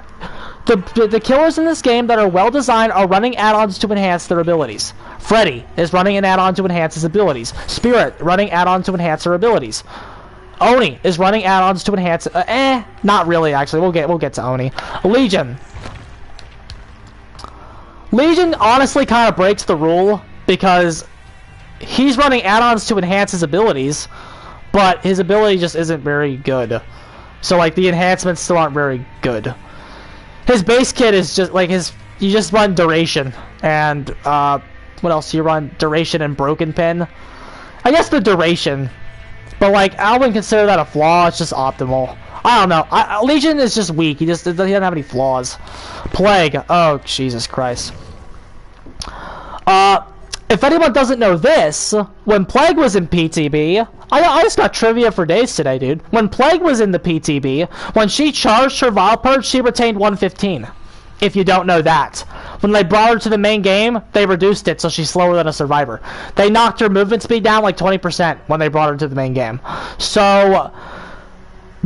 The killers in this game that are well designed are running add-ons to enhance their abilities. Freddy is running an add-on to enhance his abilities. Spirit running add-on to enhance her abilities. Oni is running add-ons to enhance. Not really. Actually, we'll get to Oni. Legion honestly kind of breaks the rule because he's running add-ons to enhance his abilities, but his ability just isn't very good. So like the enhancements still aren't very good. His base kit is just like you just run duration and What else do you run? Duration and broken pin. I guess the duration. But, like, I wouldn't consider that a flaw. It's just optimal. I don't know. Legion is just weak. He doesn't have any flaws. Plague. Oh, Jesus Christ. If anyone doesn't know this, when Plague was in PTB, I just got trivia for days today, dude. When Plague was in the PTB, when she charged her Vile Purge, she retained 115. If you don't know that. When they brought her to the main game, they reduced it so she's slower than a survivor. They knocked her movement speed down like 20% when they brought her to the main game. So,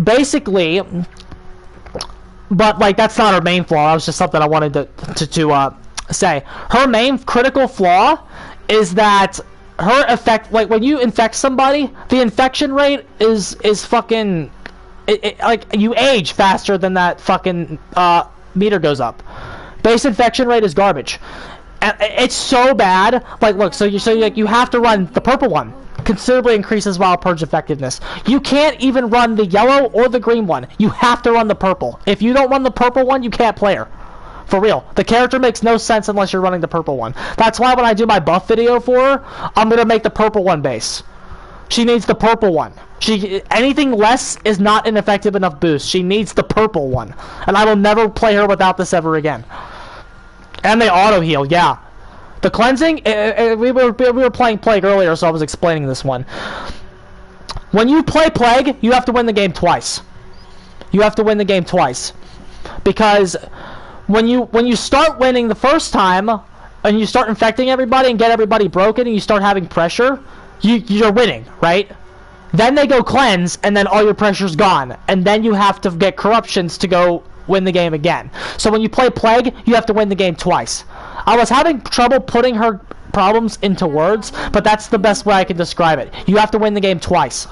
basically, but like that's not her main flaw. That was just something I wanted to say. Her main critical flaw is that her effect, like when you infect somebody, the infection rate is fucking, like you age faster than that fucking meter goes up. Base infection rate is garbage, and it's so bad. Like, look, so you have to run the purple one. Considerably increases Vile Purge effectiveness. You can't even run the yellow or the green one. You have to run the purple. If you don't run the purple one, you can't play her. For real. The character makes no sense unless you're running the purple one. That's why when I do my buff video for her, I'm gonna make the purple one base. She needs the purple one. Anything less is not an effective enough boost. She needs the purple one. And I will never play her without this ever again. And they auto heal, yeah. The cleansing, we were playing Plague earlier, so I was explaining this one. When you play Plague, you have to win the game twice. You have to win the game twice. Because when you start winning the first time, and you start infecting everybody and get everybody broken, and you start having pressure, you're winning, right? Then they go cleanse, and then all your pressure's gone. And then you have to get corruptions to go win the game again. So when you play Plague, you have to win the game twice. I was having trouble putting her problems into words, but that's the best way I can describe it. You have to win the game twice.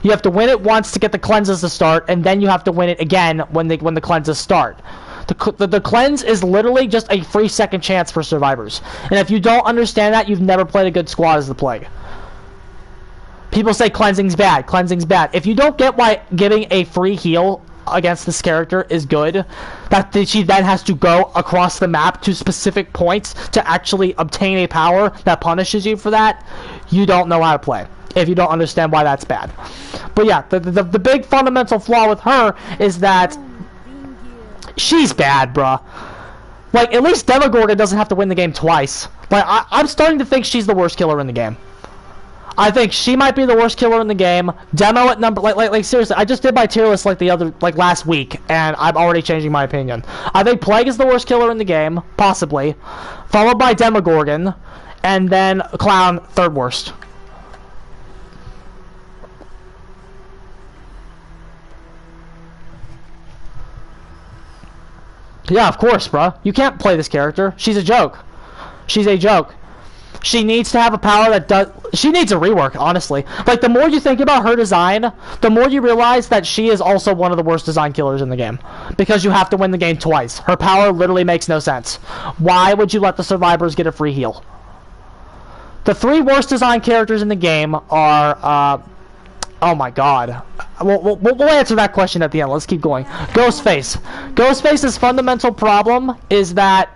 You have to win it once to get the cleanses to start, and then you have to win it again when the cleanses start. The cleanse is literally just a free second chance for survivors. And if you don't understand that, you've never played a good squad as the Plague. People say cleansing's bad. Cleansing's bad. If you don't get why giving a free heal against this character is good, that she then has to go across the map to specific points to actually obtain a power that punishes you for that, you don't know how to play. If you don't understand why that's bad. But yeah, the big fundamental flaw with her is that she's bad, bruh. Like, at least Demogorgon doesn't have to win the game twice. Like, I'm starting to think she's the worst killer in the game. I think she might be the worst killer in the game. Demo at number, like seriously, I just did my tier list like last week, and I'm already changing my opinion. I think Plague is the worst killer in the game, possibly, followed by Demogorgon, and then Clown, third worst. Yeah, of course, bruh. You can't play this character. She's a joke. She's a joke. She needs to have a power that does... She needs a rework, honestly. Like, the more you think about her design, the more you realize that she is also one of the worst design killers in the game. Because you have to win the game twice. Her power literally makes no sense. Why would you let the survivors get a free heal? The three worst design characters in the game are... oh my god. We'll answer that question at the end. Let's keep going. Ghostface. Ghostface's fundamental problem is that...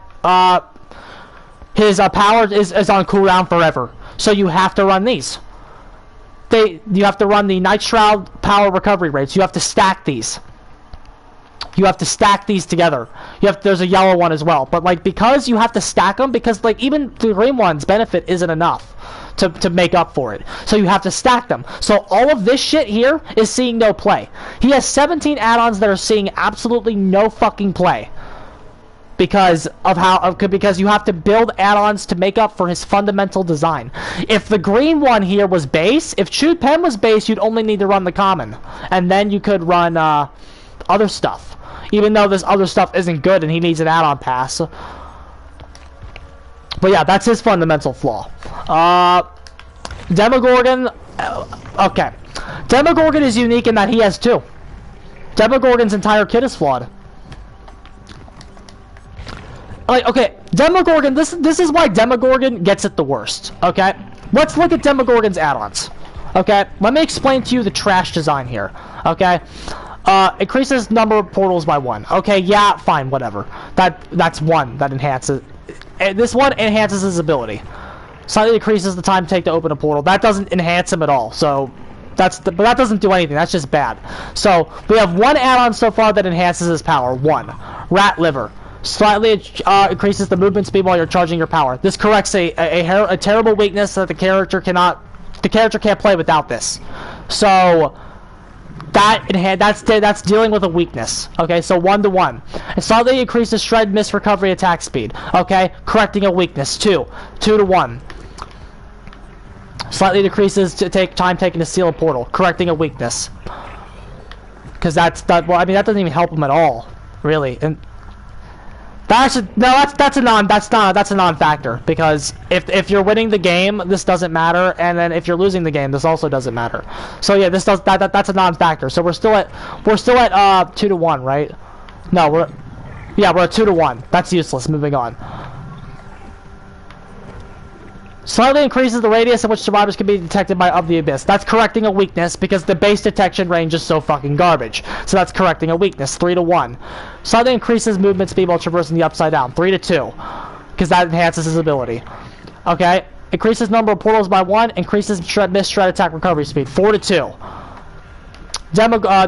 his power is on cooldown forever. So you have to run these. You have to run the Night Shroud power recovery rates. You have to stack these. You have to stack these together. There's a yellow one as well. But like, because you have to stack them, because like even the green one's benefit isn't enough to make up for it. So you have to stack them. So all of this shit here is seeing no play. He has 17 add-ons that are seeing absolutely no fucking play. Because you have to build add-ons to make up for his fundamental design. If the green one here was base, if Chewed Pen was base, you'd only need to run the common. And then you could run other stuff. Even though this other stuff isn't good and he needs an add-on pass. But yeah, that's his fundamental flaw. Demogorgon... okay. Demogorgon is unique in that he has two. Demogorgon's entire kit is flawed. Like, okay, Demogorgon, this is why Demogorgon gets it the worst, okay? Let's look at Demogorgon's add-ons, okay? Let me explain to you the trash design here, okay? Increases number of portals by 1. Okay, yeah, fine, whatever. That's 1 that enhances this one enhances his ability. Slightly decreases the time take to open a portal. That doesn't enhance him at all. So but that doesn't do anything. That's just bad. So we have one add-on so far that enhances his power. One, Rat Liver. Slightly increases the movement speed while you're charging your power. This corrects a terrible weakness that the character can't play without this. So that's dealing with a weakness. Okay, so 1-to-1. It slightly increases shred, miss, recovery, attack speed. Okay, correcting a weakness. 2-to-1. Slightly decreases time taken to seal a portal, correcting a weakness. Because well, I mean, that doesn't even help him at all, really. And that's a non-factor, because if you're winning the game, this doesn't matter, and then if you're losing the game, this also doesn't matter. So yeah, that's a non-factor. So we're still at 2-to-1, right? No, we're at 2-to-1. That's useless. Moving on. Slightly increases the radius in which survivors can be detected of the abyss. That's correcting a weakness because the base detection range is so fucking garbage. So that's correcting a weakness. 3-to-1. Slightly increases movement speed while traversing the upside down. 3-to-2. Because that enhances his ability. Okay. Increases number of portals by 1. Increases miss, shred, attack, recovery speed. 4-to-2.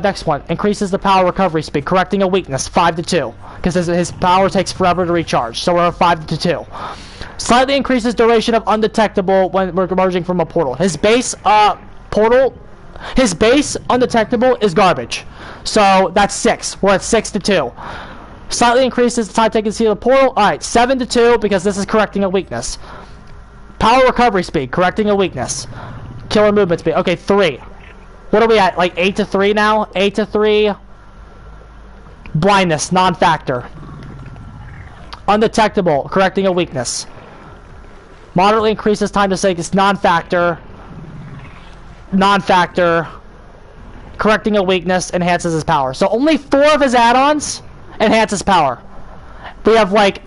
Next one. Increases the power recovery speed. Correcting a weakness. 5-to-2. Because his power takes forever to recharge. So we're at 5-to-2. Slightly increases duration of undetectable when we're emerging from a portal. His base undetectable is garbage. So that's 6. We're at 6-to-2. Slightly increases the time taken to see the portal. Alright, 7-to-2 because this is correcting a weakness. Power recovery speed, correcting a weakness. Killer movement speed. Okay, 3. What are we at? Like 8-to-3 now? 8-to-3. Blindness, non-factor. Undetectable, correcting a weakness. Moderately increases time to save. It's non-factor. Non-factor. Correcting a weakness, enhances his power. So only 4 of his add-ons enhance his power. We have like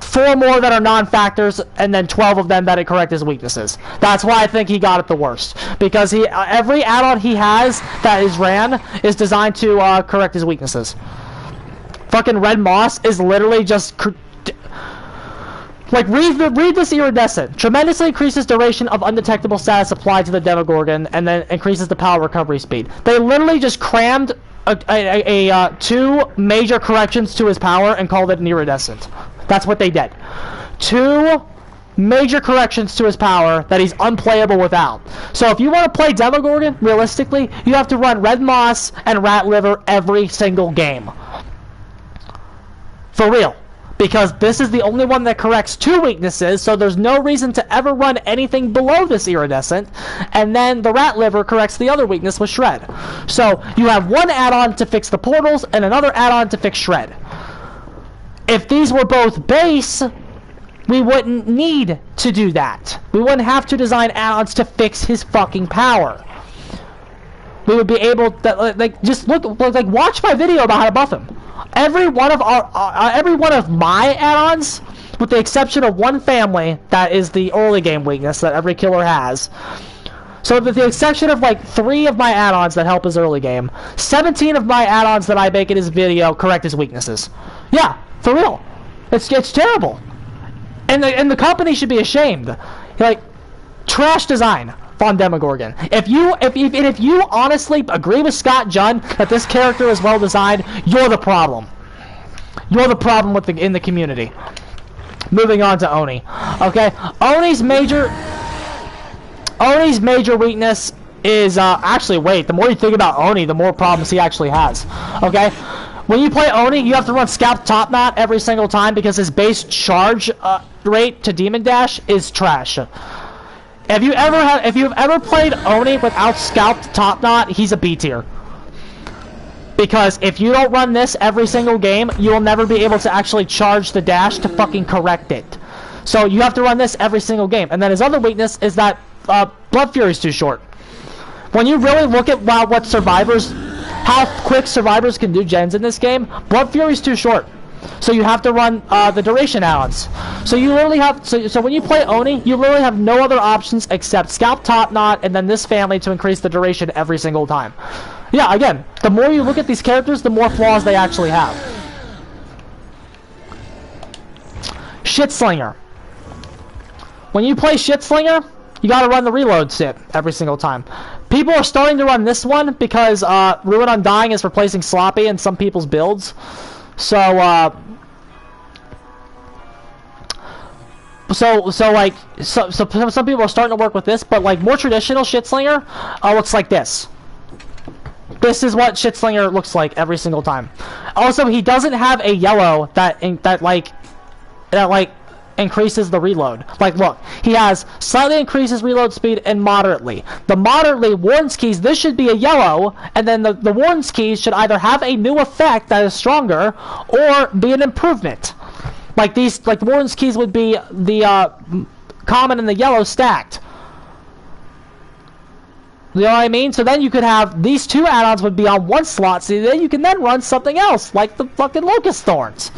4 more that are non-factors, and then 12 of them that correct his weaknesses. That's why I think he got it the worst. Because every add-on he has that is ran is designed to correct his weaknesses. Fucking Red Moss is literally just... Like, read this iridescent. Tremendously increases duration of undetectable status applied to the Demogorgon, and then increases the power recovery speed. They literally just crammed 2 major corrections to his power and called it an iridescent. That's what they did. 2 major corrections to his power that he's unplayable without. So if you want to play Demogorgon, realistically, you have to run Red Moss and Rat Liver every single game. For real. Because this is the only one that corrects 2 weaknesses, so there's no reason to ever run anything below this iridescent, and then the Rat Liver corrects the other weakness with Shred. So you have one add-on to fix the portals, and another add-on to fix Shred. If these were both base, we wouldn't need to do that. We wouldn't have to design add-ons to fix his fucking power. We would be able to, like, just watch my video about how to buff him. Every one of my add-ons, with the exception of one family, that is the early game weakness that every killer has. So with the exception of like 3 of my add-ons that help his early game, 17 of my add-ons that I make in his video correct his weaknesses. Yeah, for real. It's terrible. And the company should be ashamed. Like, trash design on Demogorgon. If you honestly agree with Scott Junn that this character is well designed, you're the problem. You're the problem in the community. Moving on to Oni. Okay, Oni's major weakness is actually, wait, the more you think about Oni, the more problems he actually has. Okay, when you play Oni, you have to run Scalp Top Knot every single time because his base charge rate to Demon Dash is trash. If you've ever played Oni without Scalped Top Knot, he's a B tier. Because if you don't run this every single game, you will never be able to actually charge the dash to fucking correct it. So you have to run this every single game. And then his other weakness is that Blood Fury is too short. When you really look at how quick survivors can do gens in this game, Blood Fury is too short. So you have to run the duration add-ons. So you literally have so when you play Oni, you literally have no other options except Scalp Top Knot and then this family to increase the duration every single time. Yeah, again, the more you look at these characters, the more flaws they actually have. Shitslinger. When you play Shitslinger, you gotta run the reload sit every single time. People are starting to run this one because Ruin Undying is replacing Sloppy in some people's builds. So some people are starting to work with this, but like more traditional Shitslinger looks like this. This is what Shitslinger looks like every single time. Also, he doesn't have a yellow that increases the reload. Like, look, he has slightly increases reload speed and moderately. The moderately Warden's Keys, this should be a yellow, and then the Warden's Keys should either have a new effect that is stronger or be an improvement. Like these, like the Warden's Keys would be the common and the yellow stacked. You know what I mean? So then you could have these two add-ons would be on one slot, so then you can then run something else, like the fucking Locust Thorns.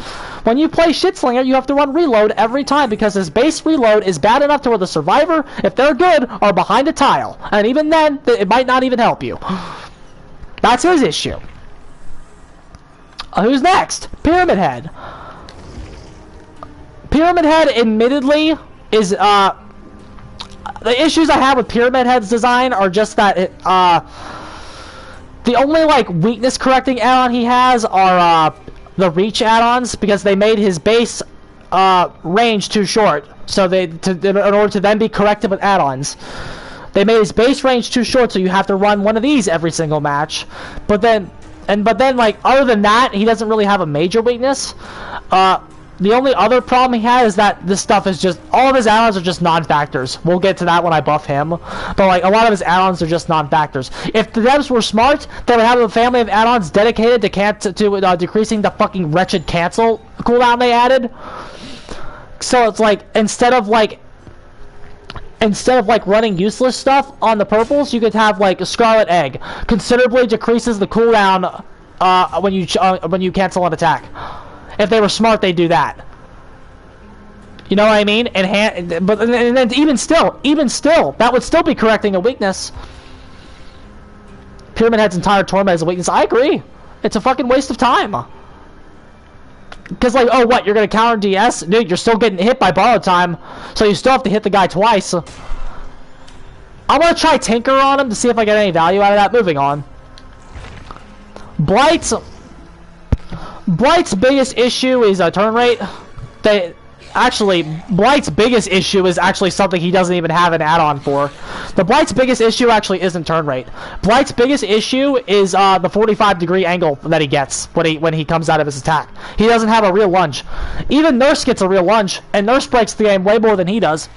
When you play Shitslinger, you have to run reload every time because his base reload is bad enough to where the survivor, if they're good, are behind a tile. And even then, it might not even help you. That's his issue. Who's next? Pyramid Head. Pyramid Head, admittedly, is, the issues I have with Pyramid Head's design are just that it, the only like weakness correcting add-on he has are the reach add-ons, because they made his base range too short. So in order to then be corrected with add-ons, they made his base range too short, so you have to run one of these every single match. But then like other than that, he doesn't really have a major weakness. The only other problem he had is that this stuff is just, all of his add-ons are just non-factors. We'll get to that when I buff him. But like, a lot of his add-ons are just non-factors. If the devs were smart, they would have a family of add-ons dedicated to decreasing the fucking wretched cancel cooldown they added. So it's like, instead of running useless stuff on the purples, you could have like a Scarlet Egg. Considerably decreases the cooldown when you cancel an attack. If they were smart, they'd do that. You know what I mean? And then even still, that would still be correcting a weakness. Pyramid Head's entire torment is a weakness. I agree. It's a fucking waste of time. Because like, oh what, you're gonna counter DS? Dude, you're still getting hit by borrow time, so you still have to hit the guy twice. I'm gonna try Tinker on him to see if I get any value out of that. Moving on. Blight's biggest issue is turn rate. Blight's biggest issue is actually something he doesn't even have an add-on for. Blight's biggest issue actually isn't turn rate. Blight's biggest issue is the 45-degree angle that he gets when he comes out of his attack. He doesn't have a real lunge. Even Nurse gets a real lunge, and Nurse breaks the game way more than he does.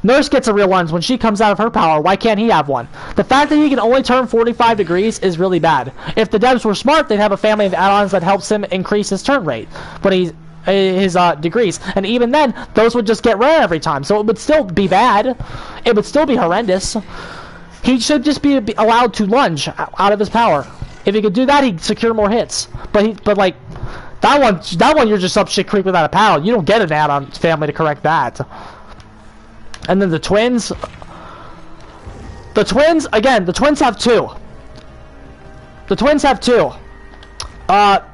Nurse gets a real lunge when she comes out of her power. Why can't he have one? The fact that he can only turn 45 degrees is really bad. If the devs were smart, they'd have a family of add-ons that helps him increase his turn rate when his degrees. And even then, those would just get rare every time. So it would still be bad. It would still be horrendous. He should just be allowed to lunge out of his power. If he could do that, he'd secure more hits. But like that one, you're just up shit creek without a paddle. You don't get an add-on family to correct that. And then the twins, again, the twins have two.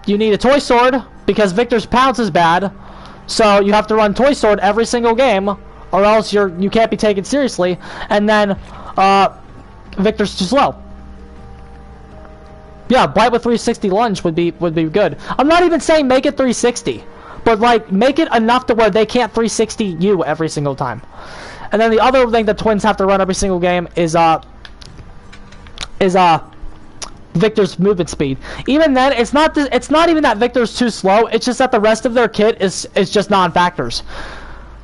You need a Toy Sword, because Victor's Pounce is bad, so you have to run Toy Sword every single game, or else you can't be taken seriously, and then, Victor's too slow. Yeah, Blight with 360 lunge would be good. I'm not even saying make it 360, but like, make it enough to where they can't 360 you every single time. And then the other thing that twins have to run every single game is Victor's movement speed. Even then, it's not even that Victor's too slow. It's just that the rest of their kit is just non-factors.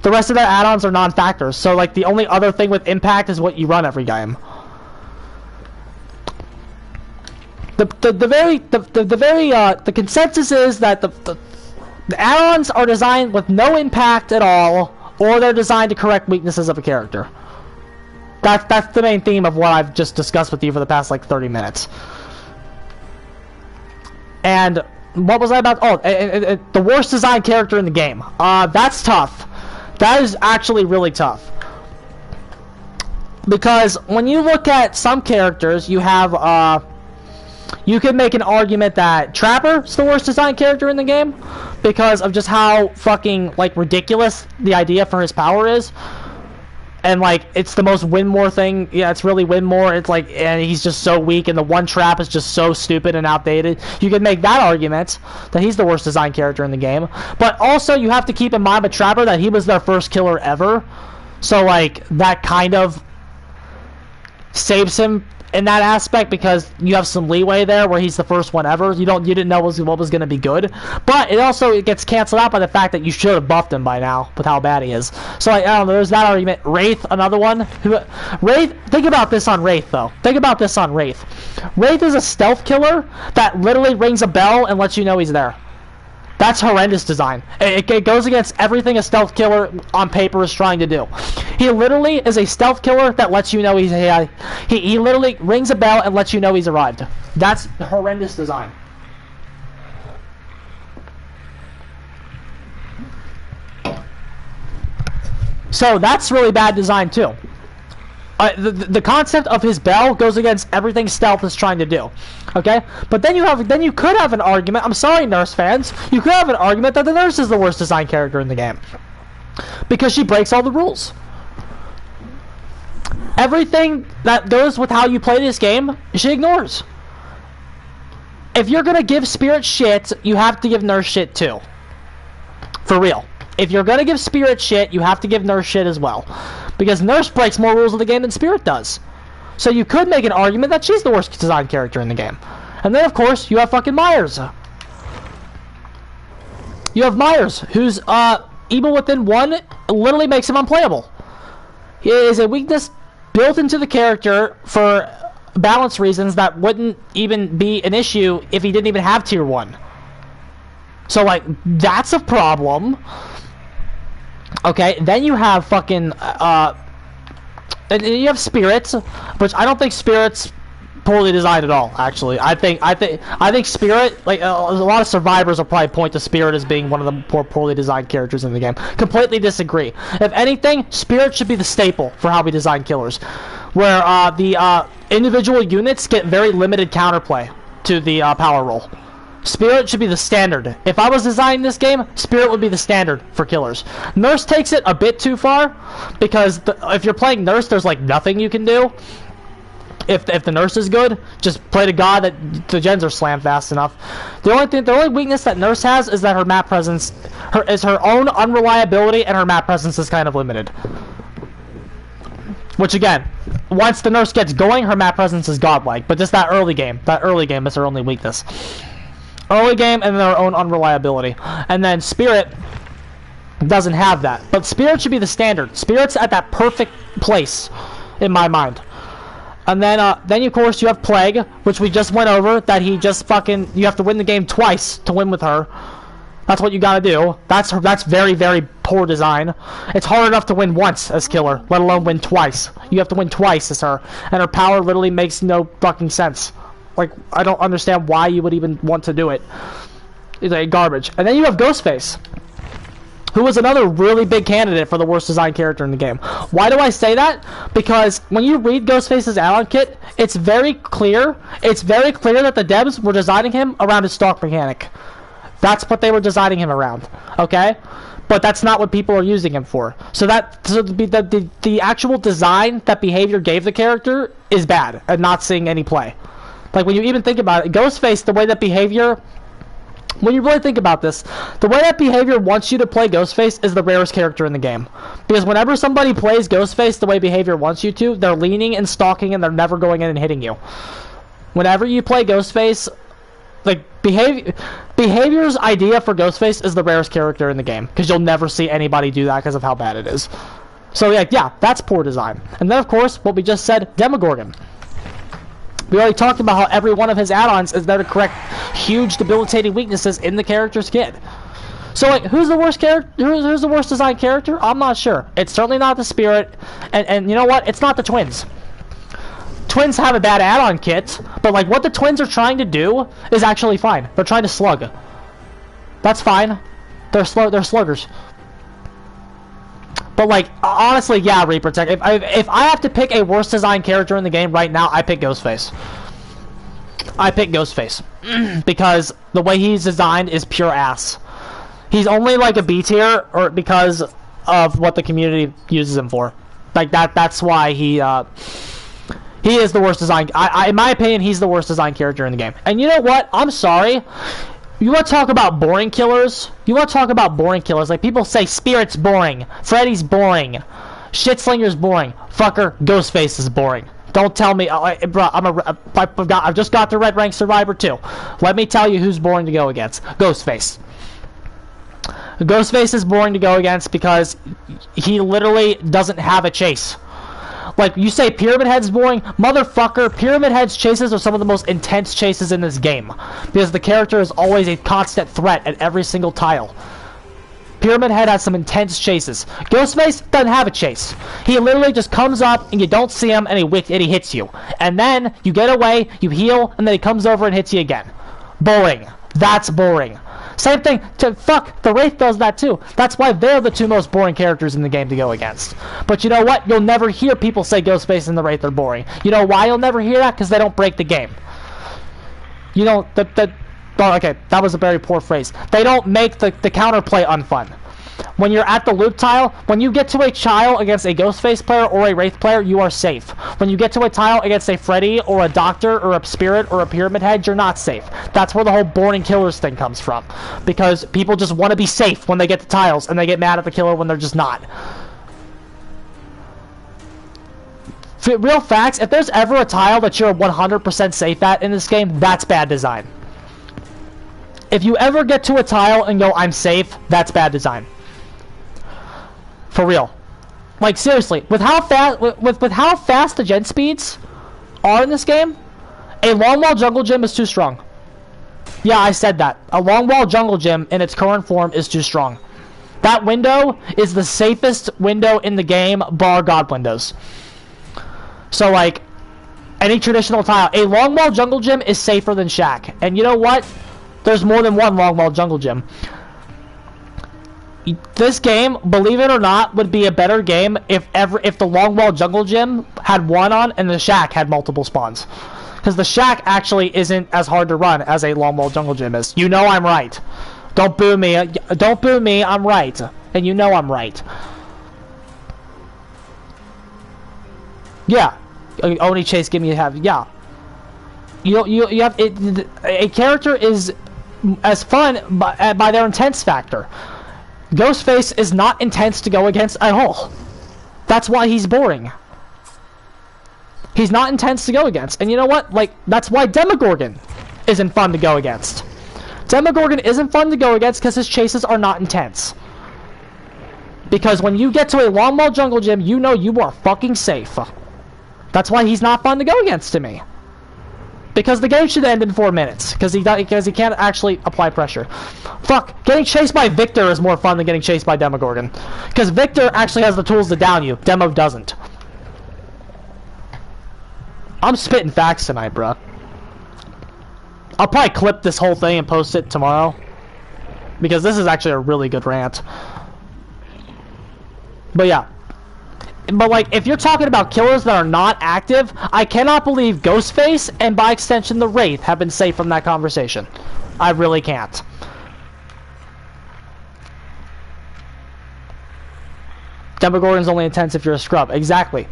The rest of their add-ons are non-factors. So like the only other thing with impact is what you run every game. The consensus is that the add-ons are designed with no impact at all, or they're designed to correct weaknesses of a character. That's the main theme of what I've just discussed with you for the past like 30 minutes. And what was I about? Oh, the worst designed character in the game. That's tough. That is actually really tough. Because when you look at some characters, you have You could make an argument that Trapper's the worst designed character in the game because of just how fucking, like, ridiculous the idea for his power is. And, like, it's the most win more thing. Yeah, it's really win more. It's like, and he's just so weak, and the one trap is just so stupid and outdated. You could make that argument that he's the worst designed character in the game. But also, you have to keep in mind with Trapper that he was their first killer ever. So, like, that kind of saves him in that aspect because you have some leeway there where he's the first one ever. You didn't know what was going to be good, but it gets canceled out by the fact that you should have buffed him by now with how bad he is. So like, I don't know, there's that argument. Wraith, another one. Wraith, think about this on Wraith though. Think about this on Wraith. Wraith is a stealth killer that literally rings a bell and lets you know he's there. That's horrendous design. It goes against everything a stealth killer on paper is trying to do. He literally is a stealth killer that lets you know he literally rings a bell and lets you know he's arrived. That's horrendous design. So that's really bad design too. The concept of his bell goes against everything stealth is trying to do, okay? But then you could have an argument. I'm sorry, Nurse fans. You could have an argument that the Nurse is the worst designed character in the game because she breaks all the rules. Everything that goes with how you play this game, she ignores. If you're gonna give Spirit shit, you have to give Nurse shit too. For real. If you're gonna give Spirit shit, you have to give Nurse shit as well. Because Nurse breaks more rules of the game than Spirit does. So you could make an argument that she's the worst designed character in the game. And then, of course, you have fucking Myers. You have Myers, who's, Evil Within 1 literally makes him unplayable. He is a weakness built into the character for balance reasons that wouldn't even be an issue if he didn't even have Tier 1. So, like, that's a problem. Okay, then you have fucking, and you have Spirits, which I don't think Spirit's poorly designed at all, actually. I think Spirit, like, a lot of survivors will probably point to Spirit as being one of the poorly designed characters in the game. Completely disagree. If anything, Spirit should be the staple for how we design killers, where, the, individual units get very limited counterplay to the, power roll. Spirit should be the standard. If I was designing this game, Spirit would be the standard for killers. Nurse takes it a bit too far, because if you're playing Nurse, there's like nothing you can do. If the Nurse is good, just pray to God that the gens are slammed fast enough. The only weakness that Nurse has is that her map presence, her own unreliability, and her map presence is kind of limited. Which again, once the Nurse gets going, her map presence is godlike. But just that early game is her only weakness. Early game and their own unreliability. And then Spirit doesn't have that. But Spirit should be the standard. Spirit's at that perfect place in my mind. And then of course you have Plague, which we just went over, that he just fucking, you have to win the game twice to win with her. That's what you gotta do. That's very, very poor design. It's hard enough to win once as killer, let alone win twice. You have to win twice as her. And her power literally makes no fucking sense. Like, I don't understand why you would even want to do it. It's like garbage. And then you have Ghostface, who was another really big candidate for the worst designed character in the game. Why do I say that? Because when you read Ghostface's add-on kit, it's very clear that the devs were designing him around his stalk mechanic. That's what they were designing him around, okay? But that's not what people are using him for. So the actual design that Behavior gave the character is bad and not seeing any play. Like, when you even think about it, Ghostface, the way that Behavior... When you really think about this, the way that Behavior wants you to play Ghostface is the rarest character in the game. Because whenever somebody plays Ghostface the way Behavior wants you to, they're leaning and stalking and they're never going in and hitting you. Whenever you play Ghostface, like, Behavior's idea for Ghostface is the rarest character in the game. Because you'll never see anybody do that because of how bad it is. So, yeah, that's poor design. And then, of course, what we just said, Demogorgon. We already talked about how every one of his add-ons is there to correct huge debilitating weaknesses in the character's kit. So, like, who's the worst character? Who's the worst designed character? I'm not sure. It's certainly not the Spirit, and you know what? It's not the Twins. Twins have a bad add-on kit, but like what the Twins are trying to do is actually fine. They're trying to slug. That's fine. They're sluggers. But like, honestly, yeah, Reaper Tech. If I have to pick a worst designed character in the game right now, I pick Ghostface. I pick Ghostface because the way he's designed is pure ass. He's only like a B tier, or because of what the community uses him for. Like that's why he is the worst design. In my opinion, he's the worst designed character in the game. And you know what? I'm sorry. You want to talk about boring killers? Like people say Spirit's boring, Freddy's boring, Shitslinger's boring. Fucker, Ghostface is boring. Don't tell me, bro. I've just got the red rank survivor too. Let me tell you who's boring to go against. Ghostface. Ghostface is boring to go against because he literally doesn't have a chase. Like, you say Pyramid Head's boring? Motherfucker, Pyramid Head's chases are some of the most intense chases in this game. Because the character is always a constant threat at every single tile. Pyramid Head has some intense chases. Ghostface doesn't have a chase. He literally just comes up and you don't see him and he hits you. And then you get away, you heal, and then he comes over and hits you again. Boring. That's boring. Same thing the Wraith does that too. That's why they're the two most boring characters in the game to go against. But you know what? You'll never hear people say Ghostface and the Wraith are boring. You know why you'll never hear that? Because they don't break the game. You know, oh, okay, that was a very poor phrase. They don't make the counterplay unfun. When you're at the loop tile, when you get to a tile against a Ghostface player or a Wraith player, you are safe. When you get to a tile against a Freddy or a Doctor or a Spirit or a Pyramid Head, you're not safe. That's where the whole boring killers thing comes from. Because people just want to be safe when they get to tiles, and they get mad at the killer when they're just not. Real facts, if there's ever a tile that you're 100% safe at in this game, that's bad design. If you ever get to a tile and go, I'm safe, that's bad design. For real. Like, seriously, with how fast the gen speeds are in this game, a long wall jungle gym is too strong. Yeah, I said that. A long wall jungle gym in its current form is too strong. That window is the safest window in the game, bar God windows. So, like, any traditional tile, a long wall jungle gym is safer than Shack. And you know what? There's more than one long wall jungle gym. This game, believe it or not, would be a better game if the long wall jungle gym had one on and the Shack had multiple spawns. Because the Shack actually isn't as hard to run as a long wall jungle gym is. You know I'm right. Don't boo me. Don't boo me. I'm right. And you know I'm right. Yeah. Oni Chase, give me a have. Yeah. You have it. A character is as fun by their intense factor. Ghostface is not intense to go against at all. That's why he's boring. He's not intense to go against. And you know what? Like, that's why Demogorgon isn't fun to go against. Demogorgon isn't fun to go against because his chases are not intense. Because when you get to a long wall jungle gym, you know you are fucking safe. That's why he's not fun to go against to me. Because the game should end in 4 minutes. Because he can't actually apply pressure. Fuck. Getting chased by Victor is more fun than getting chased by Demogorgon. Because Victor actually has the tools to down you. Demo doesn't. I'm spitting facts tonight, bruh. I'll probably clip this whole thing and post it tomorrow. Because this is actually a really good rant. But yeah. But, like, if you're talking about killers that are not active, I cannot believe Ghostface and, by extension, the Wraith have been safe from that conversation. I really can't. Demogorgon's only intense if you're a scrub. Exactly.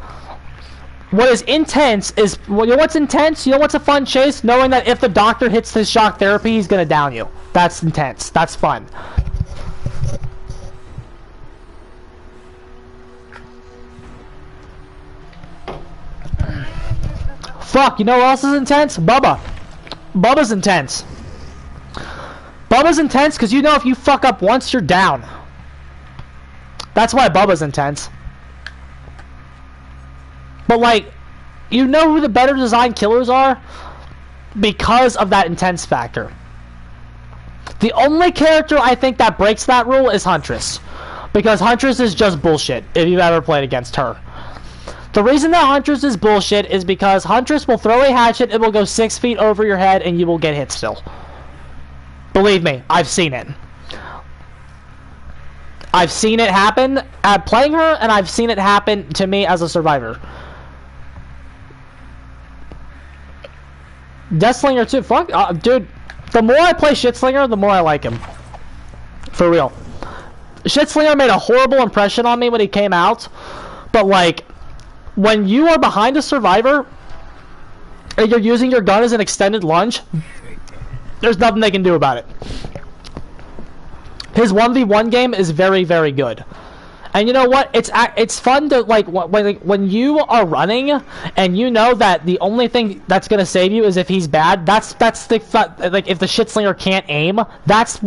What is intense is... You know what's intense? You know what's a fun chase? Knowing that if the doctor hits his shock therapy, he's gonna down you. That's intense. That's fun. Fuck, you know what else is intense? Bubba. Bubba's intense. Bubba's intense because you know if you fuck up once, you're down. That's why Bubba's intense. But, like, you know who the better designed killers are? Because of that intense factor. The only character I think that breaks that rule is Huntress. Because Huntress is just bullshit if you've ever played against her. The reason that Huntress is bullshit is because Huntress will throw a hatchet, it will go 6 feet over your head, and you will get hit still. Believe me, I've seen it. I've seen it happen at playing her, and I've seen it happen to me as a survivor. Deathslinger too. Fuck, dude. The more I play Shitslinger, the more I like him. For real. Shitslinger made a horrible impression on me when he came out, but like, when you are behind a survivor and you're using your gun as an extended lunge, there's nothing they can do about it. His 1v1 game is very, very good. And you know what? It's fun to, like, when you are running and you know that the only thing that's gonna save you is if he's bad. That's the, like, if the Shitslinger can't aim, that's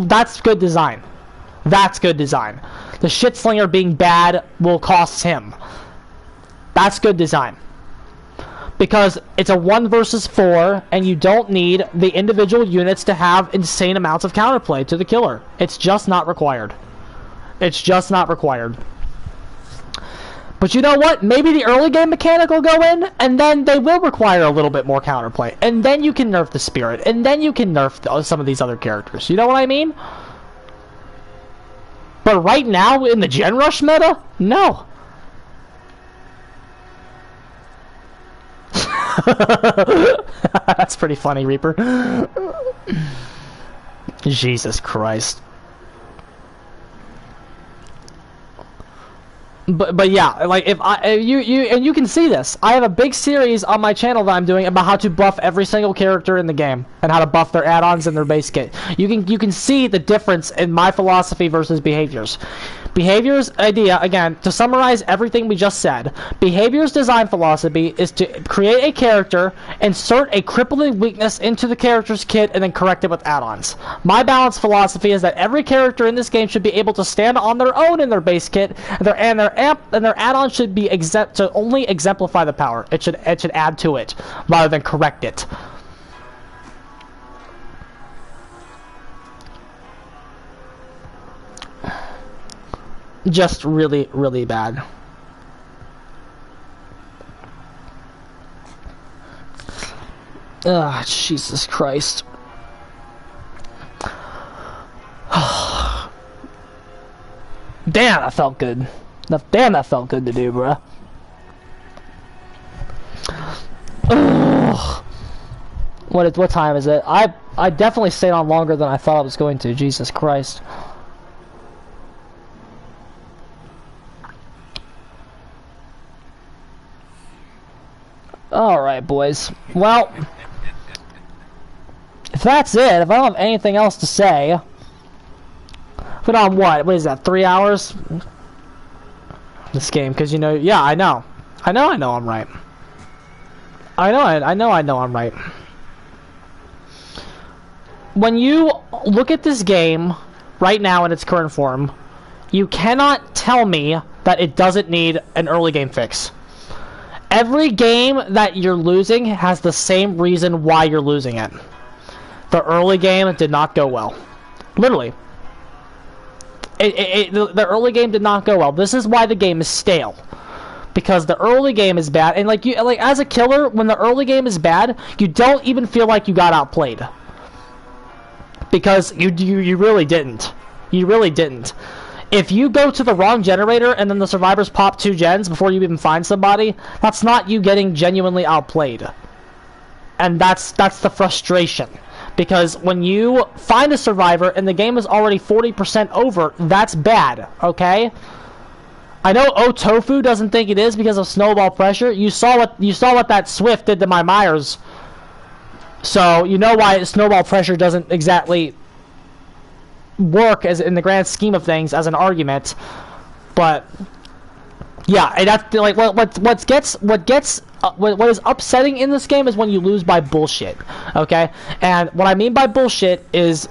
good design. That's good design. The Shitslinger being bad will cost him. That's good design. Because it's a 1 versus 4, and you don't need the individual units to have insane amounts of counterplay to the killer. It's just not required. It's just not required. But you know what? Maybe the early game mechanic will go in, and then they will require a little bit more counterplay. And then you can nerf the Spirit, and then you can nerf some of these other characters. You know what I mean? But right now, in the Gen Rush meta, no. That's pretty funny, Reaper. Jesus Christ. But yeah, like if you can see this. I have a big series on my channel that I'm doing about how to buff every single character in the game and how to buff their add-ons and their base kit. You can see the difference in my philosophy versus Behavior's. Behavior's idea, again, to summarize everything we just said, Behavior's design philosophy is to create a character, insert a crippling weakness into the character's kit, and then correct it with add-ons. My balanced philosophy is that every character in this game should be able to stand on their own in their base kit, and their add-ons should be exempt to only exemplify the power. It should add to it rather than correct it. Just really, really bad. Ugh, Jesus Christ. Damn, that felt good. Damn, that felt good to do, bruh. Ugh. What time is it? I definitely stayed on longer than I thought I was going to. Jesus Christ. Alright, boys. Well, if that's it, if I don't have anything else to say, put on what is that, 3 hours? This game, because you know, yeah, I know I'm right. I know I'm right. When you look at this game right now in its current form, you cannot tell me that it doesn't need an early game fix. Every game that you're losing has the same reason why you're losing it. The early game did not go well. Literally. The early game did not go well. This is why the game is stale. Because the early game is bad, and like as a killer, when the early game is bad, you don't even feel like you got outplayed. Because you really didn't. You really didn't. If you go to the wrong generator and then the survivors pop 2 gens before you even find somebody, that's not you getting genuinely outplayed. And that's the frustration. Because when you find a survivor and the game is already 40% over, that's bad, okay? I know Tofu doesn't think it is because of snowball pressure. You saw what that Swift did to my Myers. So you know why snowball pressure doesn't exactly work as in the grand scheme of things as an argument. But yeah, and that's like what is upsetting in this game is when you lose by bullshit. Okay, and what I mean by bullshit is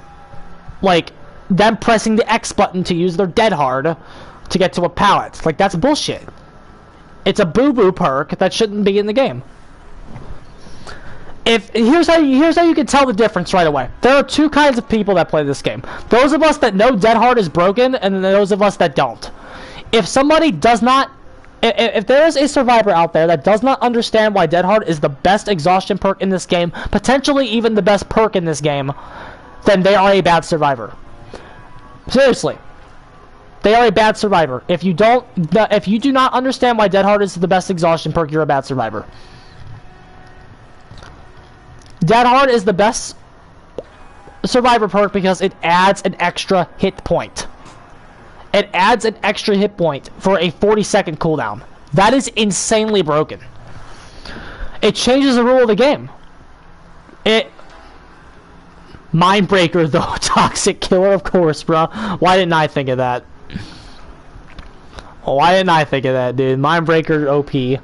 like them pressing the X button to use their dead hard to get to a pallet. Like, that's bullshit. It's a boo-boo perk that shouldn't be in the game. Here's how you can tell the difference right away. There are 2 kinds of people that play this game. Those of us that know dead hard is broken, and then those of us that don't. If somebody does not, if there is a survivor out there that does not understand why dead hard is the best exhaustion perk in this game, potentially even the best perk in this game, then they are a bad survivor. Seriously. They are a bad survivor. If you do not understand why dead hard is the best exhaustion perk, you're a bad survivor. Dead Hard is the best survivor perk because it adds an extra hit point. It adds an extra hit point for a 40-second cooldown. That is insanely broken. It changes the rule of the game. Mindbreaker, though. Toxic killer, of course, bro. Why didn't I think of that? Why didn't I think of that, dude? Mindbreaker OP.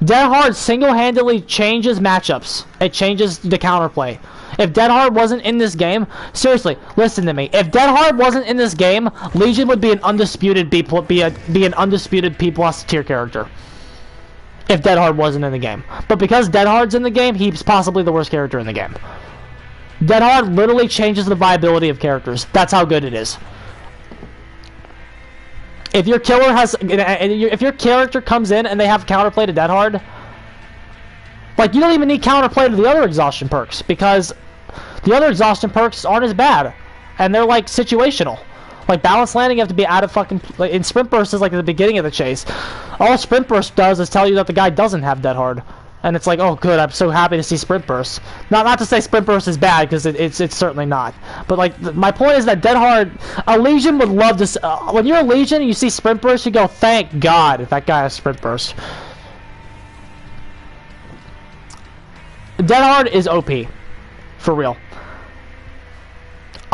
Dead Hard single-handedly changes matchups. It changes the counterplay. If Dead Hard wasn't in this game, seriously, listen to me. If Dead Hard wasn't in this game, Legion would be an undisputed B+ tier character. If Dead Hard wasn't in the game. But because Dead Hard's in the game, he's possibly the worst character in the game. Dead Hard literally changes the viability of characters. That's how good it is. If your killer has, if your character comes in and they have counterplay to Dead Hard, like, you don't even need counterplay to the other exhaustion perks, because the other exhaustion perks aren't as bad, and they're like situational. Like balance landing, you have to be out of fucking. Like, in sprint burst is like at the beginning of the chase. All sprint burst does is tell you that the guy doesn't have Dead Hard, and it's like, oh good, I'm so happy to see sprint burst. Not to say sprint burst is bad, because it's certainly not. But like my point is that Dead Hard, a Legion would love to. When you're a Legion and you see sprint burst, you go, thank God if that guy has sprint burst. Dead Hard is OP, for real.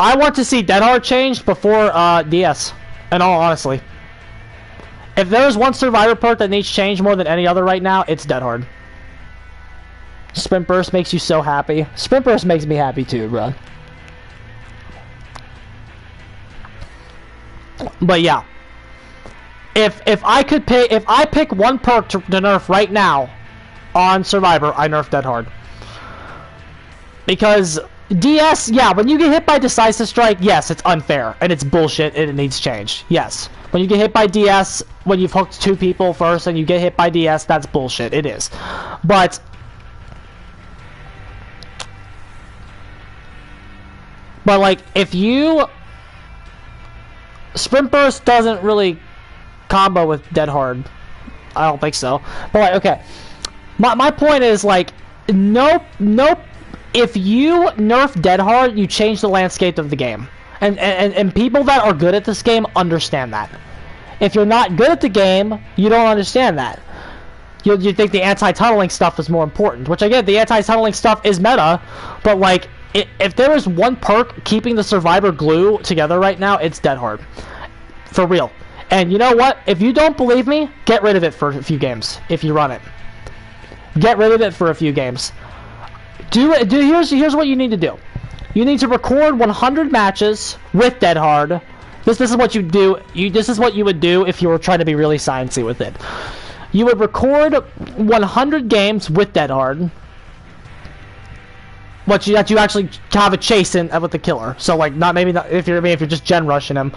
I want to see Dead Hard changed before DS, in all honesty. If there's one survivor perk that needs change more than any other right now, it's Dead Hard. Sprint Burst makes you so happy. Sprint Burst makes me happy too, bro. But yeah, if I pick one perk to nerf right now on Survivor, I nerf Dead Hard. Because DS, yeah, when you get hit by Decisive Strike, yes, it's unfair, and it's bullshit, and it needs change. Yes. When you get hit by DS, when you've hooked 2 people first, and you get hit by DS, that's bullshit. It is. But like, if you... Sprint Burst doesn't really combo with Dead Hard. I don't think so. But like, okay. My point is, like, nope. If you nerf Dead Hard, you change the landscape of the game. And people that are good at this game understand that. If you're not good at the game, you don't understand that. You think the anti-tunneling stuff is more important. Which, again, the anti-tunneling stuff is meta. But, like, if there is one perk keeping the Survivor glue together right now, it's Dead Hard. For real. And you know what? If you don't believe me, get rid of it for a few games. If you run it. Get rid of it for a few games. Here's what you need to do. You need to record 100 matches with Dead Hard. This is what you do. This is what you would do if you were trying to be really sciencey with it. You would record 100 games with Dead Hard. That you actually have a chase in with the killer. So like not if you're just gen rushing him.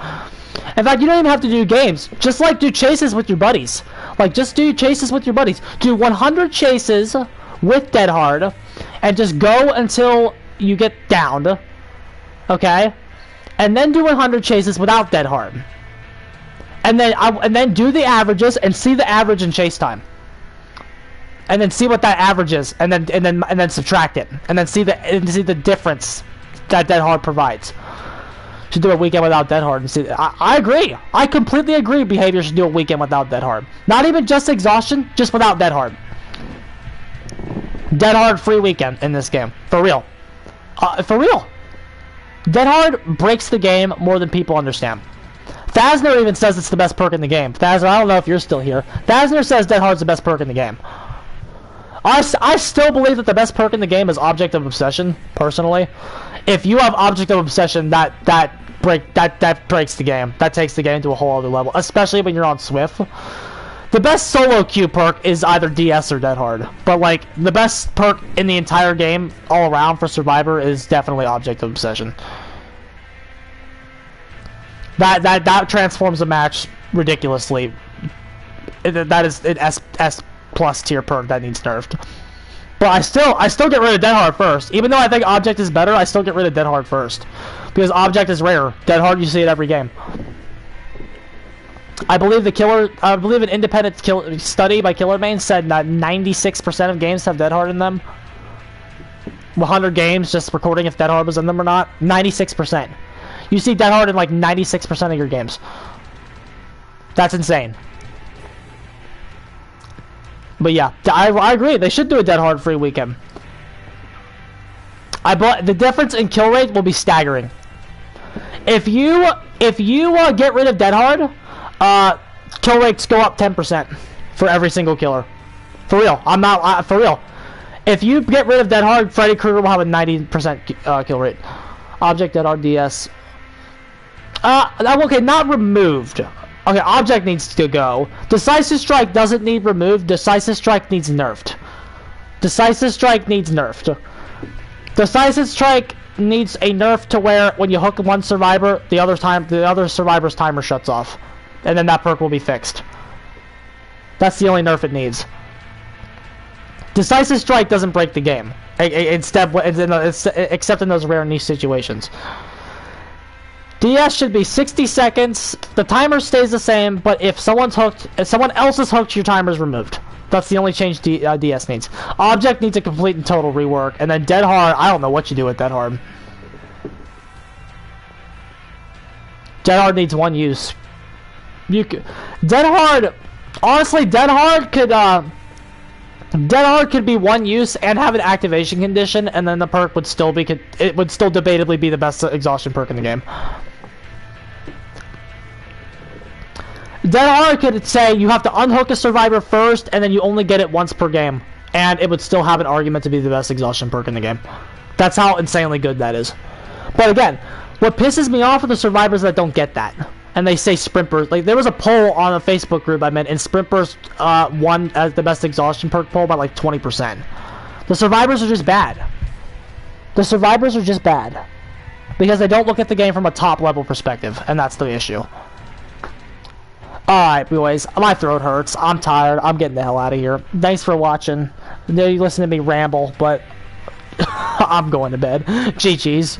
In fact, you don't even have to do games. Just like do chases with your buddies. Like just do chases with your buddies. Do 100 chases with Dead Hard. And just go until you get downed, okay? And then do 100 chases without Dead Hard. And then do the averages and see the average in chase time. And then see what that average is, and then subtract it, and then see the difference that Dead Hard provides. Should do a weekend without Dead Hard and see. I agree. I completely agree. Behavior should do a weekend without Dead Hard. Not even just exhaustion, just without Dead Hard. Dead Hard free weekend in this game. For real. For real. Dead Hard breaks the game more than people understand. Thasner even says it's the best perk in the game. Thasner, I don't know if you're still here. Thasner says Dead Hard's the best perk in the game. I still believe that the best perk in the game is Object of Obsession, personally. If you have Object of Obsession, that breaks the game. That takes the game to a whole other level, especially when you're on Swift. The best solo queue perk is either DS or Dead Hard. But, like, the best perk in the entire game, all around for Survivor, is definitely Object of Obsession. That transforms a match ridiculously. That is an S plus tier perk that needs nerfed. But I still get rid of Dead Hard first. Even though I think Object is better, I still get rid of Dead Hard first. Because Object is rare. Dead Hard, you see it every game. I believe an independent study by Killermain said that 96% of games have Dead Hard in them. 100 games just recording if Dead Hard was in them or not. 96%. You see Dead Hard in like 96% of your games. That's insane. But yeah, I agree. They should do a Dead Hard free weekend. The difference in kill rate will be staggering. If you get rid of Dead Hard, kill rates go up 10% for every single killer. For real, I'm not for real. If you get rid of Dead Hard, Freddy Krueger will have a 90% kill rate. Object Dead Hard DS. Okay, not removed. Okay, Object needs to go. Decisive Strike doesn't need removed. Decisive Strike needs nerfed. Decisive Strike needs nerfed. Decisive Strike needs a nerf to where when you hook one survivor, the other survivor's timer shuts off, and then that perk will be fixed. That's the only nerf it needs. Decisive Strike doesn't break the game, except in those rare niche situations. DS should be 60 seconds. The timer stays the same, but if someone else is hooked, your timer is removed. That's the only change DS needs. Object needs a complete and total rework, and then Dead Hard, I don't know what you do with Dead Hard. Dead Hard needs one use. Dead Hard, honestly, Dead Hard could be one use and have an activation condition, and then the perk would still debatably be the best exhaustion perk in the game. Dead Hard could say you have to unhook a survivor first, and then you only get it once per game, and it would still have an argument to be the best exhaustion perk in the game. That's how insanely good that is. But again, what pisses me off are the survivors that don't get that, and they say Sprinters. Like, there was a poll on a Facebook group I'm in, and Sprinters won as the best exhaustion perk poll by like 20%. The survivors are just bad. The survivors are just bad because they don't look at the game from a top level perspective, and that's the issue. Alright, boys, my throat hurts. I'm tired. I'm getting the hell out of here. Thanks for watching. You listen to me ramble, but I'm going to bed. GG's.